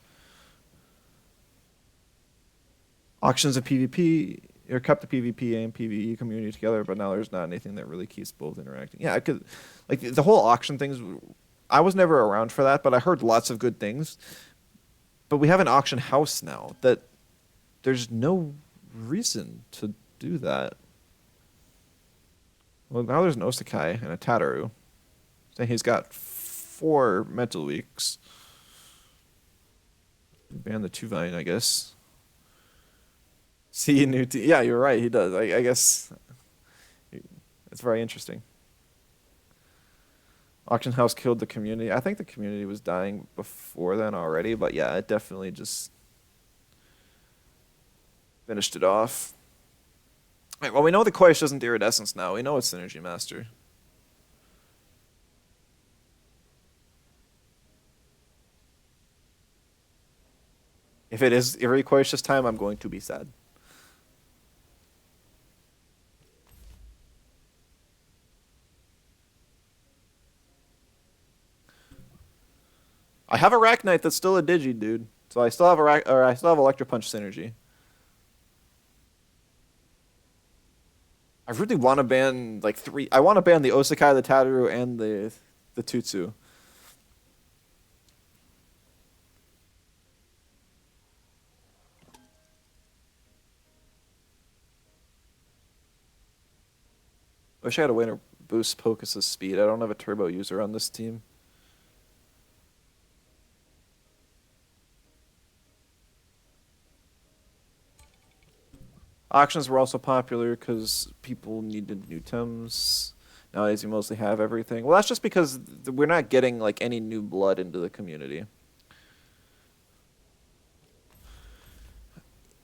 Auctions of PvP. Or kept the PvP and PvE community together, but now there's not anything that really keeps both interacting. Yeah, I could, like the whole auction things. I was never around for that, but I heard lots of good things. But we have an auction house now that there's no reason to do that. Well, now there's an Osakai and a Tataru. Saying he's got 4 mental weeks. Ban the 2 Vine, I guess. See a new team. Yeah, you're right. He does. I guess it's very interesting. Auction house killed the community. I think the community was dying before then already, but yeah, it definitely just finished it off. Right, well, we know the Koish isn't Iridescence now. We know it's Synergy Master. If it is Iri Koish this time, I'm going to be sad. I have Arachnite that's still a Digi, dude. So I still have I still have Electro Punch synergy. I really want to ban like 3. I want to ban the Osakai, the Tataru, and the Tutsu. I wish I had a way to boost Pocus's speed. I don't have a turbo user on this team. Auctions were also popular because people needed new Tems. Nowadays, you mostly have everything. Well, that's just because we're not getting like any new blood into the community.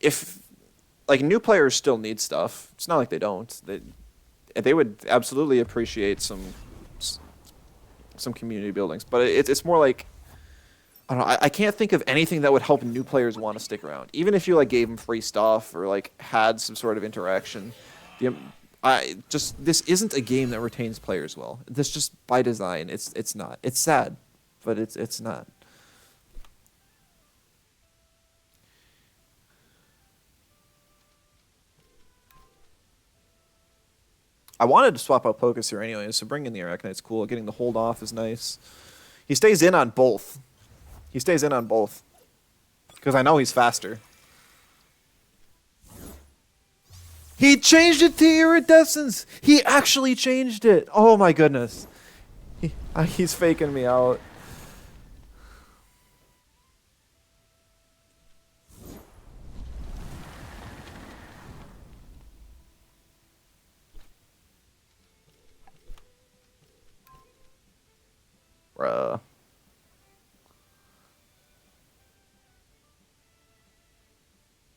If like new players still need stuff, it's not like they don't. They would absolutely appreciate some community buildings, but it's more like I don't know. I can't think of anything that would help new players want to stick around. Even if you like gave them free stuff or like had some sort of interaction, this isn't a game that retains players well. This just by design, it's not. It's sad, but it's not. I wanted to swap out Pocus here anyway, so bringing in the Arachnite's cool. Getting the hold off is nice. He stays in on both. He stays in on both. Because I know he's faster. He changed it to Iridescence! He actually changed it! Oh my goodness. He's faking me out. Bruh.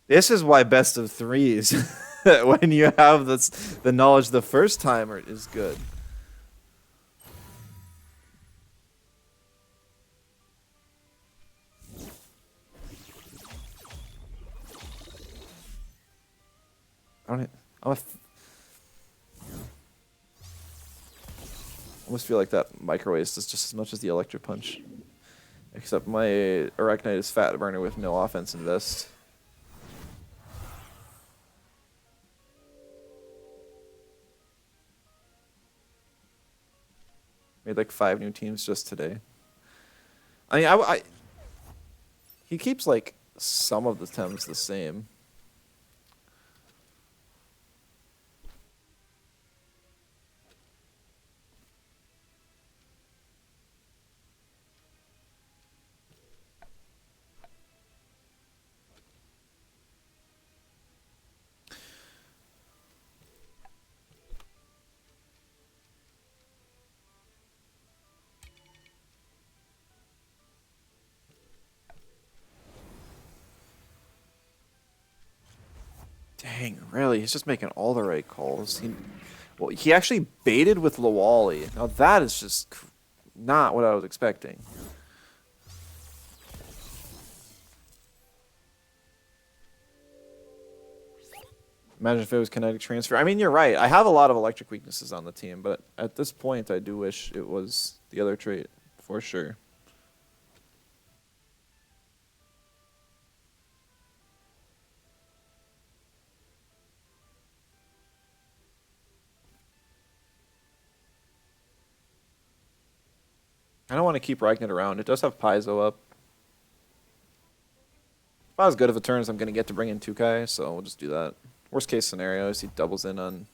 This is why best of threes, when you have the knowledge the first timer, is good. I almost feel like that microwave is just as much as the electric punch. Except my Arachnite is fat burner with no offense invest. Made like 5 new teams just today. I mean, he keeps like some of the Tem's the same. Dang, really? He's just making all the right calls. Well, he actually baited with Lawali. Now that is just not what I was expecting. Imagine if it was kinetic transfer. I mean, you're right. I have a lot of electric weaknesses on the team, but at this point, I do wish it was the other trait, for sure. I don't want to keep Ragnet around. It does have Paizo up. Not as good of a turn as I'm going to get to bring in 2Kai, so we'll just do that. Worst case scenario is he doubles in on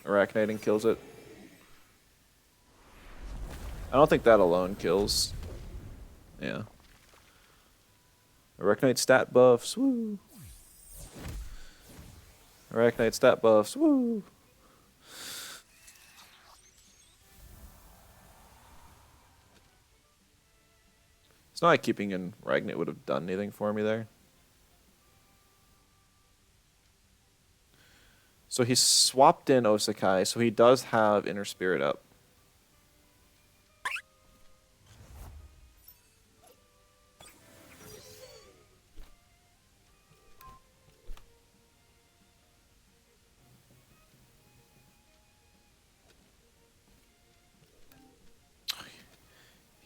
Arachnite and kills it. I don't think that alone kills. Yeah. Arachnite stat buffs, woo! Arachnite stat buffs, woo! It's not like keeping in Ragnet would have done anything for me there. So he swapped in Osakai, so he does have Inner Spirit up.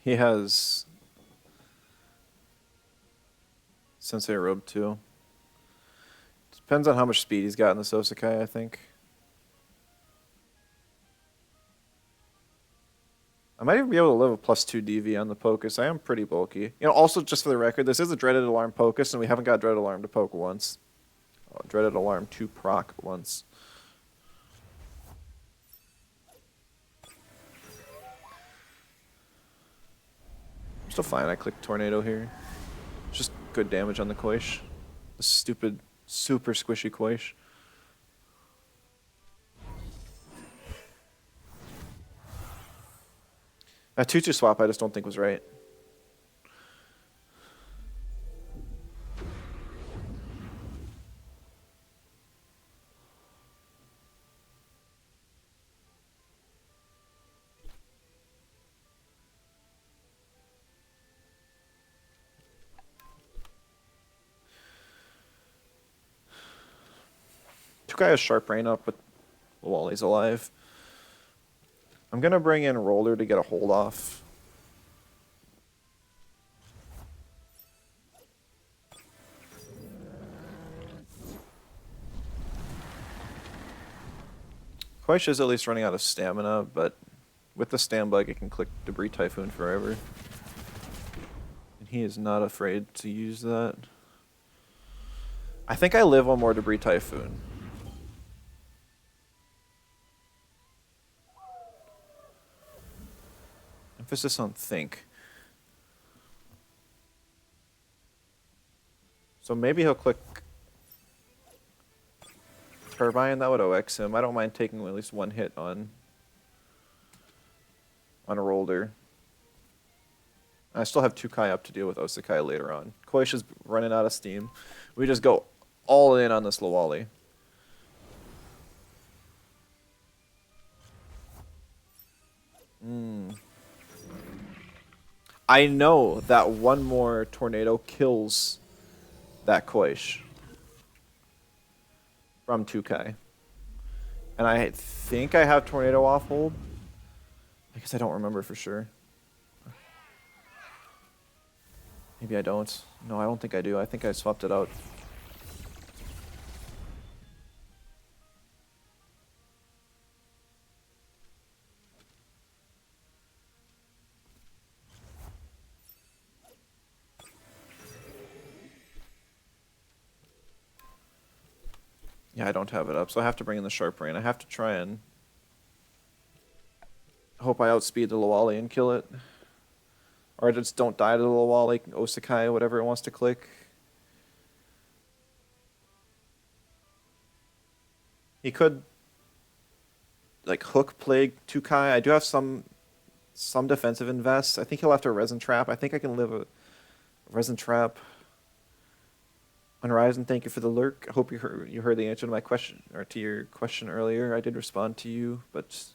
He has Sensei Robe too. Depends on how much speed he's got in the Osakai, I think. I might even be able to live a +2 DV on the Pocus. I am pretty bulky. You know, also just for the record, this is a Dreaded Alarm Pocus, and we haven't got Dreaded Alarm to poke once. Oh, Dreaded Alarm to proc once. I'm still fine. I clicked Tornado here. Just good damage on the Koish. The stupid, super squishy Koish. That 2-2 swap I just don't think was right. Tukai has Sharp Rain up, but Wally's alive. I'm going to bring in Roller to get a hold off. Koish is at least running out of stamina, but with the Stambug, it can click Debris Typhoon forever. And he is not afraid to use that. I think I live on more Debris Typhoon. Emphasis on think. So maybe he'll click Turbine. That would OX him. I don't mind taking at least one hit on a Roller. I still have 2Kai up to deal with Osakai later on. Koish is running out of steam. We just go all in on this Lawali. I know that one more tornado kills that Koish from 2K. And I think I have tornado off hold. I guess I don't remember for sure. Maybe I don't. No, I don't think I do. I think I swapped it out. Yeah, I don't have it up, so I have to bring in the Sharp Brain. I have to try and hope I outspeed the Lawali and kill it. Or I just don't die to the Lawali, Osakai, whatever it wants to click. He could like hook Plague 2Kai. I do have some defensive invest. I think he'll have to Resin Trap. I think I can live a Resin Trap. Horizon, thank you for the lurk. I hope you heard the answer to my question, or to your question earlier. I did respond to you, but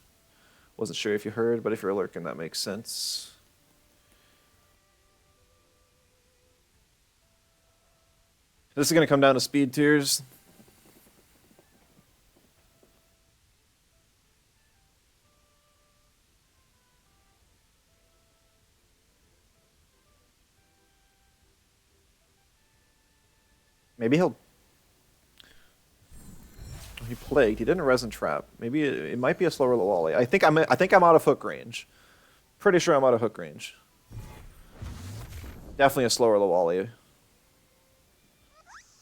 wasn't sure if you heard. But if you're lurking, that makes sense. This is gonna come down to speed tiers. Maybe he plagued. He didn't Resin Trap. Maybe it might be a slower Lawali. I think I'm out of hook range. Pretty sure I'm out of hook range. Definitely a slower Lawali.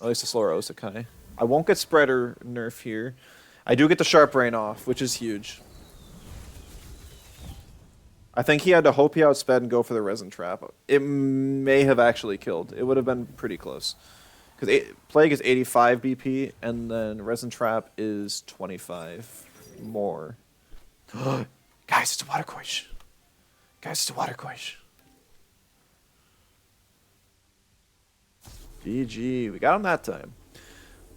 At least a slower Osakai. I won't get Spreader nerf here. I do get the Sharp Brain off, which is huge. I think he had to hope he outsped and go for the Resin Trap. It may have actually killed. It would have been pretty close. Because Plague is 85 BP, and then Resin Trap is 25 more. Guys, it's a water quash. Guys, it's a water quash. GG. We got him that time.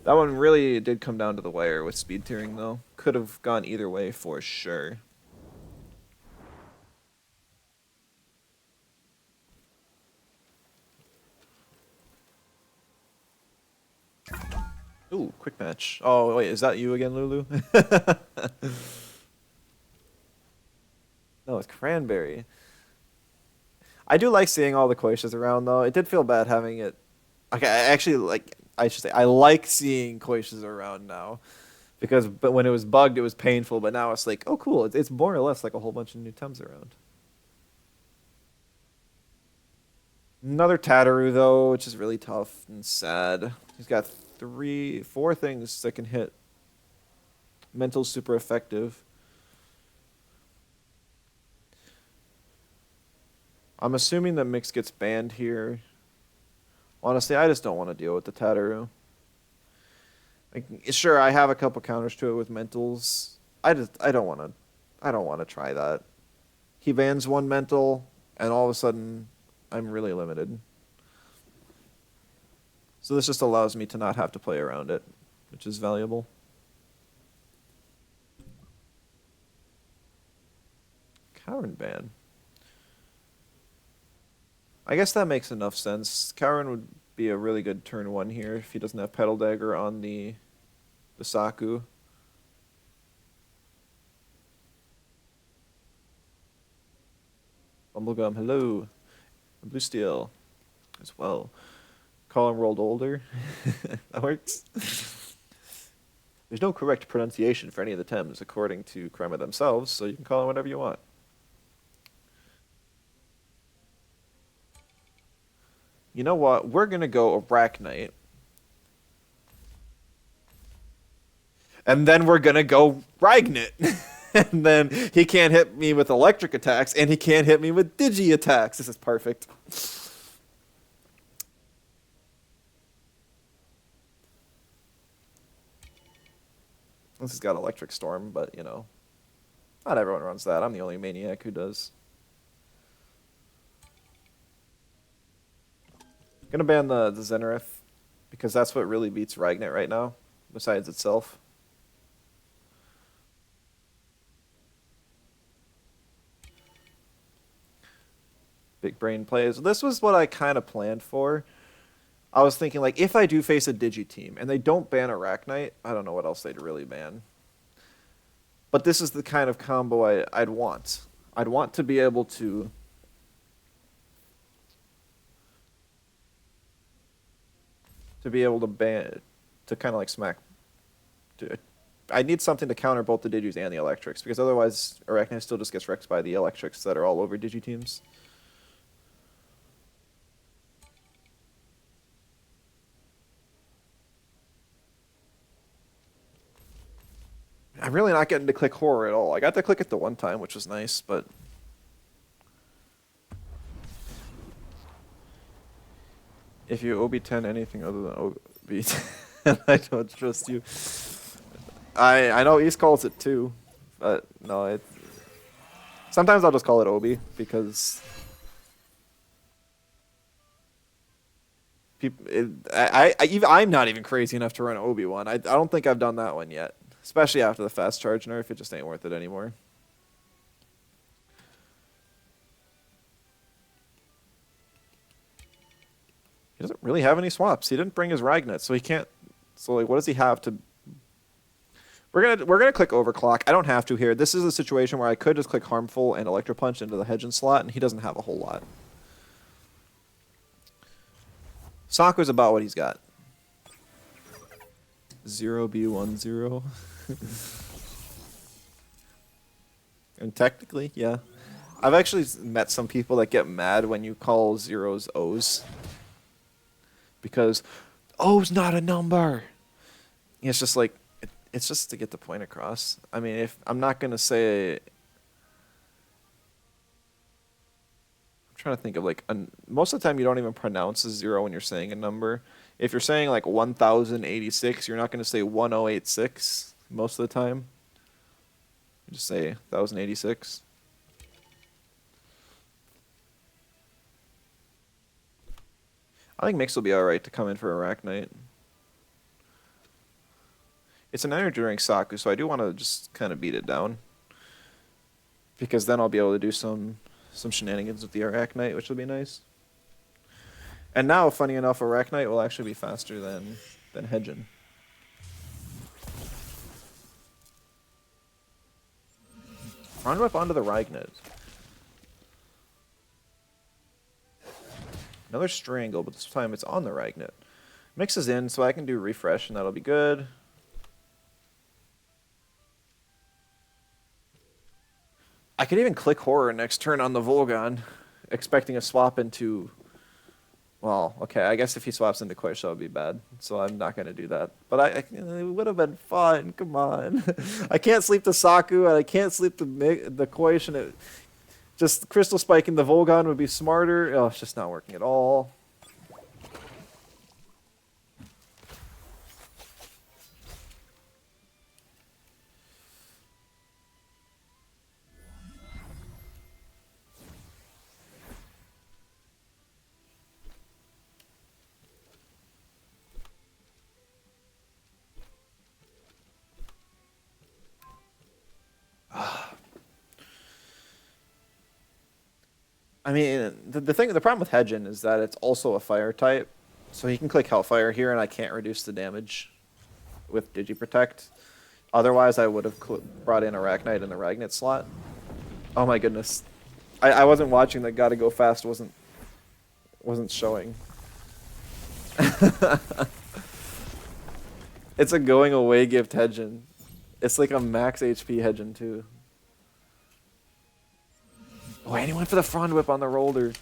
That one really did come down to the wire with speed tiering, though. Could have gone either way for sure. Ooh, quick match. Oh, wait, is that you again, Lulu? No, it's Cranberry. I do like seeing all the Quaishas around, though. It did feel bad having it. Okay, I should say, I like seeing Quaishas around now. But when it was bugged, it was painful, but now it's like, oh, cool. It's more or less like a whole bunch of new Tems around. Another Tataru, though, which is really tough and sad. He's got 4 things that can hit. Mental's super effective. I'm assuming that Mix gets banned here. Honestly, I just don't want to deal with the Tataru. Like, sure, I have a couple counters to it with Mentals. I don't want to try that. He bans one Mental, and all of a sudden, I'm really limited. So this just allows me to not have to play around it, which is valuable. Cowran ban. I guess that makes enough sense. Cowran would be a really good turn 1 here if he doesn't have Petal Dagger on the Saku. Bumblegum, hello. And Blue Steel as well. Call him rolled older. That works. There's no correct pronunciation for any of the Tems according to Krema themselves, so you can call them whatever you want. You know what? We're going to go Arachnite. And then we're going to go Ragnit. And then he can't hit me with electric attacks, and he can't hit me with digi attacks. This is perfect. This has got Electric Storm, but, you know, not everyone runs that. I'm the only maniac who does. Gonna ban the Zenareth, because that's what really beats Ragnit right now, besides itself. Big brain plays. This was what I kind of planned for. I was thinking, like, if I do face a Digi team and they don't ban Arachnite, I don't know what else they'd really ban. But this is the kind of combo I'd want. I'd want to be able to ban, to kind of like smack. I need something to counter both the Digis and the Electrics, because otherwise Arachnite still just gets wrecked by the Electrics that are all over Digi teams. I'm really not getting to click horror at all. I got to click it the one time, which was nice, but if you OB10 anything other than OB10, I don't trust you. I know East calls it too, but no, it. Sometimes I'll just call it OB because people. I'm not even crazy enough to run OB1. I don't think I've done that one yet, especially after the fast charge nerf. It just ain't worth it anymore. He doesn't really have any swaps. He didn't bring his Ragnet, so he can't. So like, what does he have to? We're gonna click overclock. I don't have to here. This is a situation where I could just click harmful and electro punch into the hedging slot, and he doesn't have a whole lot. Saku's about what he's got. 0B10. And technically, yeah. I've actually met some people that get mad when you call zeros O's. Because O's not a number. It's just like, it's just to get the point across. I mean, if I'm not going to say, I'm trying to think of like, most of the time you don't even pronounce a zero when you're saying a number. If you're saying like 1086, you're not going to say 1086 most of the time. You just say 1086. I think Mix will be alright to come in for Arachnite. It's an energy drink Saku, so I do want to just kind of beat it down. Because then I'll be able to do some shenanigans with the Arachnite, which will be nice. And now, funny enough, Arachnite will actually be faster than Hedgen. Front whip onto the Ragnet. Another Strangle, but this time it's on the Ragnet. Mix is in, so I can do refresh, and that'll be good. I could even click Horror next turn on the Volgon, expecting a swap into... Well, okay, I guess if he swaps into Koish, that would be bad, so I'm not going to do that. But it would have been fun, come on. I can't sleep the Saku, and I can't sleep the Koish, and just Crystal Spike in the Volgon would be smarter. Oh, it's just not working at all. I mean, the problem with Hedgen is that it's also a fire type, so he can click Hellfire here, and I can't reduce the damage with Digiprotect. Otherwise, I would have brought in Arachnite in the Ragnet slot. Oh my goodness, I wasn't watching. That gotta go fast wasn't showing. It's a going away gift Hedgen. It's like a max HP Hedgen too. Oh, and he went for the front whip on the roller.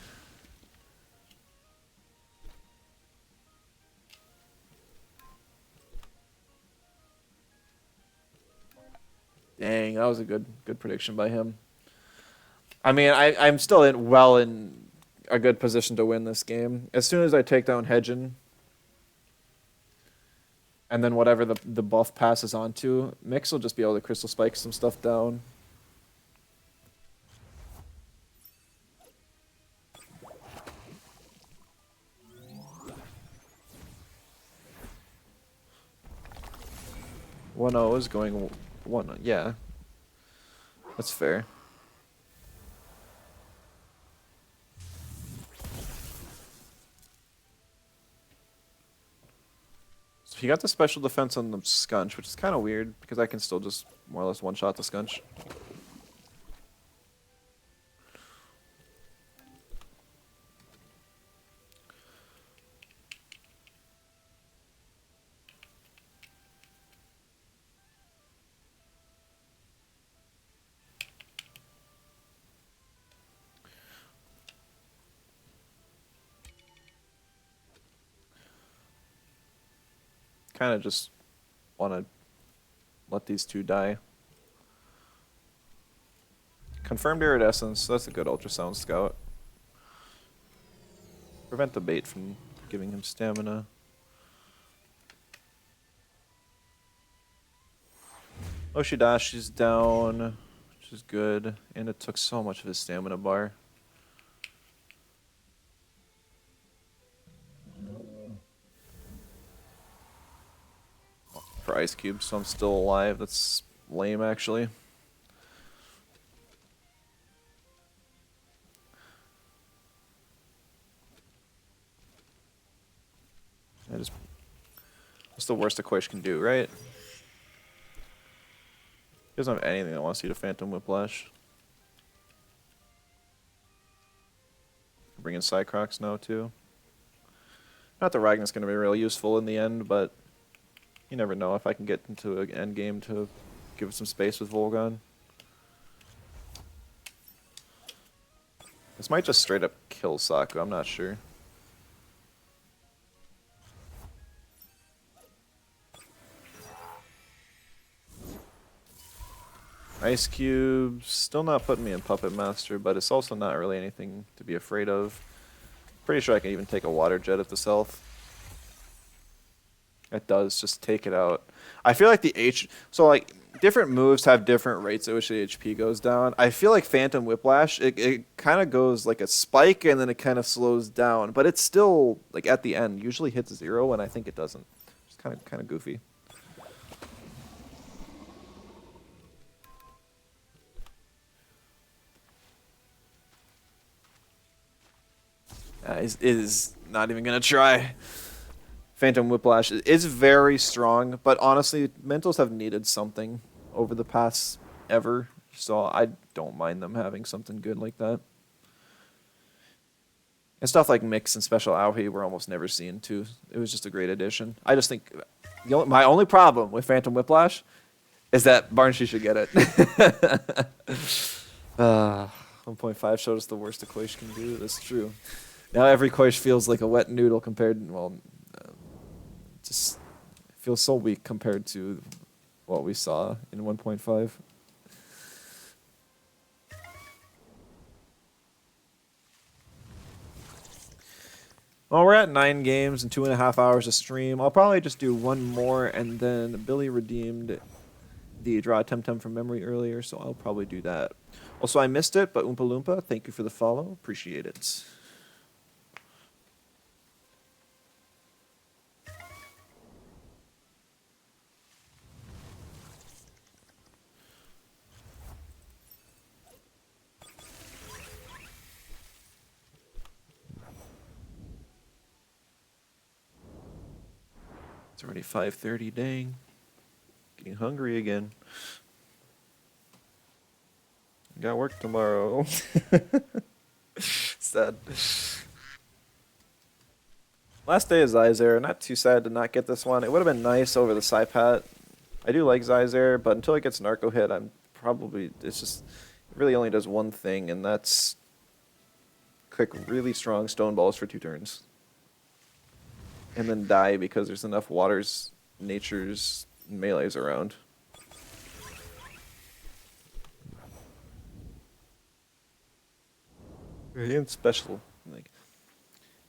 Dang, that was a good prediction by him. I mean, I'm still in a good position to win this game. As soon as I take down Hedgen, and then whatever the buff passes on to, Mix will just be able to Crystal Spike some stuff down. One O is going one. Yeah, that's fair. So he got the special defense on the Scunch, which is kind of weird because I can still just more or less one-shot the Scunch. Kind of just want to let these two die. Confirmed iridescence. That's a good ultrasound scout. Prevent the bait from giving him stamina. Oshidashi's down, which is good, and it took so much of his stamina bar. For ice cubes, so I'm still alive. That's lame, actually. What's the worst a Quaish can do, right? He doesn't have anything that wants you to Phantom Whiplash. Bring in Cycrocs now, too. Not that Ragnar's going to be real useful in the end, but you never know if I can get into an end game to give it some space with Volgon. This might just straight up kill Saku, I'm not sure. Ice Cubes, still not putting me in Puppet Master, but it's also not really anything to be afraid of. Pretty sure I can even take a Water Jet at this health. It does, just take it out. I feel like so like, different moves have different rates at which the HP goes down. I feel like Phantom Whiplash, it kind of goes like a spike and then it kind of slows down, but it's still, like at the end, usually hits 0 and I think it doesn't. It's kind of goofy. Is not even going to try. Phantom Whiplash is very strong, but honestly, Mentals have needed something over the past ever, so I don't mind them having something good like that. And stuff like Mix and Special Aohi were almost never seen, too. It was just a great addition. I just think my only problem with Phantom Whiplash is that Barnsey should get it. 1.5 showed us the worst a Quaish can do. That's true. Now every Quaish feels like a wet noodle compared, well, just feels so weak compared to what we saw in 1.5. Well, we're at 9 games and 2.5 hours of stream. I'll probably just do one more, and then Billy redeemed the draw Temtem from memory earlier, so I'll probably do that. Also, I missed it, but Oompa Loompa, thank you for the follow. Appreciate it. It's already 5:30, dang. Getting hungry again. Got work tomorrow. Sad. Last day of Zyzare, not too sad to not get this one. It would have been nice over the Psypat. I do like Zyzare, but until it gets Narco hit, it's just, it really only does one thing, and that's click really strong Stone Balls for 2 turns. And then die because there's enough Waters, Natures, melees around. And special, like,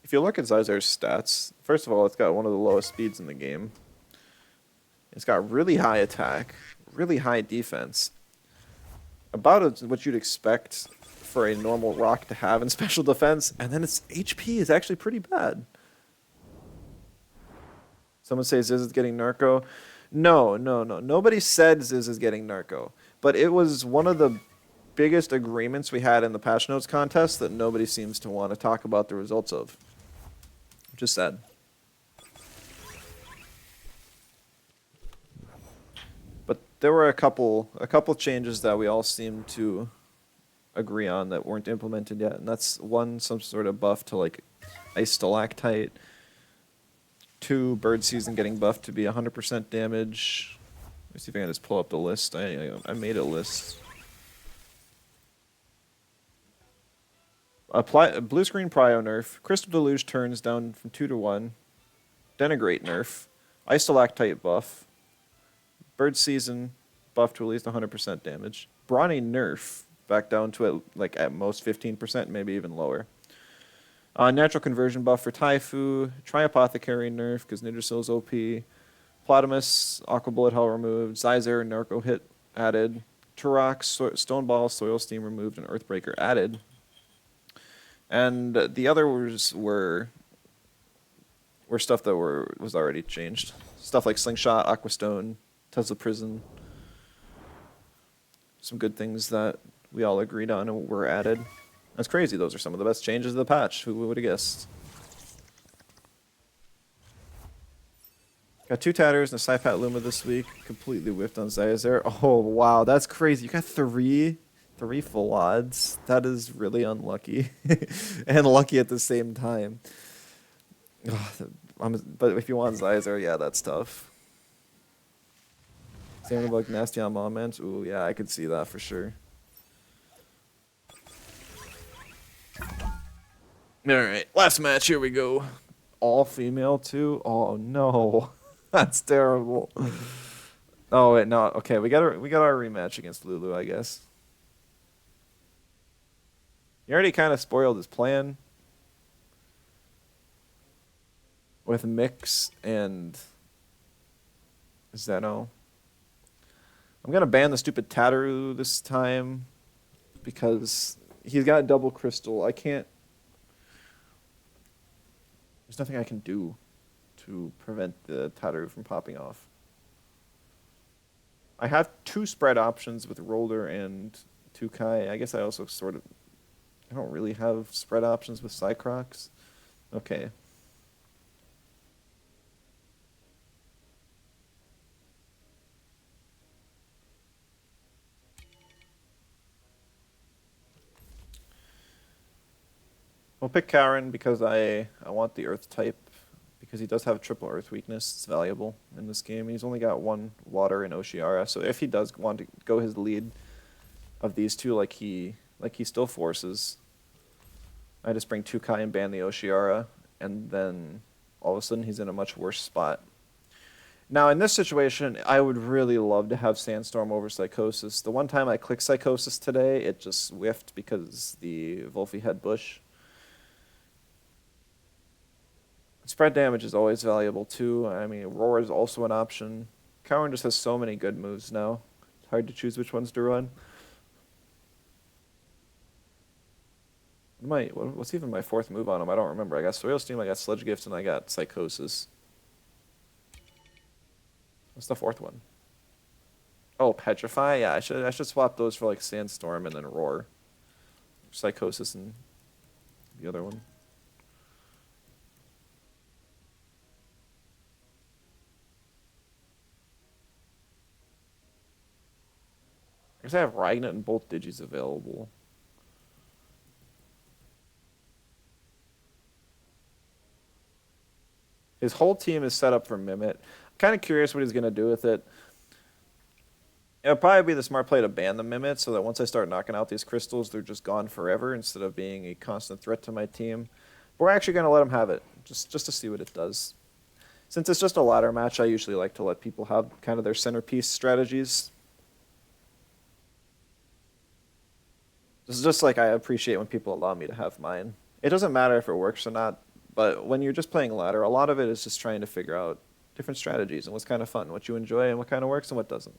if you look at Zyzare's stats, first of all, it's got one of the lowest speeds in the game. It's got really high attack, really high defense. About what you'd expect for a normal rock to have in special defense, and then its HP is actually pretty bad. Someone says Ziz is getting Narco. No. Nobody said Ziz is getting Narco. But it was one of the biggest agreements we had in the patch notes contest that nobody seems to want to talk about the results of. Which is sad. But there were a couple changes that we all seemed to agree on that weren't implemented yet. And that's one, some sort of buff to like Ice Stalactite. 2, Bird Season getting buffed to be 100% damage. Let me see if I can just pull up the list. I made a list. Apply Blue Screen Prio nerf. Crystal Deluge turns down from 2 to 1. Denigrate nerf. Ice Stalactite buff. Bird Season buff to at least 100% damage. Brawny nerf back down to like at most 15%, maybe even lower. Natural conversion buff for Taifu. Try Apothecary nerf because Nidrasil's OP. Plotamus, Aqua Bullet Hell removed. Zyzer, Narco Hit added. Turok, Stone Ball, Soil Steam removed, and Earthbreaker added. And the others were stuff that was already changed. Stuff like Slingshot, Aqua Stone, Tesla Prison. Some good things that we all agreed on and were added. That's crazy. Those are some of the best changes of the patch. Who would have guessed? Got 2 Tatters and a Saipat Luma this week. Completely whiffed on Zyzer. Oh, wow. That's crazy. You got three full odds. That is really unlucky. And lucky at the same time. But if you want Zyzer, yeah, that's tough. Same about Nasty on Moments. Ooh, yeah, I could see that for sure. Alright, last match, here we go. All female too? Oh no. That's terrible. Oh wait, no, okay, we got our rematch against Lulu, I guess. He already kind of spoiled his plan with Mix and Zeno. I'm gonna ban the stupid Tataru this time because he's got double crystal. I can't. There's nothing I can do to prevent the Tataru from popping off. I have 2 spread options with Roller and Tukai. I guess I also I don't really have spread options with Cycrocs. Okay. I'll pick Karen because I want the Earth type, because he does have triple Earth weakness. It's valuable in this game. He's only got 1 Water in Oshiara, so if he does want to go his lead of these 2 like he still forces, I just bring 2 Kai and ban the Oshiara, and then all of a sudden he's in a much worse spot. Now in this situation, I would really love to have Sandstorm over Psychosis. The one time I clicked Psychosis today, it just whiffed because the Volphy had Bush. Spread damage is always valuable too. I mean, Roar is also an option. Cowan just has so many good moves now. It's hard to choose which ones to run. What's even my 4th move on him? I don't remember. I got Soil Steam, I got Sludge Gift, and I got Psychosis. What's the 4th one? Oh, Petrify? Yeah, I should swap those for like Sandstorm and then Roar. Psychosis and the other one. I guess I have Ragnet and both Digis available. His whole team is set up for Mimit. I'm kind of curious what he's going to do with it. It'll probably be the smart play to ban the Mimit so that once I start knocking out these crystals, they're just gone forever instead of being a constant threat to my team. But we're actually going to let him have it, just to see what it does. Since it's just a ladder match, I usually like to let people have kind of their centerpiece strategies. This is just like I appreciate when people allow me to have mine. It doesn't matter if it works or not, but when you're just playing ladder, a lot of it is just trying to figure out different strategies and what's kind of fun, what you enjoy and what kind of works and what doesn't.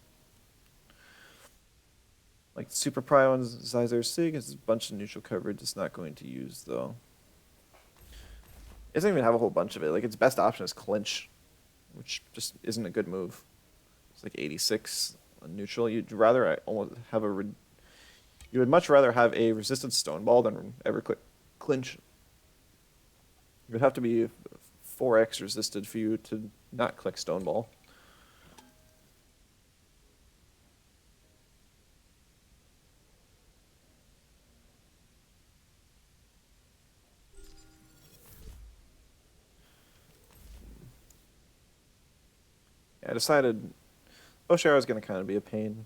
Like Super Prio and Zyzer Sig is a bunch of neutral coverage it's not going to use though. It doesn't even have a whole bunch of it. Like its best option is Clinch, which just isn't a good move. It's like 86 on neutral. You'd rather almost have you would much rather have a resistant Stone Ball than ever Clinch. It would have to be 4x resisted for you to not click Stone Ball. Yeah, I decided Oshara is going to kind of be a pain,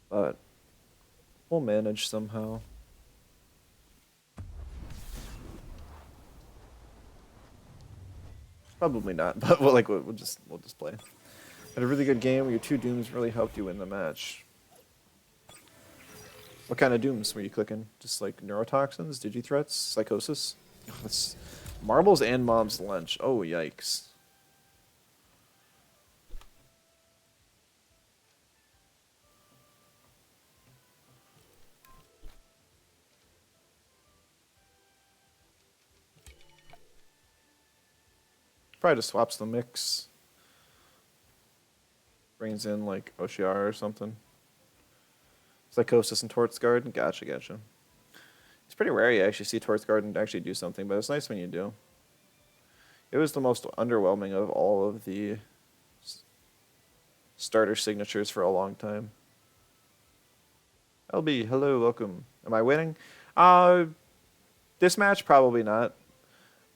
but we'll manage somehow. Probably not, but we'll just play. Had a really good game. Your 2 dooms really helped you win the match. What kind of dooms were you clicking? Just like neurotoxins, digithreats, psychosis? Oh, that's marbles and mom's lunch. Oh, yikes. Probably just swaps the mix. Brings in like OCR or something. Psychosis and Torts Guard. Gotcha, gotcha. It's pretty rare you actually see Torts Guard and actually do something, but it's nice when you do. It was the most underwhelming of all of the starter signatures for a long time. LB, hello, welcome. Am I winning? This match, probably not.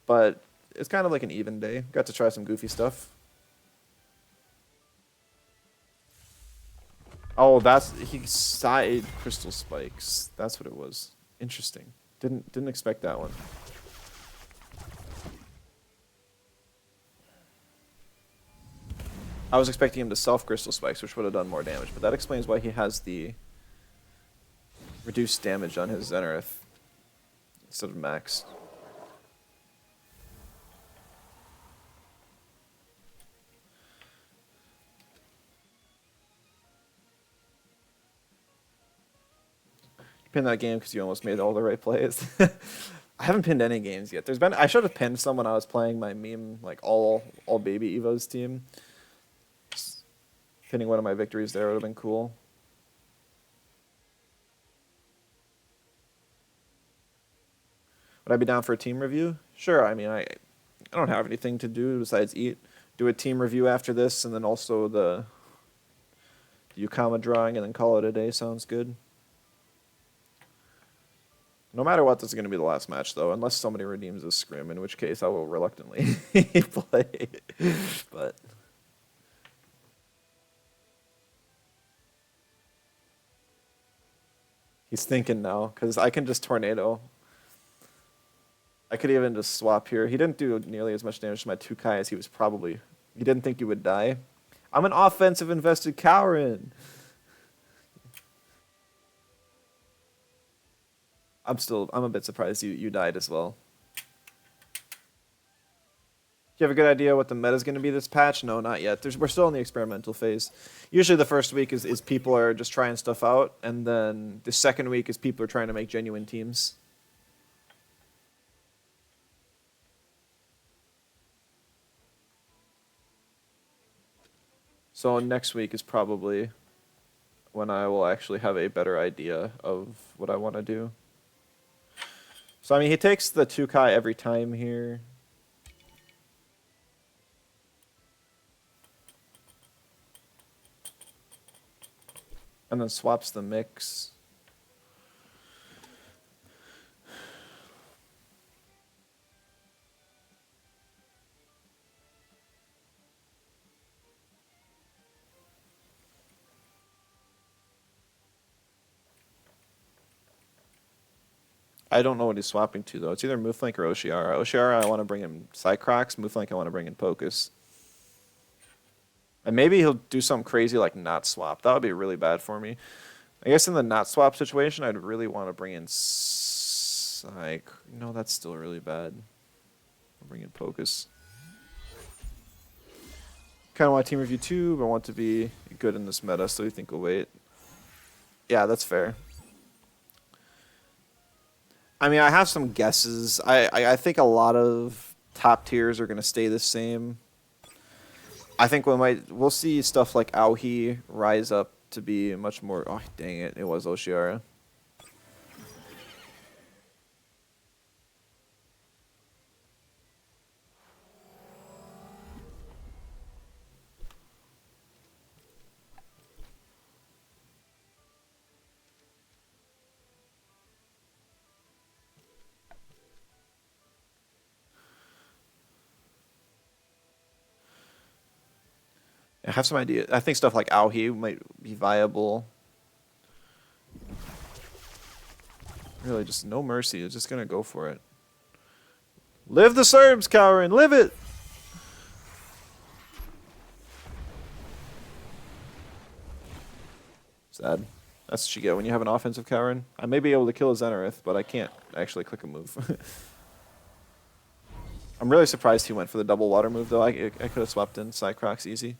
But it's kind of like an even day. Got to try some goofy stuff. Oh, he side crystal spikes. That's what it was. Interesting. Didn't expect that one. I was expecting him to self crystal spikes, which would have done more damage, but that explains why he has the reduced damage on his Zenith instead of max. Pin that game because you almost made all the right plays. I haven't pinned any games yet. I should have pinned some when I was playing my meme like all baby Evo's team. Pinning one of my victories there would have been cool. Would I be down for a team review? Sure. I mean, I don't have anything to do besides eat. Do a team review after this, and then also the Yukama drawing, and then call it a day. Sounds good. No matter what, this is going to be the last match, though, unless somebody redeems a scrim, in which case I will reluctantly play. But he's thinking now, because I can just tornado. I could even just swap here. He didn't do nearly as much damage to my 2Kai as he didn't think he would die. I'm an offensive invested Cowrin. I'm a bit surprised you died as well. Do you have a good idea what the meta is going to be this patch? No, not yet. We're still in the experimental phase. Usually the first week is people are just trying stuff out, and then the second week is people are trying to make genuine teams. So next week is probably when I will actually have a better idea of what I want to do. So, I mean, he takes the 2Kai every time here. And then swaps the mix. I don't know what he's swapping to, though. It's either Mooflink or Oshiara. Oshiara, I want to bring in Cycrox. Mooflink, I want to bring in Pocus. And maybe he'll do something crazy like not swap. That would be really bad for me. I guess in the not swap situation, I'd really want to bring in No, that's still really bad. I'll bring in Pocus. Kind of want a team review too, but I want to be good in this meta, so you think we'll wait. Yeah, that's fair. I mean, I have some guesses. I think a lot of top tiers are going to stay the same. I think we'll see stuff like Aohi rise up to be much more. Oh, dang it! It was Oshiara. I have some idea. I think stuff like Aohi might be viable. Really, just no mercy. It's just gonna go for it. Live the Serbs, Cowrin! Live it! Sad. That's what you get when you have an offensive Karen. I may be able to kill a Zenarith, but I can't actually click a move. I'm really surprised he went for the double water move, though. I could have swapped in Cycrox easy.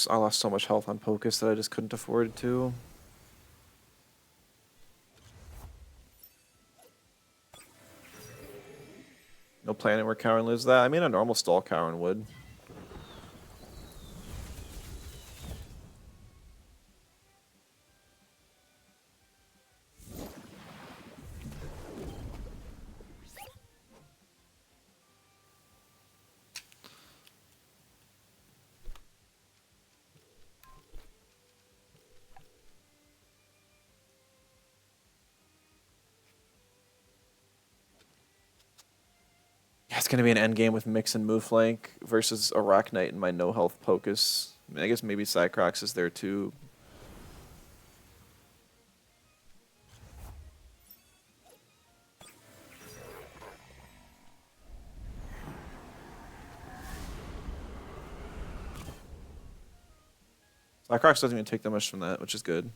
I lost so much health on Pocus that I just couldn't afford to. No planet where Cowan lives that. I mean, a normal stall Cowan would. Yeah, it's gonna be an end game with Mix and Move Flank versus Arachnite and my no health Pocus. I mean, I guess maybe Cycrox is there too. Cycrox doesn't even take that much from that, which is good.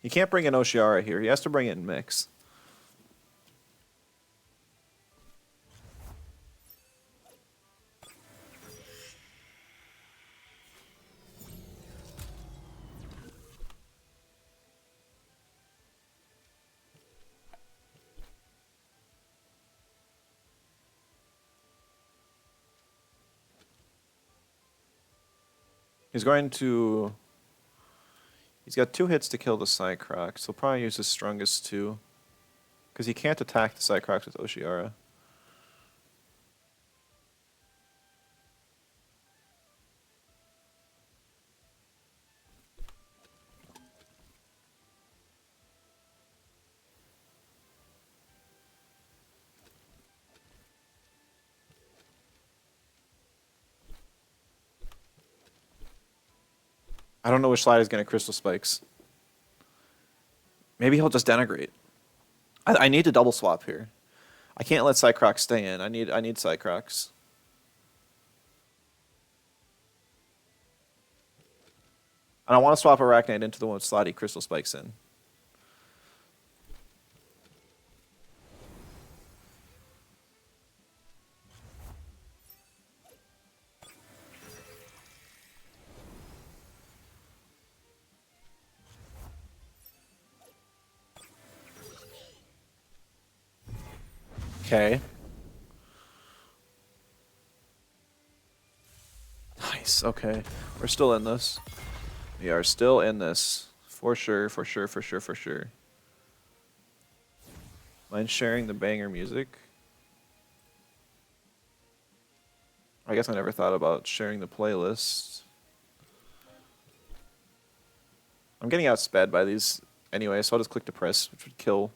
He can't bring in Oshiara here. He has to bring it in Mix. He's going to... He's got 2 hits to kill the Cycrox. He'll probably use his strongest 2. Because he can't attack the Cycrox with Oshiara. I don't know which slide is going to Crystal Spikes. Maybe he'll just Denigrate. I need to double swap here. I can't let Cycrox stay in. I need Cycrox. And I want to swap Arachnite into the one with Slotty Crystal Spikes in. Okay. Nice, okay. We're still in this. We are still in this. For sure, for sure, for sure, for sure. Mind sharing the banger music? I guess I never thought about sharing the playlist. I'm getting outsped by these anyway, so I'll just click to press, which would kill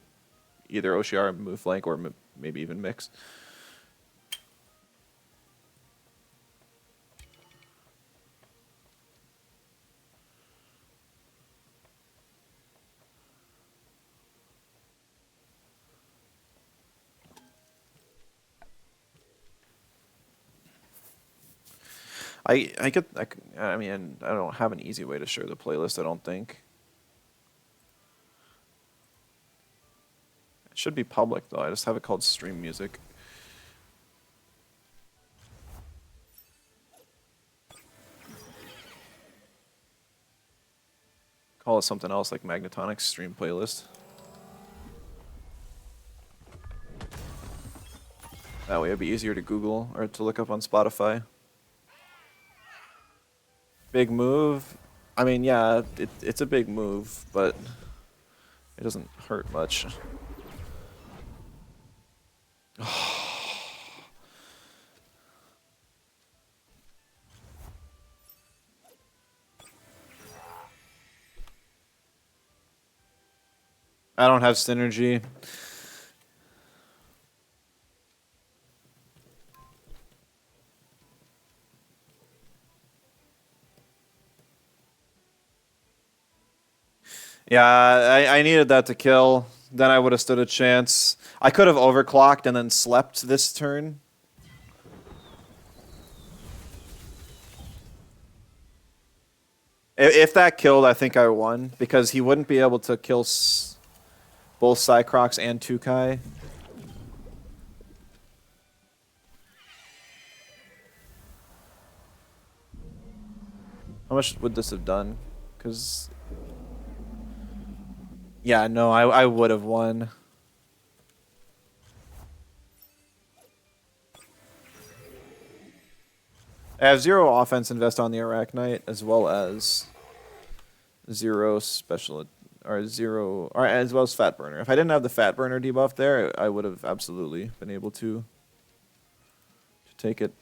either Oshiara, Move Flank, or maybe even Mix. I mean, I don't have an easy way to share the playlist, I don't think. It should be public, though. I just have it called Stream Music. Call it something else, like Magnetonic's Stream Playlist. That way it'd be easier to Google or to look up on Spotify. Big move. I mean, yeah, it's a big move, but it doesn't hurt much. I don't have synergy. Yeah, I needed that to kill. Then I would have stood a chance. I could have overclocked and then slept this turn. If that killed, I think I won because he wouldn't be able to kill both Cycrocs and Tukai. How much would this have done? Because yeah, no, I would have won. I have 0 offense invest on the Arachnite as well as 0 special or 0 or as well as Fat Burner. If I didn't have the Fat Burner debuff there, I would have absolutely been able to take it.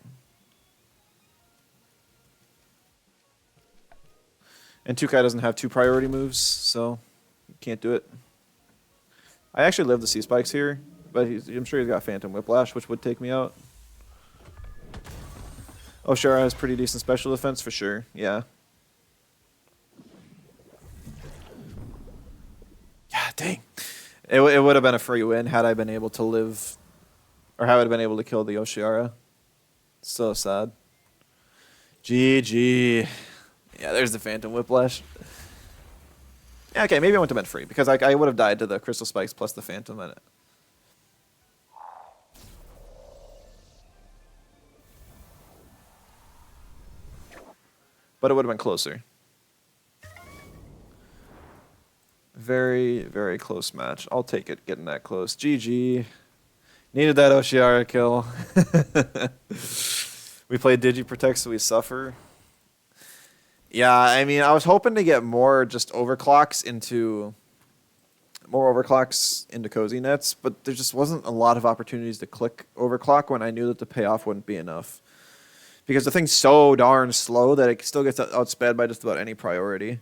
And Tukai doesn't have 2 priority moves, so you can't do it. I actually live the C spikes here, but I'm sure he's got Phantom Whiplash, which would take me out. Oshara has pretty decent special defense for sure, yeah. Yeah, dang. It would have been a free win had I been able to live, or had I been able to kill the Oshara. So sad. GG. Yeah, there's the Phantom Whiplash. Yeah, okay, maybe I wouldn't have been free, because I would have died to the Crystal Spikes plus the Phantom in it. But it would have been closer. Very, very close match. I'll take it, getting that close. GG. Needed that Oshiara kill. We play Digiprotect, so we suffer. Yeah, I mean, I was hoping to get more overclocks into cozy nets, but there just wasn't a lot of opportunities to click overclock when I knew that the payoff wouldn't be enough. Because the thing's so darn slow that it still gets outsped by just about any priority.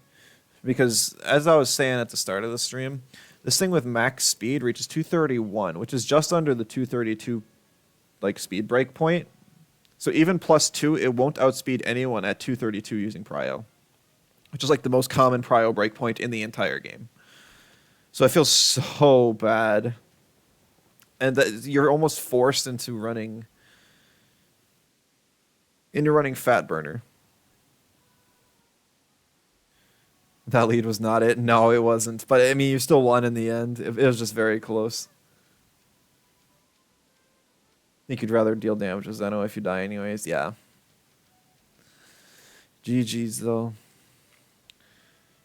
Because as I was saying at the start of the stream, this thing with max speed reaches 231, which is just under the 232 speed break point. So even +2, it won't outspeed anyone at 232 using prio, which is the most common prio breakpoint in the entire game. So I feel so bad, and that you're almost forced into running Fat Burner. That lead was not it. No, it wasn't. But I mean, you still won in the end. It was just very close. I think you'd rather deal damage with Zeno if you die anyways. Yeah. GG's though.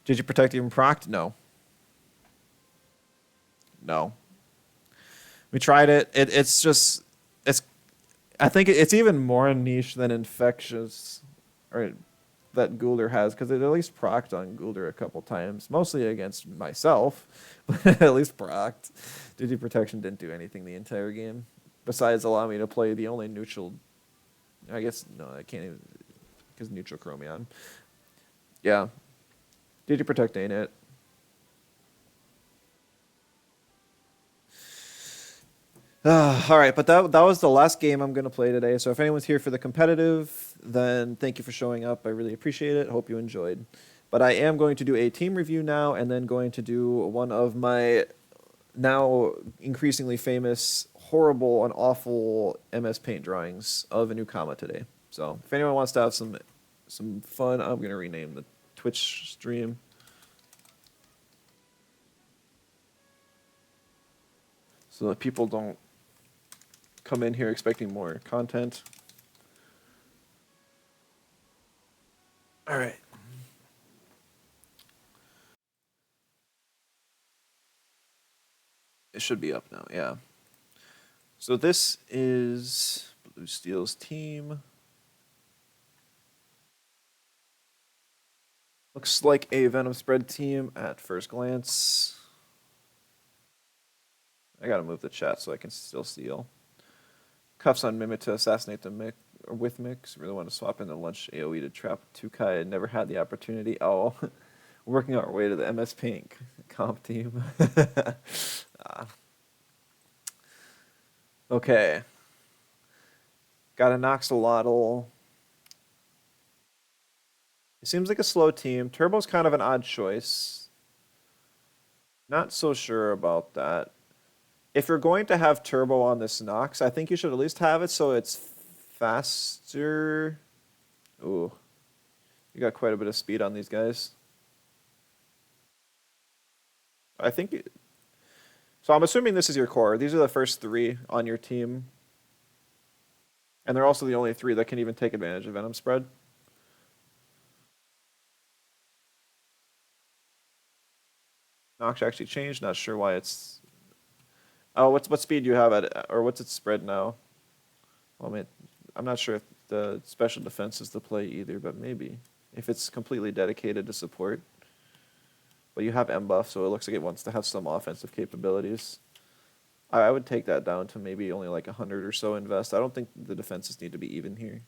Did you protect even procced? No. No. We tried it. It's I think it's even more niche than infectious, or that Gulder has, because it at least procced on Gulder a couple times, mostly against myself, but at least procced. Digi Protection didn't do anything the entire game, besides allow me to play the only neutral. I guess no, I can't even, because neutral Chromion. Yeah, Digi Protect ain't it. All right, but that was the last game I'm going to play today. So if anyone's here for the competitive, then thank you for showing up. I really appreciate it. Hope you enjoyed. But I am going to do a team review now, and then going to do one of my now increasingly famous, horrible, and awful MS Paint drawings of a new comma today. So if anyone wants to have some fun, I'm going to rename the Twitch stream. So that people don't come in here expecting more content. All right. It should be up now, yeah. So this is Blue Steel's team. Looks like a Venom spread team at first glance. I gotta move the chat so I can still steal. Cuffs on Mimit to assassinate the Mick, or with Mix. Really want to swap in the lunch AoE to trap Tukai. I never had the opportunity. Oh, Working our way to the MS Paint comp team. Ah, okay. Got a Noxolotl. It seems like a slow team. Turbo's kind of an odd choice. Not so sure about that. If you're going to have Turbo on this Nox, I think you should at least have it so it's faster. Ooh, you got quite a bit of speed on these guys. I think so. I'm assuming this is your core. These are the first three on your team, and they're also the only three that can even take advantage of Venom Spread. Nox actually changed. Not sure why it's. Oh, what speed do you have at, or what's its spread now? Well, I mean, I'm not sure if the special defense is the play either, but maybe if it's completely dedicated to support. But you have M buff, so it looks like it wants to have some offensive capabilities. I would take that down to maybe only like 100 or so invest. I don't think the defenses need to be even here.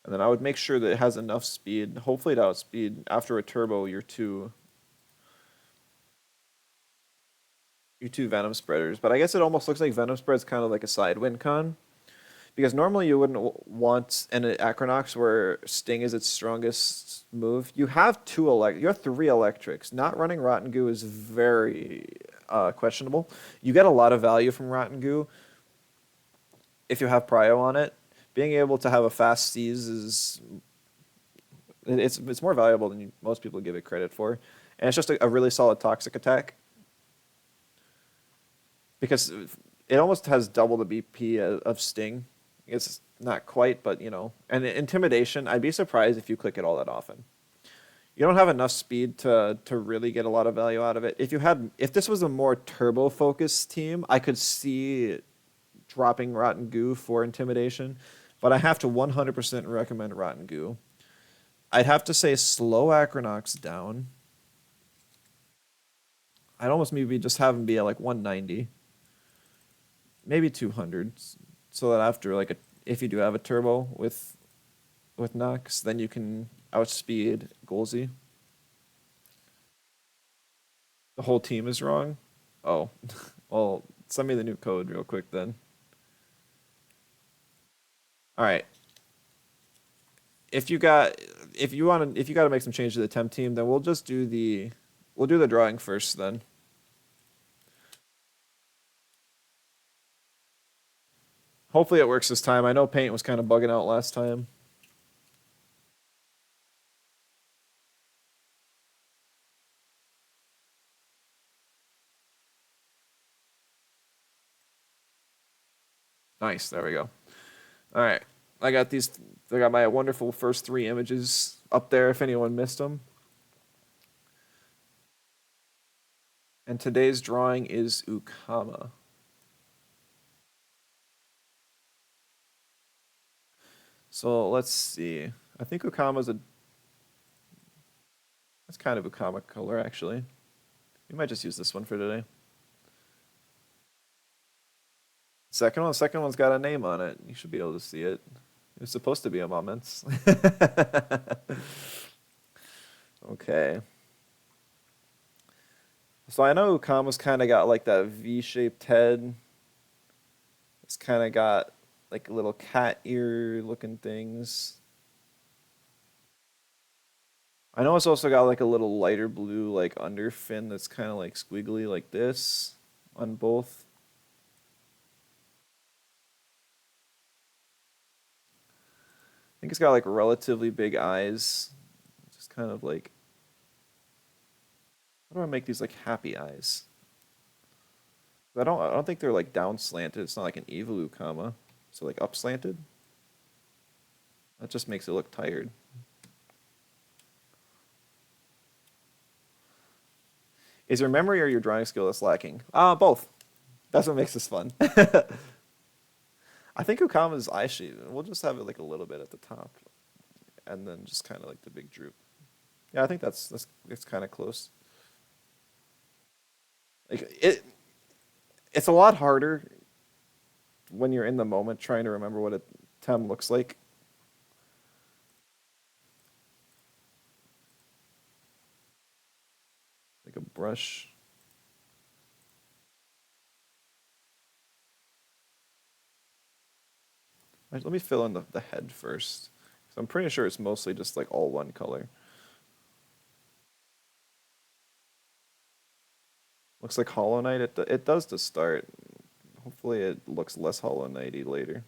And then I would make sure that it has enough speed, hopefully to outspeed after a turbo your two Venom spreaders. But I guess it almost looks like Venom spread's kind of like a side win con. Because normally you wouldn't want an Acronox where Sting is its strongest move. You have you have three electrics. Not running Rotten Goo is very questionable. You get a lot of value from Rotten Goo if you have Prio on it. Being able to have a fast seize is it's more valuable than most people give it credit for, and it's just a really solid toxic attack because it almost has double the BP of Sting. It's not quite, but you know. And intimidation, I'd be surprised if you click it all that often. You don't have enough speed to really get a lot of value out of it. If this was a more turbo focused team, I could see dropping Rotten Goo for intimidation, but I have to 100% recommend Rotten Goo. I'd have to say slow Acronox down. I'd almost maybe just have him be at like 190, maybe 200, so that after if you do have a turbo with Nox, then you can outspeed Golzy. The whole team is wrong. Oh, well, send me the new code real quick then. All right. If you got if you got to make some changes to the temp team, then we'll do the drawing first then. Hopefully it works this time. I know Paint was kind of bugging out last time. Nice. There we go. All right. I got these. I got my wonderful first three images up there if anyone missed them. And today's drawing is Ukama. So let's see. I think Ukama's that's kind of Ukama color actually. We might just use this one for today. Second one's got a name on it. You should be able to see it. It's supposed to be a Moments. Okay. So I know Ukama's kind of got like that V-shaped head. It's kind of got like little cat ear looking things. I know it's also got like a little lighter blue like under fin that's kind of like squiggly like this on both. I think it's got like relatively big eyes. Just kind of like, how do I make these like happy eyes? I don't think they're like down slanted. It's not like an evil Ukama. So like up slanted. That just makes it look tired. Is your memory or your drawing skill that's lacking? Both. That's what makes this fun. I think Ukama's eye shape. We'll just have it like a little bit at the top, and then just kind of like the big droop. Yeah, I think that's it's kind of close. It's a lot harder when you're in the moment trying to remember what a tem looks like. brush. Let me fill in the head first. 'Cause I'm pretty sure it's mostly just like all one color. Looks like Hollow Knight. It does to start. Hopefully it looks less Hollow Knight-y later.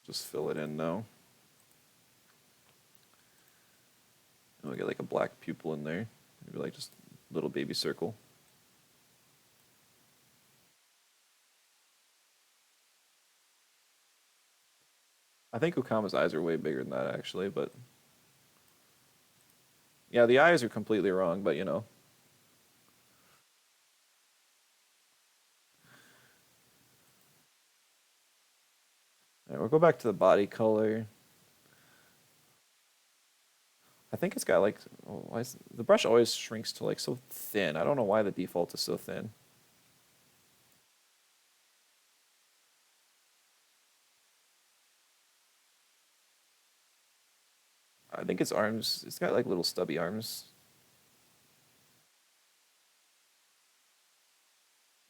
Just fill it in now. And we'll get like a black pupil in there. Maybe like just a little baby circle. I think Ukama's eyes are way bigger than that actually, but yeah, the eyes are completely wrong, but you know. All right, we'll go back to the body color. I think it's got like, oh, the brush always shrinks to like so thin. I don't know why the default is so thin. I think its arms, it's got like little stubby arms.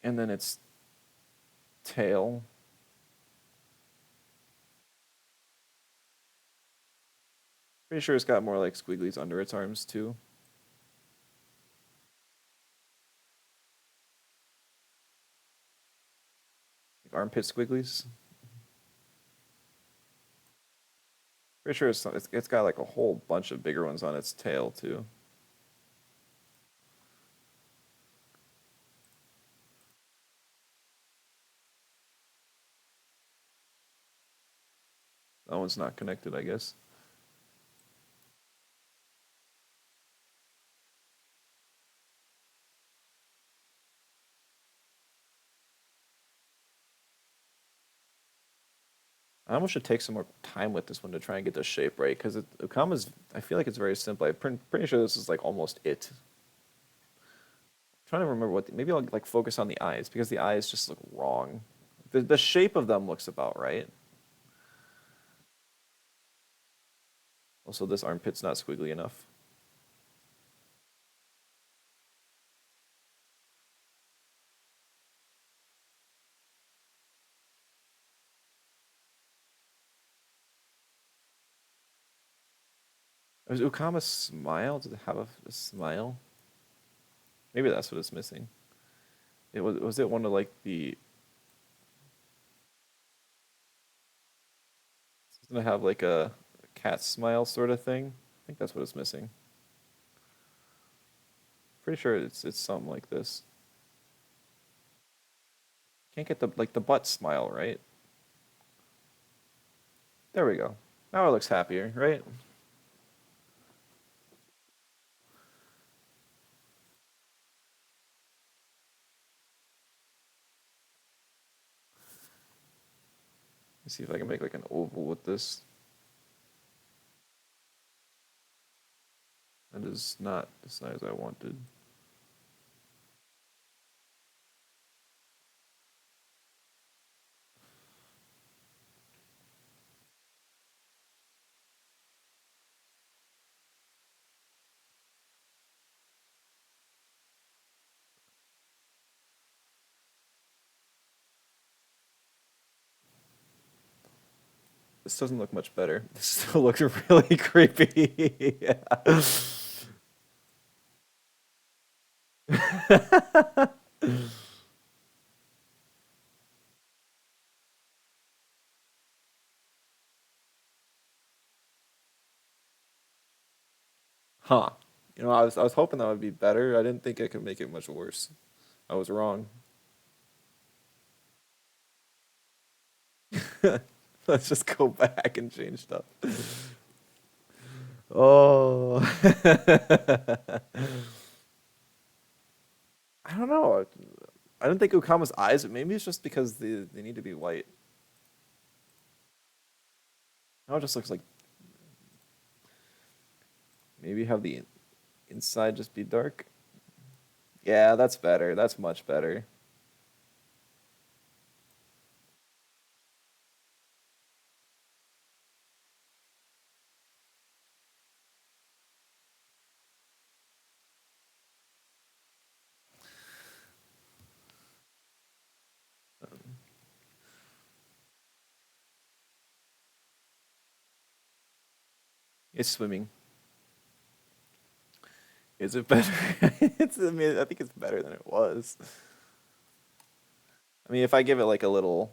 And then its tail. Pretty sure it's got more like squigglies under its arms too. Like armpit squigglies. Pretty sure it's got like a whole bunch of bigger ones on its tail too. That one's not connected, I guess. I almost should take some more time with this one to try and get the shape right, because Ukama's, I feel like it's very simple. I'm pretty sure this is like almost it. I'm trying to remember maybe I'll like focus on the eyes, because the eyes just look wrong. The shape of them looks about right. Also, this armpit's not squiggly enough. Does Ukama smile? Does it have a smile? Maybe that's what it's missing. Was it one of like the, it's gonna have like a cat smile sort of thing? I think that's what it's missing. Pretty sure it's something like this. Can't get the like the butt smile, right? There we go. Now it looks happier, right? Let's see if I can make like an oval with this. That is not the size I wanted. This doesn't look much better. This still looks really creepy. Yeah. Huh. You know, I was hoping that would be better. I didn't think I could make it much worse. I was wrong. Let's just go back and change stuff. Oh. I don't know. I didn't think Ukama's eyes, but maybe it's just because they need to be white. Now it just looks like maybe have the inside just be dark. Yeah, that's better. That's much better. It's swimming. Is it better? I mean, I think it's better than it was. I mean, if I give it like a little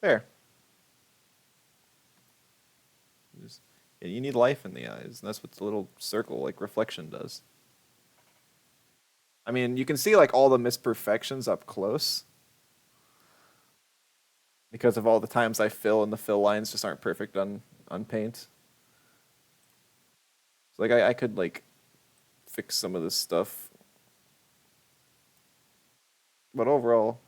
there, just, yeah, you need life in the eyes, and that's what the little circle like reflection does. I mean, you can see like all the misperfections up close because of all the times I fill and the fill lines just aren't perfect on paint. So like I could like fix some of this stuff, but overall,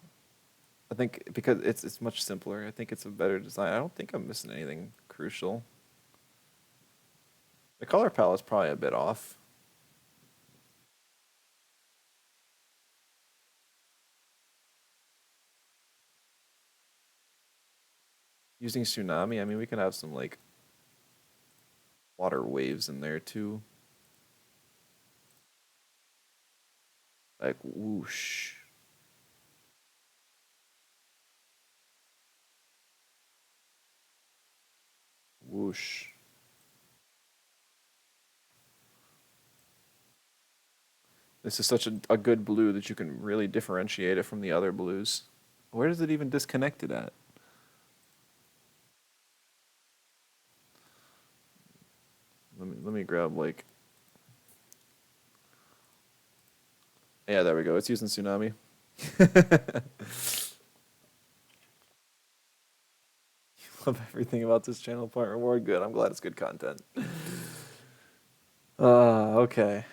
I think because it's much simpler. I think it's a better design. I don't think I'm missing anything crucial. The color palette's probably a bit off. Using tsunami, I mean, we can have some like water waves in there too. Like whoosh, whoosh. This is such a good blue that you can really differentiate it from the other blues. Where does it even disconnect it at? Let me grab like, yeah, there we go. It's using tsunami. Love everything about this channel. Point reward good. I'm glad it's good content. Okay.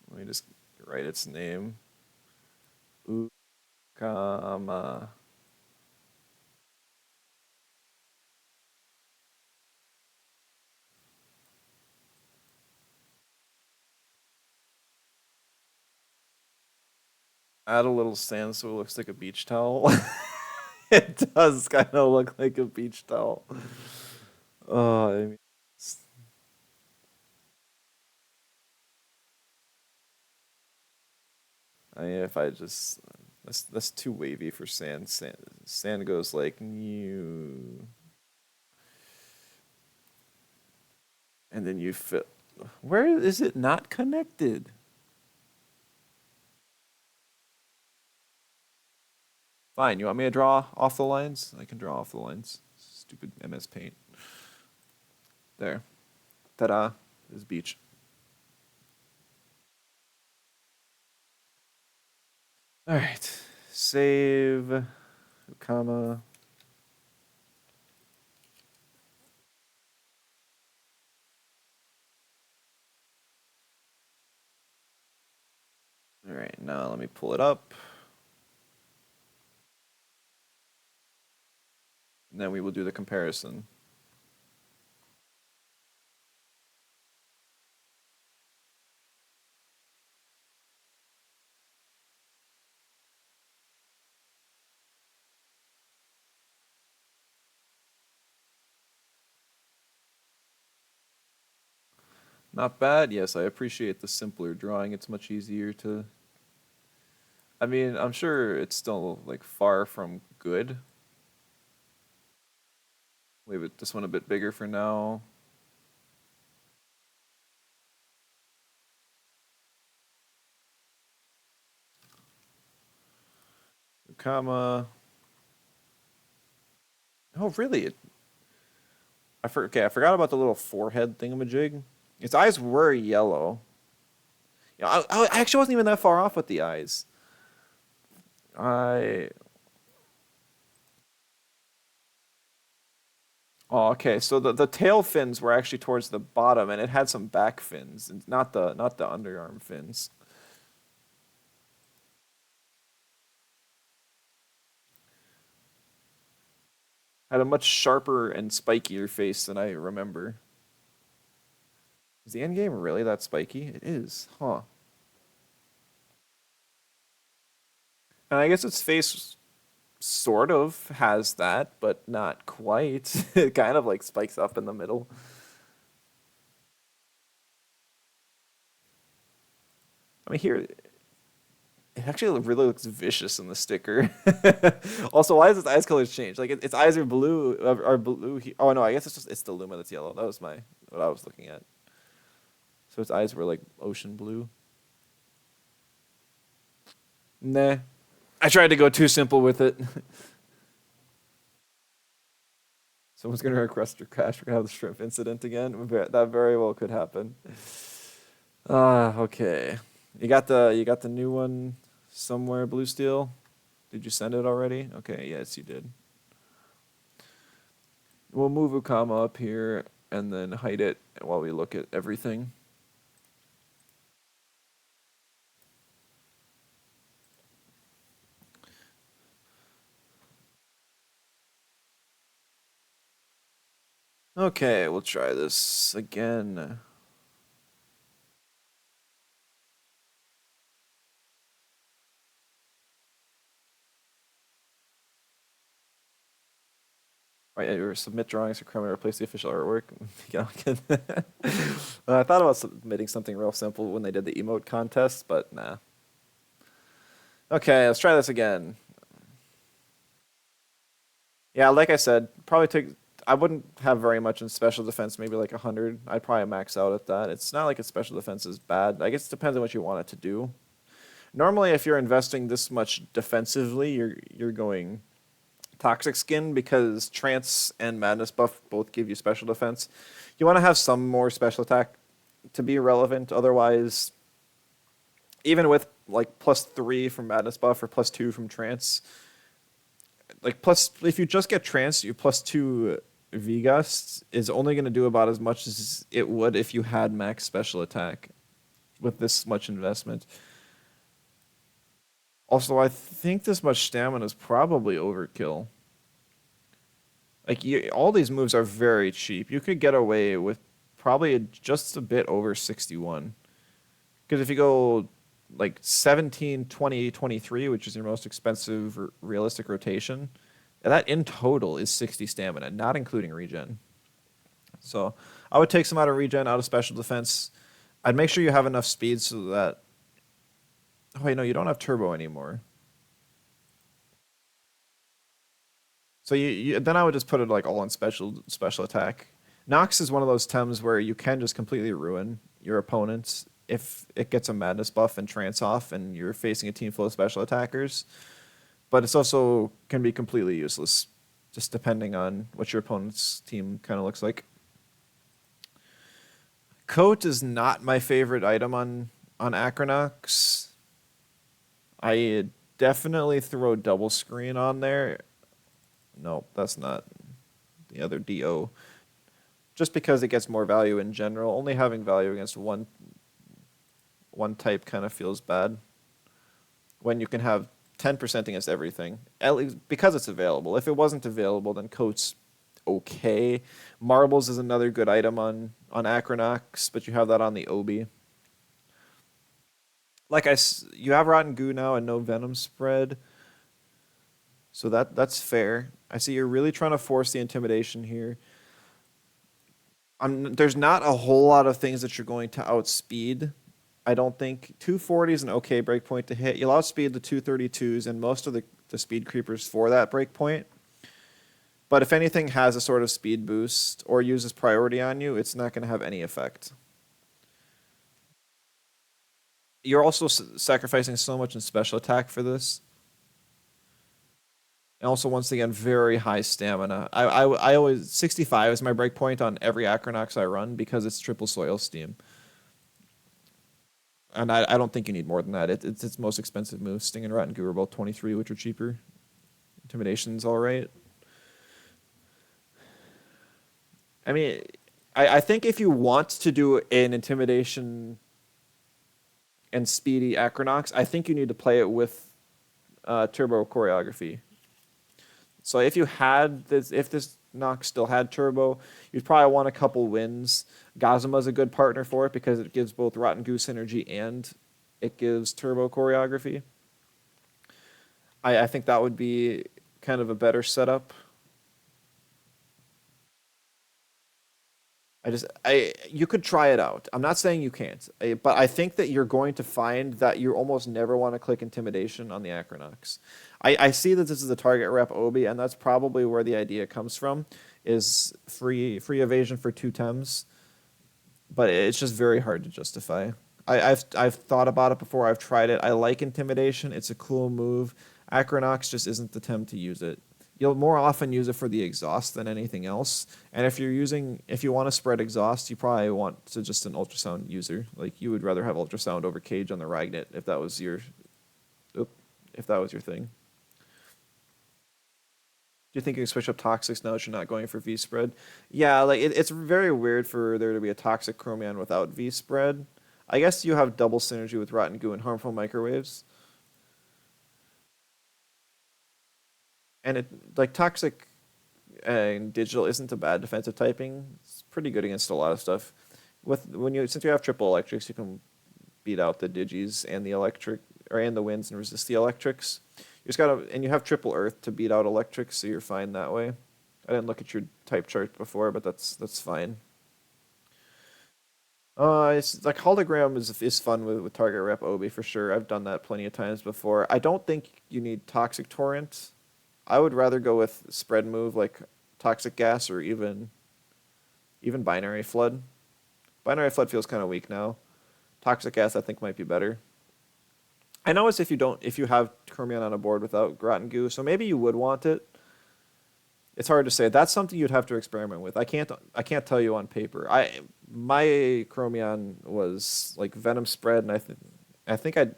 Let me just write its name. Ukama. Add a little sand so it looks like a beach towel. It does kind of look like a beach towel. I mean, if I just that's too wavy for sand. Sand goes like new, and then you fit. Where is it not connected? Fine. You want me to draw off the lines? I can draw off the lines. Stupid MS Paint. There. Ta-da. This beach. All right. Save. Comma. All right. Now let me pull it up. And then we will do the comparison. Not bad. Yes, I appreciate the simpler drawing. It's much easier to. I mean, I'm sure it's still like far from good. Leave it this one a bit bigger for now. Comma. Oh, really? Okay, I forgot about the little forehead thingamajig. Its eyes were yellow. Yeah, I actually wasn't even that far off with the eyes. I. Oh, okay. So the tail fins were actually towards the bottom, and it had some back fins, and not the underarm fins. Had a much sharper and spikier face than I remember. Is the end game really that spiky? It is, huh? And I guess its face sort of has that, but not quite. It kind of like spikes up in the middle. I mean, here, It actually really looks vicious in the sticker. Also, why does its eyes colors change? Like its eyes are blue, are blue. Oh no, I guess it's the Luma that's yellow. That was what I was looking at. So its eyes were like ocean blue. Nah, I tried to go too simple with it. Someone's gonna request your crash. We're gonna have the shrimp incident again. That very well could happen. Okay. You got the new one somewhere, Blue Steel. Did you send it already? Okay, yes, you did. We'll move a comma up here and then hide it while we look at everything. Okay, we'll try this again. Right, or submit drawings for Chrome to replace the official artwork. I thought about submitting something real simple when they did the emote contest, but nah. Okay, let's try this again. Yeah, like I said, probably take. I wouldn't have very much in special defense, maybe like 100. I'd probably max out at that. It's not like its special defense is bad. I guess it depends on what you want it to do. Normally, if you're investing this much defensively, you're going toxic skin because trance and madness buff both give you special defense. You want to have some more special attack to be relevant. Otherwise, even with like +3 from madness buff or +2 from trance, like plus if you just get trance, you +2 V gust is only going to do about as much as it would if you had max special attack with this much investment. Also, I think this much stamina is probably overkill. Like all these moves are very cheap. You could get away with probably just a bit over 61. Because if you go like 17, 20, 23, which is your most expensive realistic rotation, that in total is 60 stamina, not including regen. So I would take some out of regen, out of special defense. I'd make sure you have enough speed so that. Oh wait, no, you don't have turbo anymore. So then I would just put it like all in special attack. Nox is one of those tems where you can just completely ruin your opponents if it gets a madness buff and trance off and you're facing a team full of special attackers. But it's also can be completely useless, just depending on what your opponent's team kind of looks like. Coat is not my favorite item on Acronox. I definitely throw double screen on there. No, that's not the other DO. Just because it gets more value in general, only having value against one type kind of feels bad. When you can have 10% against everything, at least because it's available. If it wasn't available, then Coat's okay. Marbles is another good item on Acronox, but you have that on the Obi. You have Rotten Goo now and no Venom spread, so that's fair. I see you're really trying to force the intimidation here. There's not a whole lot of things that you're going to outspeed. I don't think 240 is an okay breakpoint to hit. You'll outspeed the 232s and most of the speed creepers for that breakpoint. But if anything has a sort of speed boost or uses priority on you, it's not going to have any effect. You're also sacrificing so much in special attack for this. And also, once again, very high stamina. I always 65 is my breakpoint on every Acronox I run because it's triple soil steam. And I don't think you need more than that. It's its most expensive move. Sting and Rotten Goo are both 23, which are cheaper. Intimidation's all right. I mean, I think if you want to do an Intimidation and Speedy Acronox, I think you need to play it with Turbo Choreography. So if this Nox still had Turbo, you'd probably want a couple wins. Gazuma's a good partner for it because it gives both Rotten Goose Synergy and it gives Turbo Choreography. I think that would be kind of a better setup. You could try it out. I'm not saying you can't, but I think that you're going to find that you almost never want to click Intimidation on the Acronox. I see that this is a target rep Obi, and that's probably where the idea comes from, is free evasion for two Tems, but it's just very hard to justify. I've thought about it before. I've tried it. I like Intimidation. It's a cool move. Acronox just isn't the Tem to use it. You'll more often use it for the exhaust than anything else. And if you want to spread exhaust, you probably want to just an ultrasound user. Like you would rather have ultrasound over cage on the Ragnet if that was your, oop, if that was your thing. Do you think you can switch up toxics now that you're not going for V spread? Yeah, like it's very weird for there to be a toxic Chromion without V spread. I guess you have double synergy with Rotten Goo and Harmful Microwaves. And it like toxic and digital isn't a bad defensive typing. It's pretty good against a lot of stuff. Since you have triple electrics, you can beat out the digis and the electric and the winds and resist the electrics. You just gotta and you have triple earth to beat out electrics, so you're fine that way. I didn't look at your type chart before, but that's fine. It's like hologram is fun with target rep Obi for sure. I've done that plenty of times before. I don't think you need toxic torrent. I would rather go with spread move like toxic gas or even binary flood. Binary flood feels kind of weak now. Toxic gas I think might be better. I know it's if you have Chromion on a board without Grot Goo, so maybe you would want it. It's hard to say. That's something you'd have to experiment with. I can't tell you on paper. My Chromion was like Venom spread, and I think I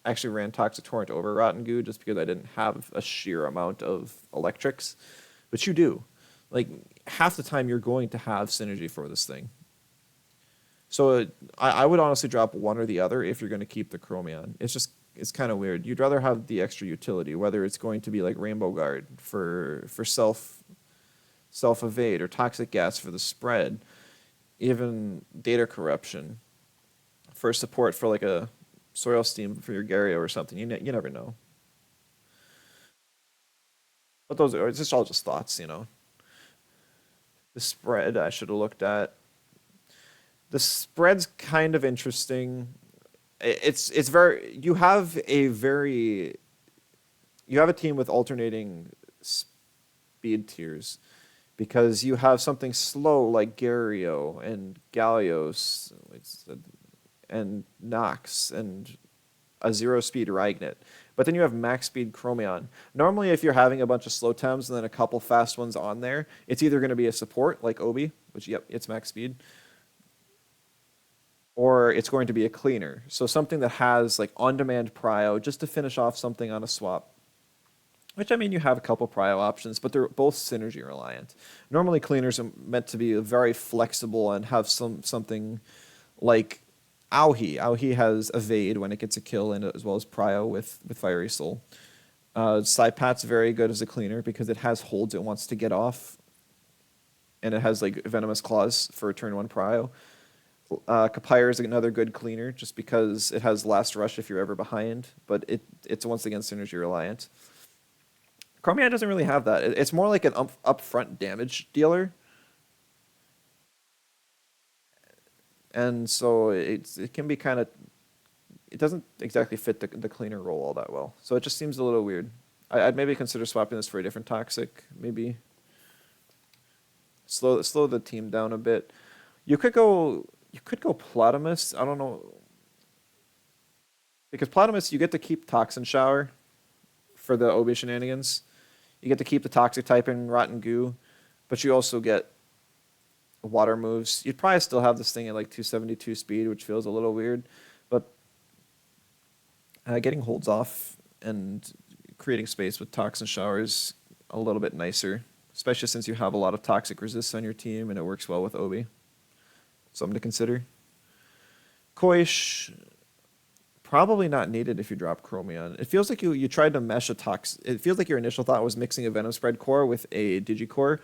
actually ran Toxic Torrent over Rotten Goo just because I didn't have a sheer amount of electrics. But you do. Like half the time you're going to have synergy for this thing. So I would honestly drop one or the other if you're going to keep the Chromion. It's kind of weird. You'd rather have the extra utility, whether it's going to be like Rainbow Guard for self evade or Toxic Gas for the spread, even Data Corruption for support for like a Soil Steam for your Gario or something. You never know. But it's just all just thoughts. The spread I should have looked at. The spread's kind of interesting. It's very you have a team with alternating speed tiers because you have something slow like Gario and Galios and Nox and a zero speed Ragnet. But then you have max speed Chromion. Normally, if you're having a bunch of slow Tems and then a couple fast ones on there, it's either going to be a support like Obi, which, yep, it's max speed, or it's going to be a cleaner. So something that has like on-demand prio just to finish off something on a swap. Which, I mean, you have a couple prio options, but they're both synergy reliant. Normally, cleaners are meant to be very flexible and have something like Auhi. Auhi has evade when it gets a kill, and as well as prio with Fiery Soul. Psypat's very good as a cleaner because it has holds it wants to get off, and it has like Venomous Claws for turn one prio. Kapire is another good cleaner just because it has last rush if you're ever behind, but it's once again synergy reliant. Chromion doesn't really have that. It's more like an upfront damage dealer, and so it can be kind of. It doesn't exactly fit the cleaner role all that well. So it just seems a little weird. I'd maybe consider swapping this for a different toxic. Maybe slow the team down a bit. You could go Plotamus. I don't know because Plotamus you get to keep Toxin Shower for the Obi shenanigans. You get to keep the toxic type in Rotten Goo, but you also get water moves. You'd probably still have this thing at like 272 speed, which feels a little weird, but getting holds off and creating space with Toxin Showers a little bit nicer, especially since you have a lot of toxic resist on your team and it works well with Obi. Something to consider. Koish, probably not needed if you drop Chromion. It feels like you tried to mesh a tox. It feels like your initial thought was mixing a Venom Spread core with a Digicore,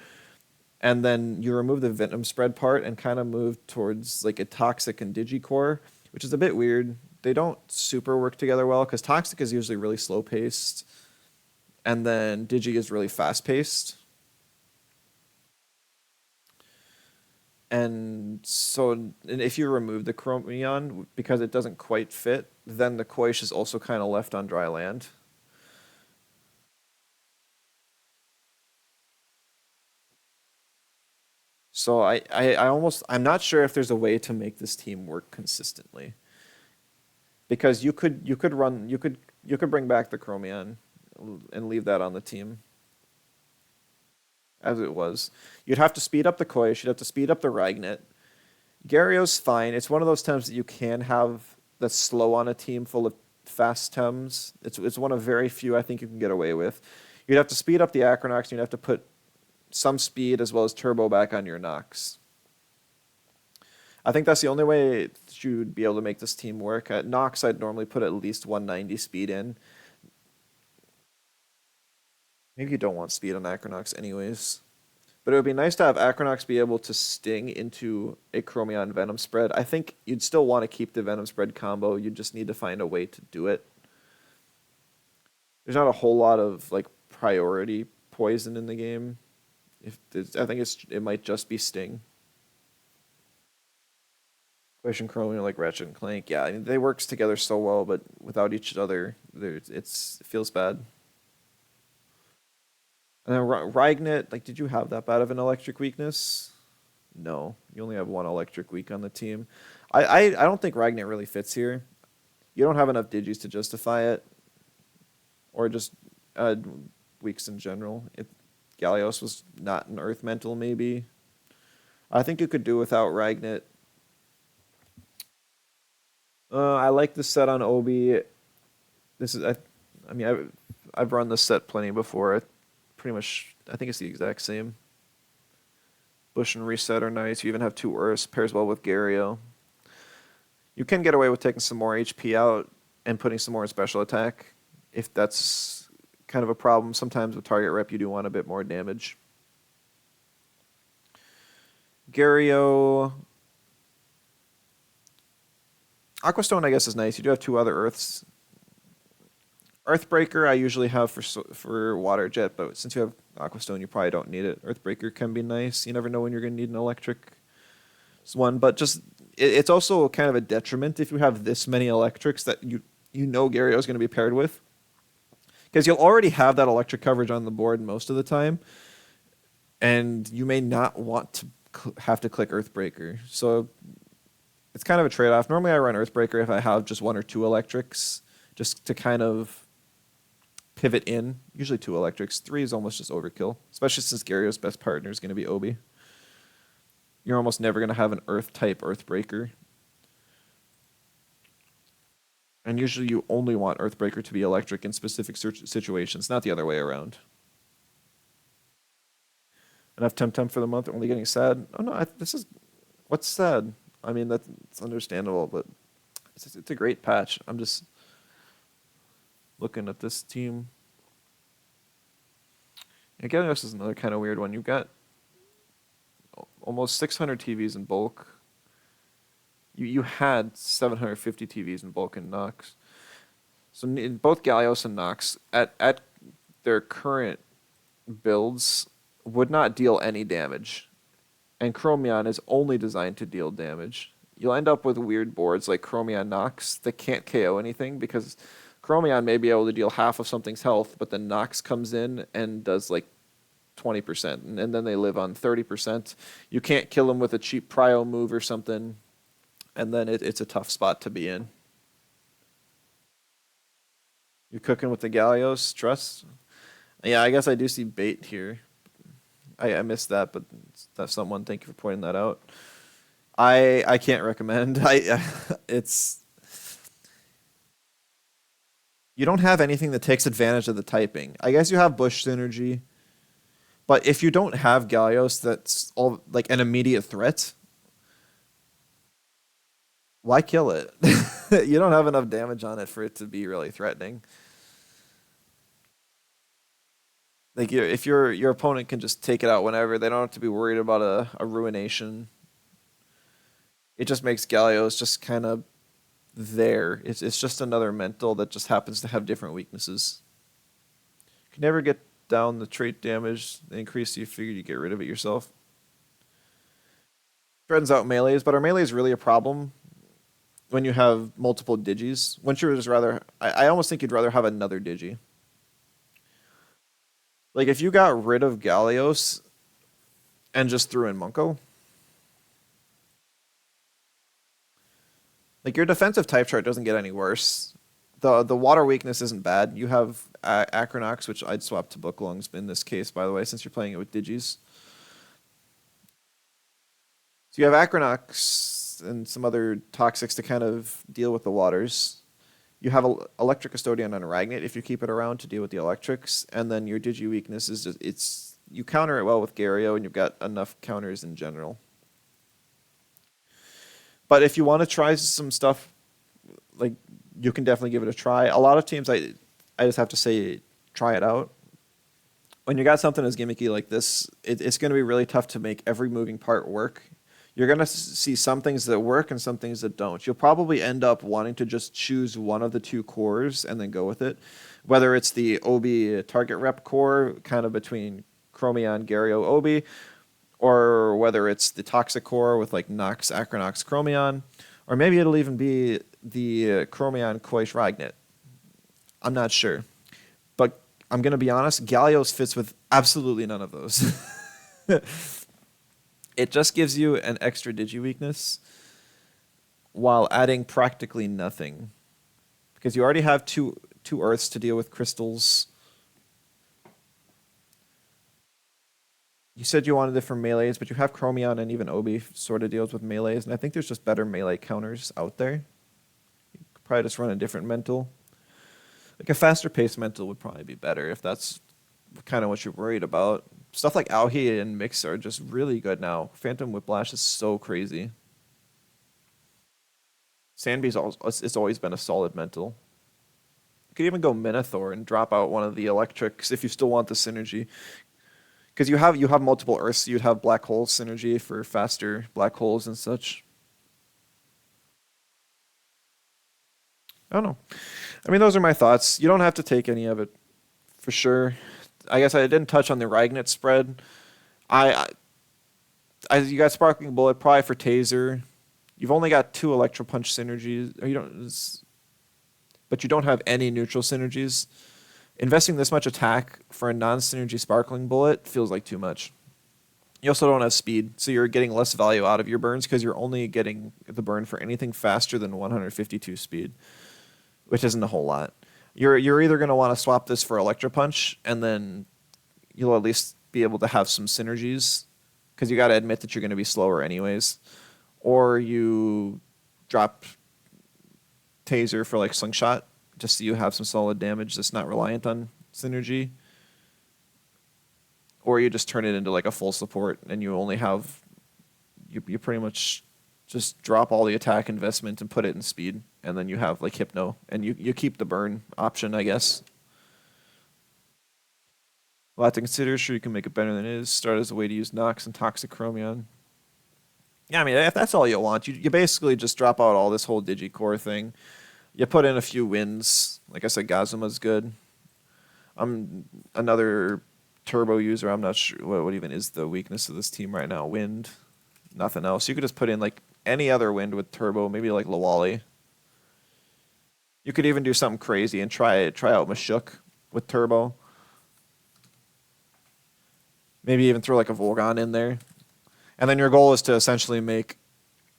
and then you remove the Venom Spread part and kind of move towards like a Toxic and Digicore, which is a bit weird. They don't super work together well because Toxic is usually really slow paced, and then Digi is really fast paced. And so, and if you remove the Chromion because it doesn't quite fit, then the Koish is also kind of left on dry land. So I'm not sure if there's a way to make this team work consistently because you could bring back the Chromion and leave that on the team as it was. You'd have to speed up the Koish, you'd have to speed up the Ragnet. Gario's fine. It's one of those Tems that you can have that's slow on a team full of fast Tems. It's one of very few I think you can get away with. You'd have to speed up the Acronox, and you'd have to put some speed as well as turbo back on your Nox. I think that's the only way that you'd be able to make this team work. At Nox, I'd normally put at least 190 speed in. Maybe you don't want speed on Acronox anyways. But it would be nice to have Acronox be able to sting into a Chromion Venom spread. I think you'd still want to keep the Venom spread combo. You just need to find a way to do it. There's not a whole lot of like priority poison in the game. I think it might just be sting. Question Chromium like Ratchet and Clank. Yeah, I mean, they works together so well, but without each other, it feels bad. And then Ragnet, like, did you have that bad of an electric weakness? No, you only have one electric weak on the team. I don't think Ragnet really fits here. You don't have enough digis to justify it, or just weaks in general. If Gallios was not an Earth Mental, maybe. I think you could do without Ragnet. I like the set on Obi. This is I mean I've run this set plenty before. Pretty much I think it's the exact same. Bush and Reset are nice. You even have two Earths, pairs well with Gario. You can get away with taking some more HP out and putting some more in special attack if that's kind of a problem. Sometimes with target rep you do want a bit more damage. Gario Aquastone, I guess, is nice. You do have two other Earths. Earthbreaker, I usually have for Water Jet, but since you have Aquastone, you probably don't need it. Earthbreaker can be nice. You never know when you're going to need an electric one, but just it's also kind of a detriment if you have this many electrics that you know Gario is going to be paired with, because you'll already have that electric coverage on the board most of the time, and you may not want to have to click Earthbreaker. So it's kind of a trade-off. Normally I run Earthbreaker if I have just one or two electrics, just to kind of pivot in. Usually two electrics. Three is almost just overkill, especially since Gario's best partner is going to be Obi. You're almost never going to have an Earth-type Earthbreaker. And usually you only want Earthbreaker to be electric in specific situations, not the other way around. Enough Temtem for the month, only getting sad. Oh no, what's sad? I mean, that's understandable, but it's a great patch. I'm just looking at this team. Again, this is another kind of weird one. You've got almost 600 TVs in bulk. You had 750 TVs in bulk in Nox. So in both Gallios and Nox, at their current builds, would not deal any damage. And Chromion is only designed to deal damage. You'll end up with weird boards like Chromion Nox that can't KO anything because Chromion may be able to deal half of something's health, but then Nox comes in and does like 20%, and then they live on 30%. You can't kill them with a cheap prio move or something, and then it's a tough spot to be in. You're cooking with the Gallios, trust? Yeah, I guess I do see bait here. I missed that, but that's someone. Thank you for pointing that out. I can't recommend. It's you don't have anything that takes advantage of the typing. I guess you have Bush synergy, but if you don't have Gallios, that's all like an immediate threat. Why kill it? You don't have enough damage on it for it to be really threatening. Like if your opponent can just take it out whenever, they don't have to be worried about a ruination. It just makes Gallios just kind of there. It's just another mental that just happens to have different weaknesses. You can never get down the trait damage, the increase, you figure you get rid of it yourself. Spreads out melees, but our melee is really a problem when you have multiple digis. Wouldn't you just rather? I almost think you'd rather have another digi. Like if you got rid of Gallios and just threw in Munko, like your defensive type chart doesn't get any worse. The water weakness isn't bad. You have Acronox, which I'd swap to Book Lungs in this case, by the way, since you're playing it with digis. So you have Acronox and some other toxics to kind of deal with the waters. You have Electric Custodian on Aragnate if you keep it around to deal with the electrics, and then your digi weakness is just you counter it well with Gario, and you've got enough counters in general. But if you want to try some stuff, like you can definitely give it a try. A lot of teams, I just have to say, try it out. When you got something as gimmicky like this, it's going to be really tough to make every moving part work. You're going to see some things that work and some things that don't. You'll probably end up wanting to just choose one of the two cores and then go with it. Whether it's the Obi target rep core, kind of between Chromion, Gario, Obi, or whether it's the Toxic core with like Nox, Acronox, Chromion, or maybe it'll even be the Chromion, Koish, Ragnet. I'm not sure. But I'm going to be honest, Gallios fits with absolutely none of those. It just gives you an extra digi weakness while adding practically nothing. Because you already have two earths to deal with crystals. You said you wanted it for melees, but you have Chromion and even Obi sort of deals with melees, and I think there's just better melee counters out there. You could probably just run a different mental. Like a faster paced mental would probably be better if that's kind of what you're worried about. Stuff like Auhi and Mix are just really good now. Phantom Whiplash is so crazy. Sandby's it's always been a solid mental. You could even go Minotaur and drop out one of the electrics if you still want the synergy. Because you have multiple Earths, you'd have black hole synergy for faster black holes and such. I don't know. I mean, those are my thoughts. You don't have to take any of it for sure. I guess I didn't touch on the Ragnet spread. You got Sparkling Bullet probably for Taser. You've only got 2 Electro Punch synergies. Or but you don't have any neutral synergies. Investing this much attack for a non-synergy Sparkling Bullet feels like too much. You also don't have speed, so you're getting less value out of your burns because you're only getting the burn for anything faster than 152 speed, which isn't a whole lot. You're either going to want to swap this for Electro Punch, and then you'll at least be able to have some synergies, because you got to admit that you're going to be slower anyways, or you drop Taser for like Slingshot, just so you have some solid damage that's not reliant on synergy, or you just turn it into like a full support, and you only have you pretty much just drop all the attack investment and put it in speed, and then you have like Hypno, and you keep the burn option, I guess. A lot to consider. Sure, you can make it better than it is. Start as a way to use Nox and Toxic Chromion. Yeah, I mean, if that's all you want, you basically just drop out all this whole Digicore thing. You put in a few wins. Like I said, Gazuma's good. I'm another turbo user. I'm not sure what even is the weakness of this team right now. Wind, nothing else. You could just put in like any other wind with turbo, maybe like Lawali. You could even do something crazy and try out Mashuk with turbo. Maybe even throw like a Volgon in there. And then your goal is to essentially make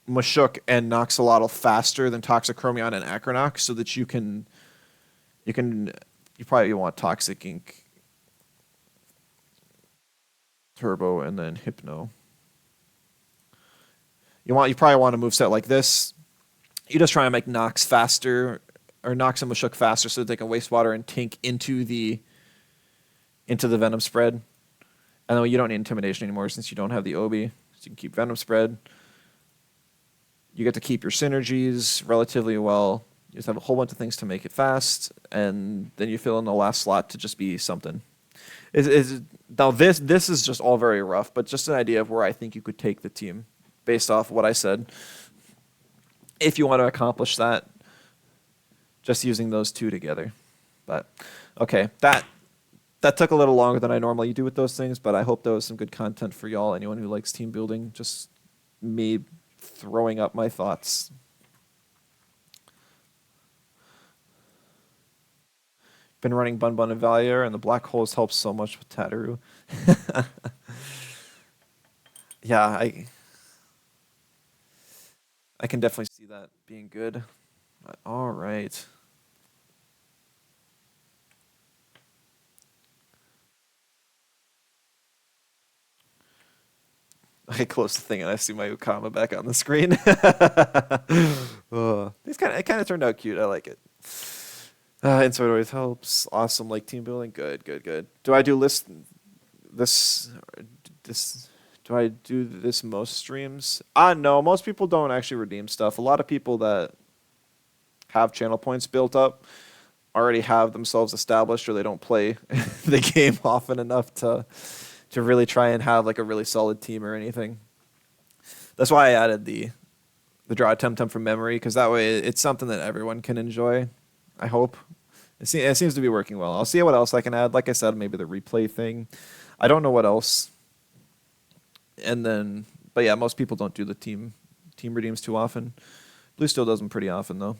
Mashuk and Noxolotl faster than Toxic Chromion and Acronox, so that you probably want Toxic Ink, Turbo, and then Hypno. You probably want a moveset like this. You just try and make Nox faster, or Nox and Mashuk faster, so that they can wastewater and Tink into the Venom spread. And then you don't need Intimidation anymore since you don't have the Obi, so you can keep Venom spread. You get to keep your synergies relatively well. You just have a whole bunch of things to make it fast, and then you fill in the last slot to just be something. Now this is just all very rough, but just an idea of where I think you could take the team based off what I said. If you want to accomplish that, just using those two together. But okay, that took a little longer than I normally do with those things, but I hope that was some good content for y'all. Anyone who likes team building, just me throwing up my thoughts. Been running Bun Bun and Valier, and the black holes help so much with Tataru. Yeah, I can definitely see that being good. All right. I close the thing and I see my Ukama back on the screen. It kind of turned out cute. I like it. Inside always helps. Awesome, like team building. Good, good, good. Do I do this this? Do I do this most streams? No. Most people don't actually redeem stuff. A lot of people that have channel points built up already have themselves established, or they don't play the game often enough to really try and have like a really solid team or anything. That's why I added the draw Temtem from memory, because that way it's something that everyone can enjoy. I hope it seems to be working well. I'll see what else I can add. Like I said, maybe the replay thing. I don't know what else. And then, but yeah, most people don't do the team redeems too often. Blue still does them pretty often though.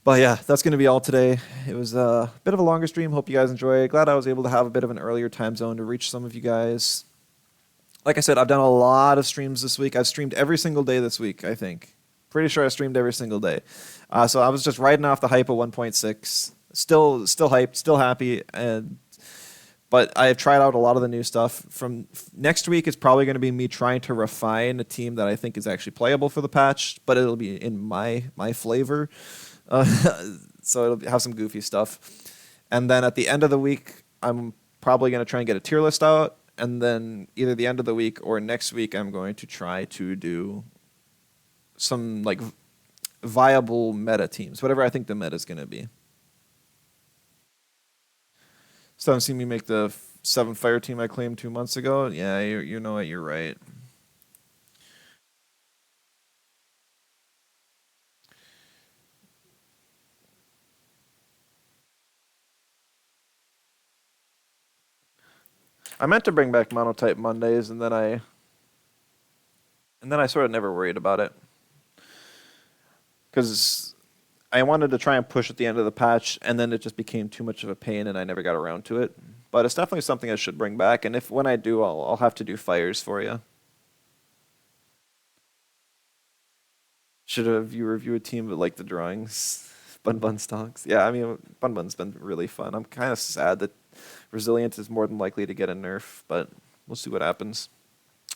But yeah, that's going to be all today. It was a bit of a longer stream. Hope you guys enjoy it. Glad I was able to have a bit of an earlier time zone to reach some of you guys. Like I said, I've done a lot of streams this week. I've streamed every single day this week, I think. Pretty sure I streamed every single day. So I was just riding off the hype of 1.6. Still hyped, still happy. But I've tried out a lot of the new stuff. From next week, it's probably going to be me trying to refine a team that I think is actually playable for the patch, but it'll be in my flavor. So it'll have some goofy stuff. And then at the end of the week, I'm probably going to try and get a tier list out. And then either the end of the week or next week, I'm going to try to do some like viable meta teams, whatever I think the meta is going to be. So haven't seen me make the 7 fire team I claimed 2 months ago. Yeah, you know what, you're right. I meant to bring back monotype Mondays, and then I sort of never worried about it because I wanted to try and push at the end of the patch, and then it just became too much of a pain, and I never got around to it. But it's definitely something I should bring back, and when I do, I'll have to do fires for you. Should have you review a team but like the drawings? Bun Bun stonks. Yeah, I mean Bun Bun's been really fun. I'm kind of sad that Resilient is more than likely to get a nerf, but we'll see what happens.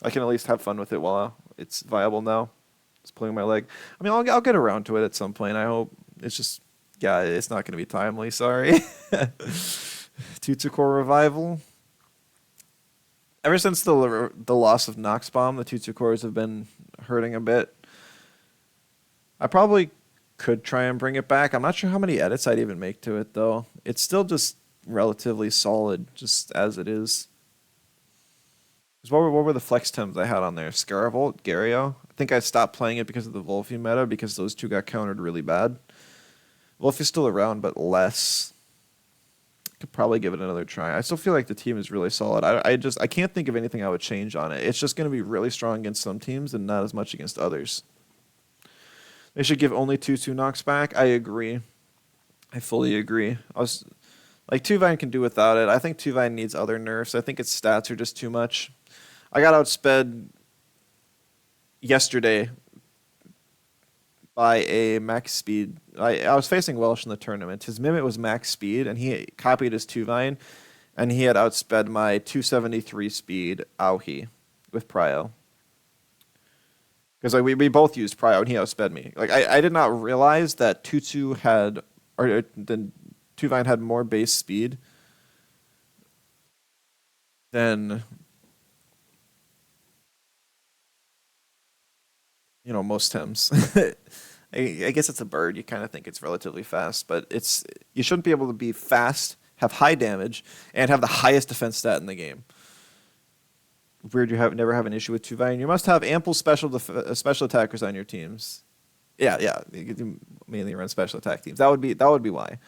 I can at least have fun with it while it's viable now. It's pulling my leg. I mean, I'll get around to it at some point. I hope. It's just, yeah, it's not going to be timely. Sorry. Tutsucore revival. Ever since the loss of Nox Bomb, the Tutsukores have been hurting a bit. I probably could try and bring it back. I'm not sure how many edits I'd even make to it, though. It's still just relatively solid, just as it is. What were the flex Tems I had on there? Scaravolt, Gario? I think I stopped playing it because of the Wolfie meta, because those two got countered really bad. Wolfie's still around, but less. Could probably give it another try. I still feel like the team is really solid. I can't think of anything I would change on it. It's just going to be really strong against some teams and not as much against others. They should give only 2/2 knocks back. I agree. I fully agree. Like Tuvine can do without it. I think Tuvine needs other nerfs. I think its stats are just too much. I got outsped yesterday by a max speed. I was facing Welsh in the tournament. His Mimit was max speed, and he copied his Tuvine, and he had outsped my 273 speed Auhi with Prio. Because like, we both used Prio, and he outsped me. Like I did not realize that Tutsu had, or the Tuvine had more base speed than most Tems. I guess it's a bird. You kind of think it's relatively fast, but you shouldn't be able to be fast, have high damage, and have the highest defense stat in the game. Weird, never have an issue with Tuvine. You must have ample special attackers on your teams. Yeah, you mainly run special attack teams. That would be why.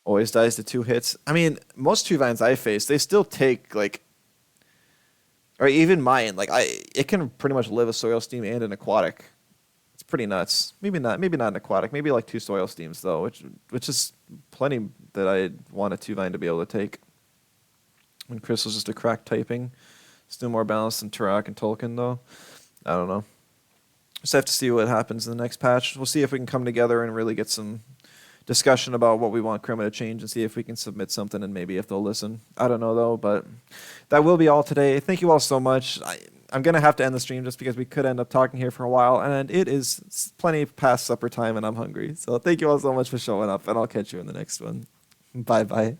Always dies to 2 hits. I mean, most Tuvines I face, they still take like, or even mine. Like it can pretty much live a soil steam and an aquatic. It's pretty nuts. Maybe not an aquatic. Maybe like 2 soil steams though, which is plenty that I want a 2-vine to be able to take. When Crystal's just a crack typing, still more balanced than Turok and Tolkien though. I don't know. Just have to see what happens in the next patch. We'll see if we can come together and really get some discussion about what we want Chroma to change and see if we can submit something and maybe if they'll listen. I don't know though, but that will be all today. Thank you all so much. I'm going to have to end the stream just because we could end up talking here for a while, and it is plenty past supper time and I'm hungry. So thank you all so much for showing up, and I'll catch you in the next one. Bye-bye.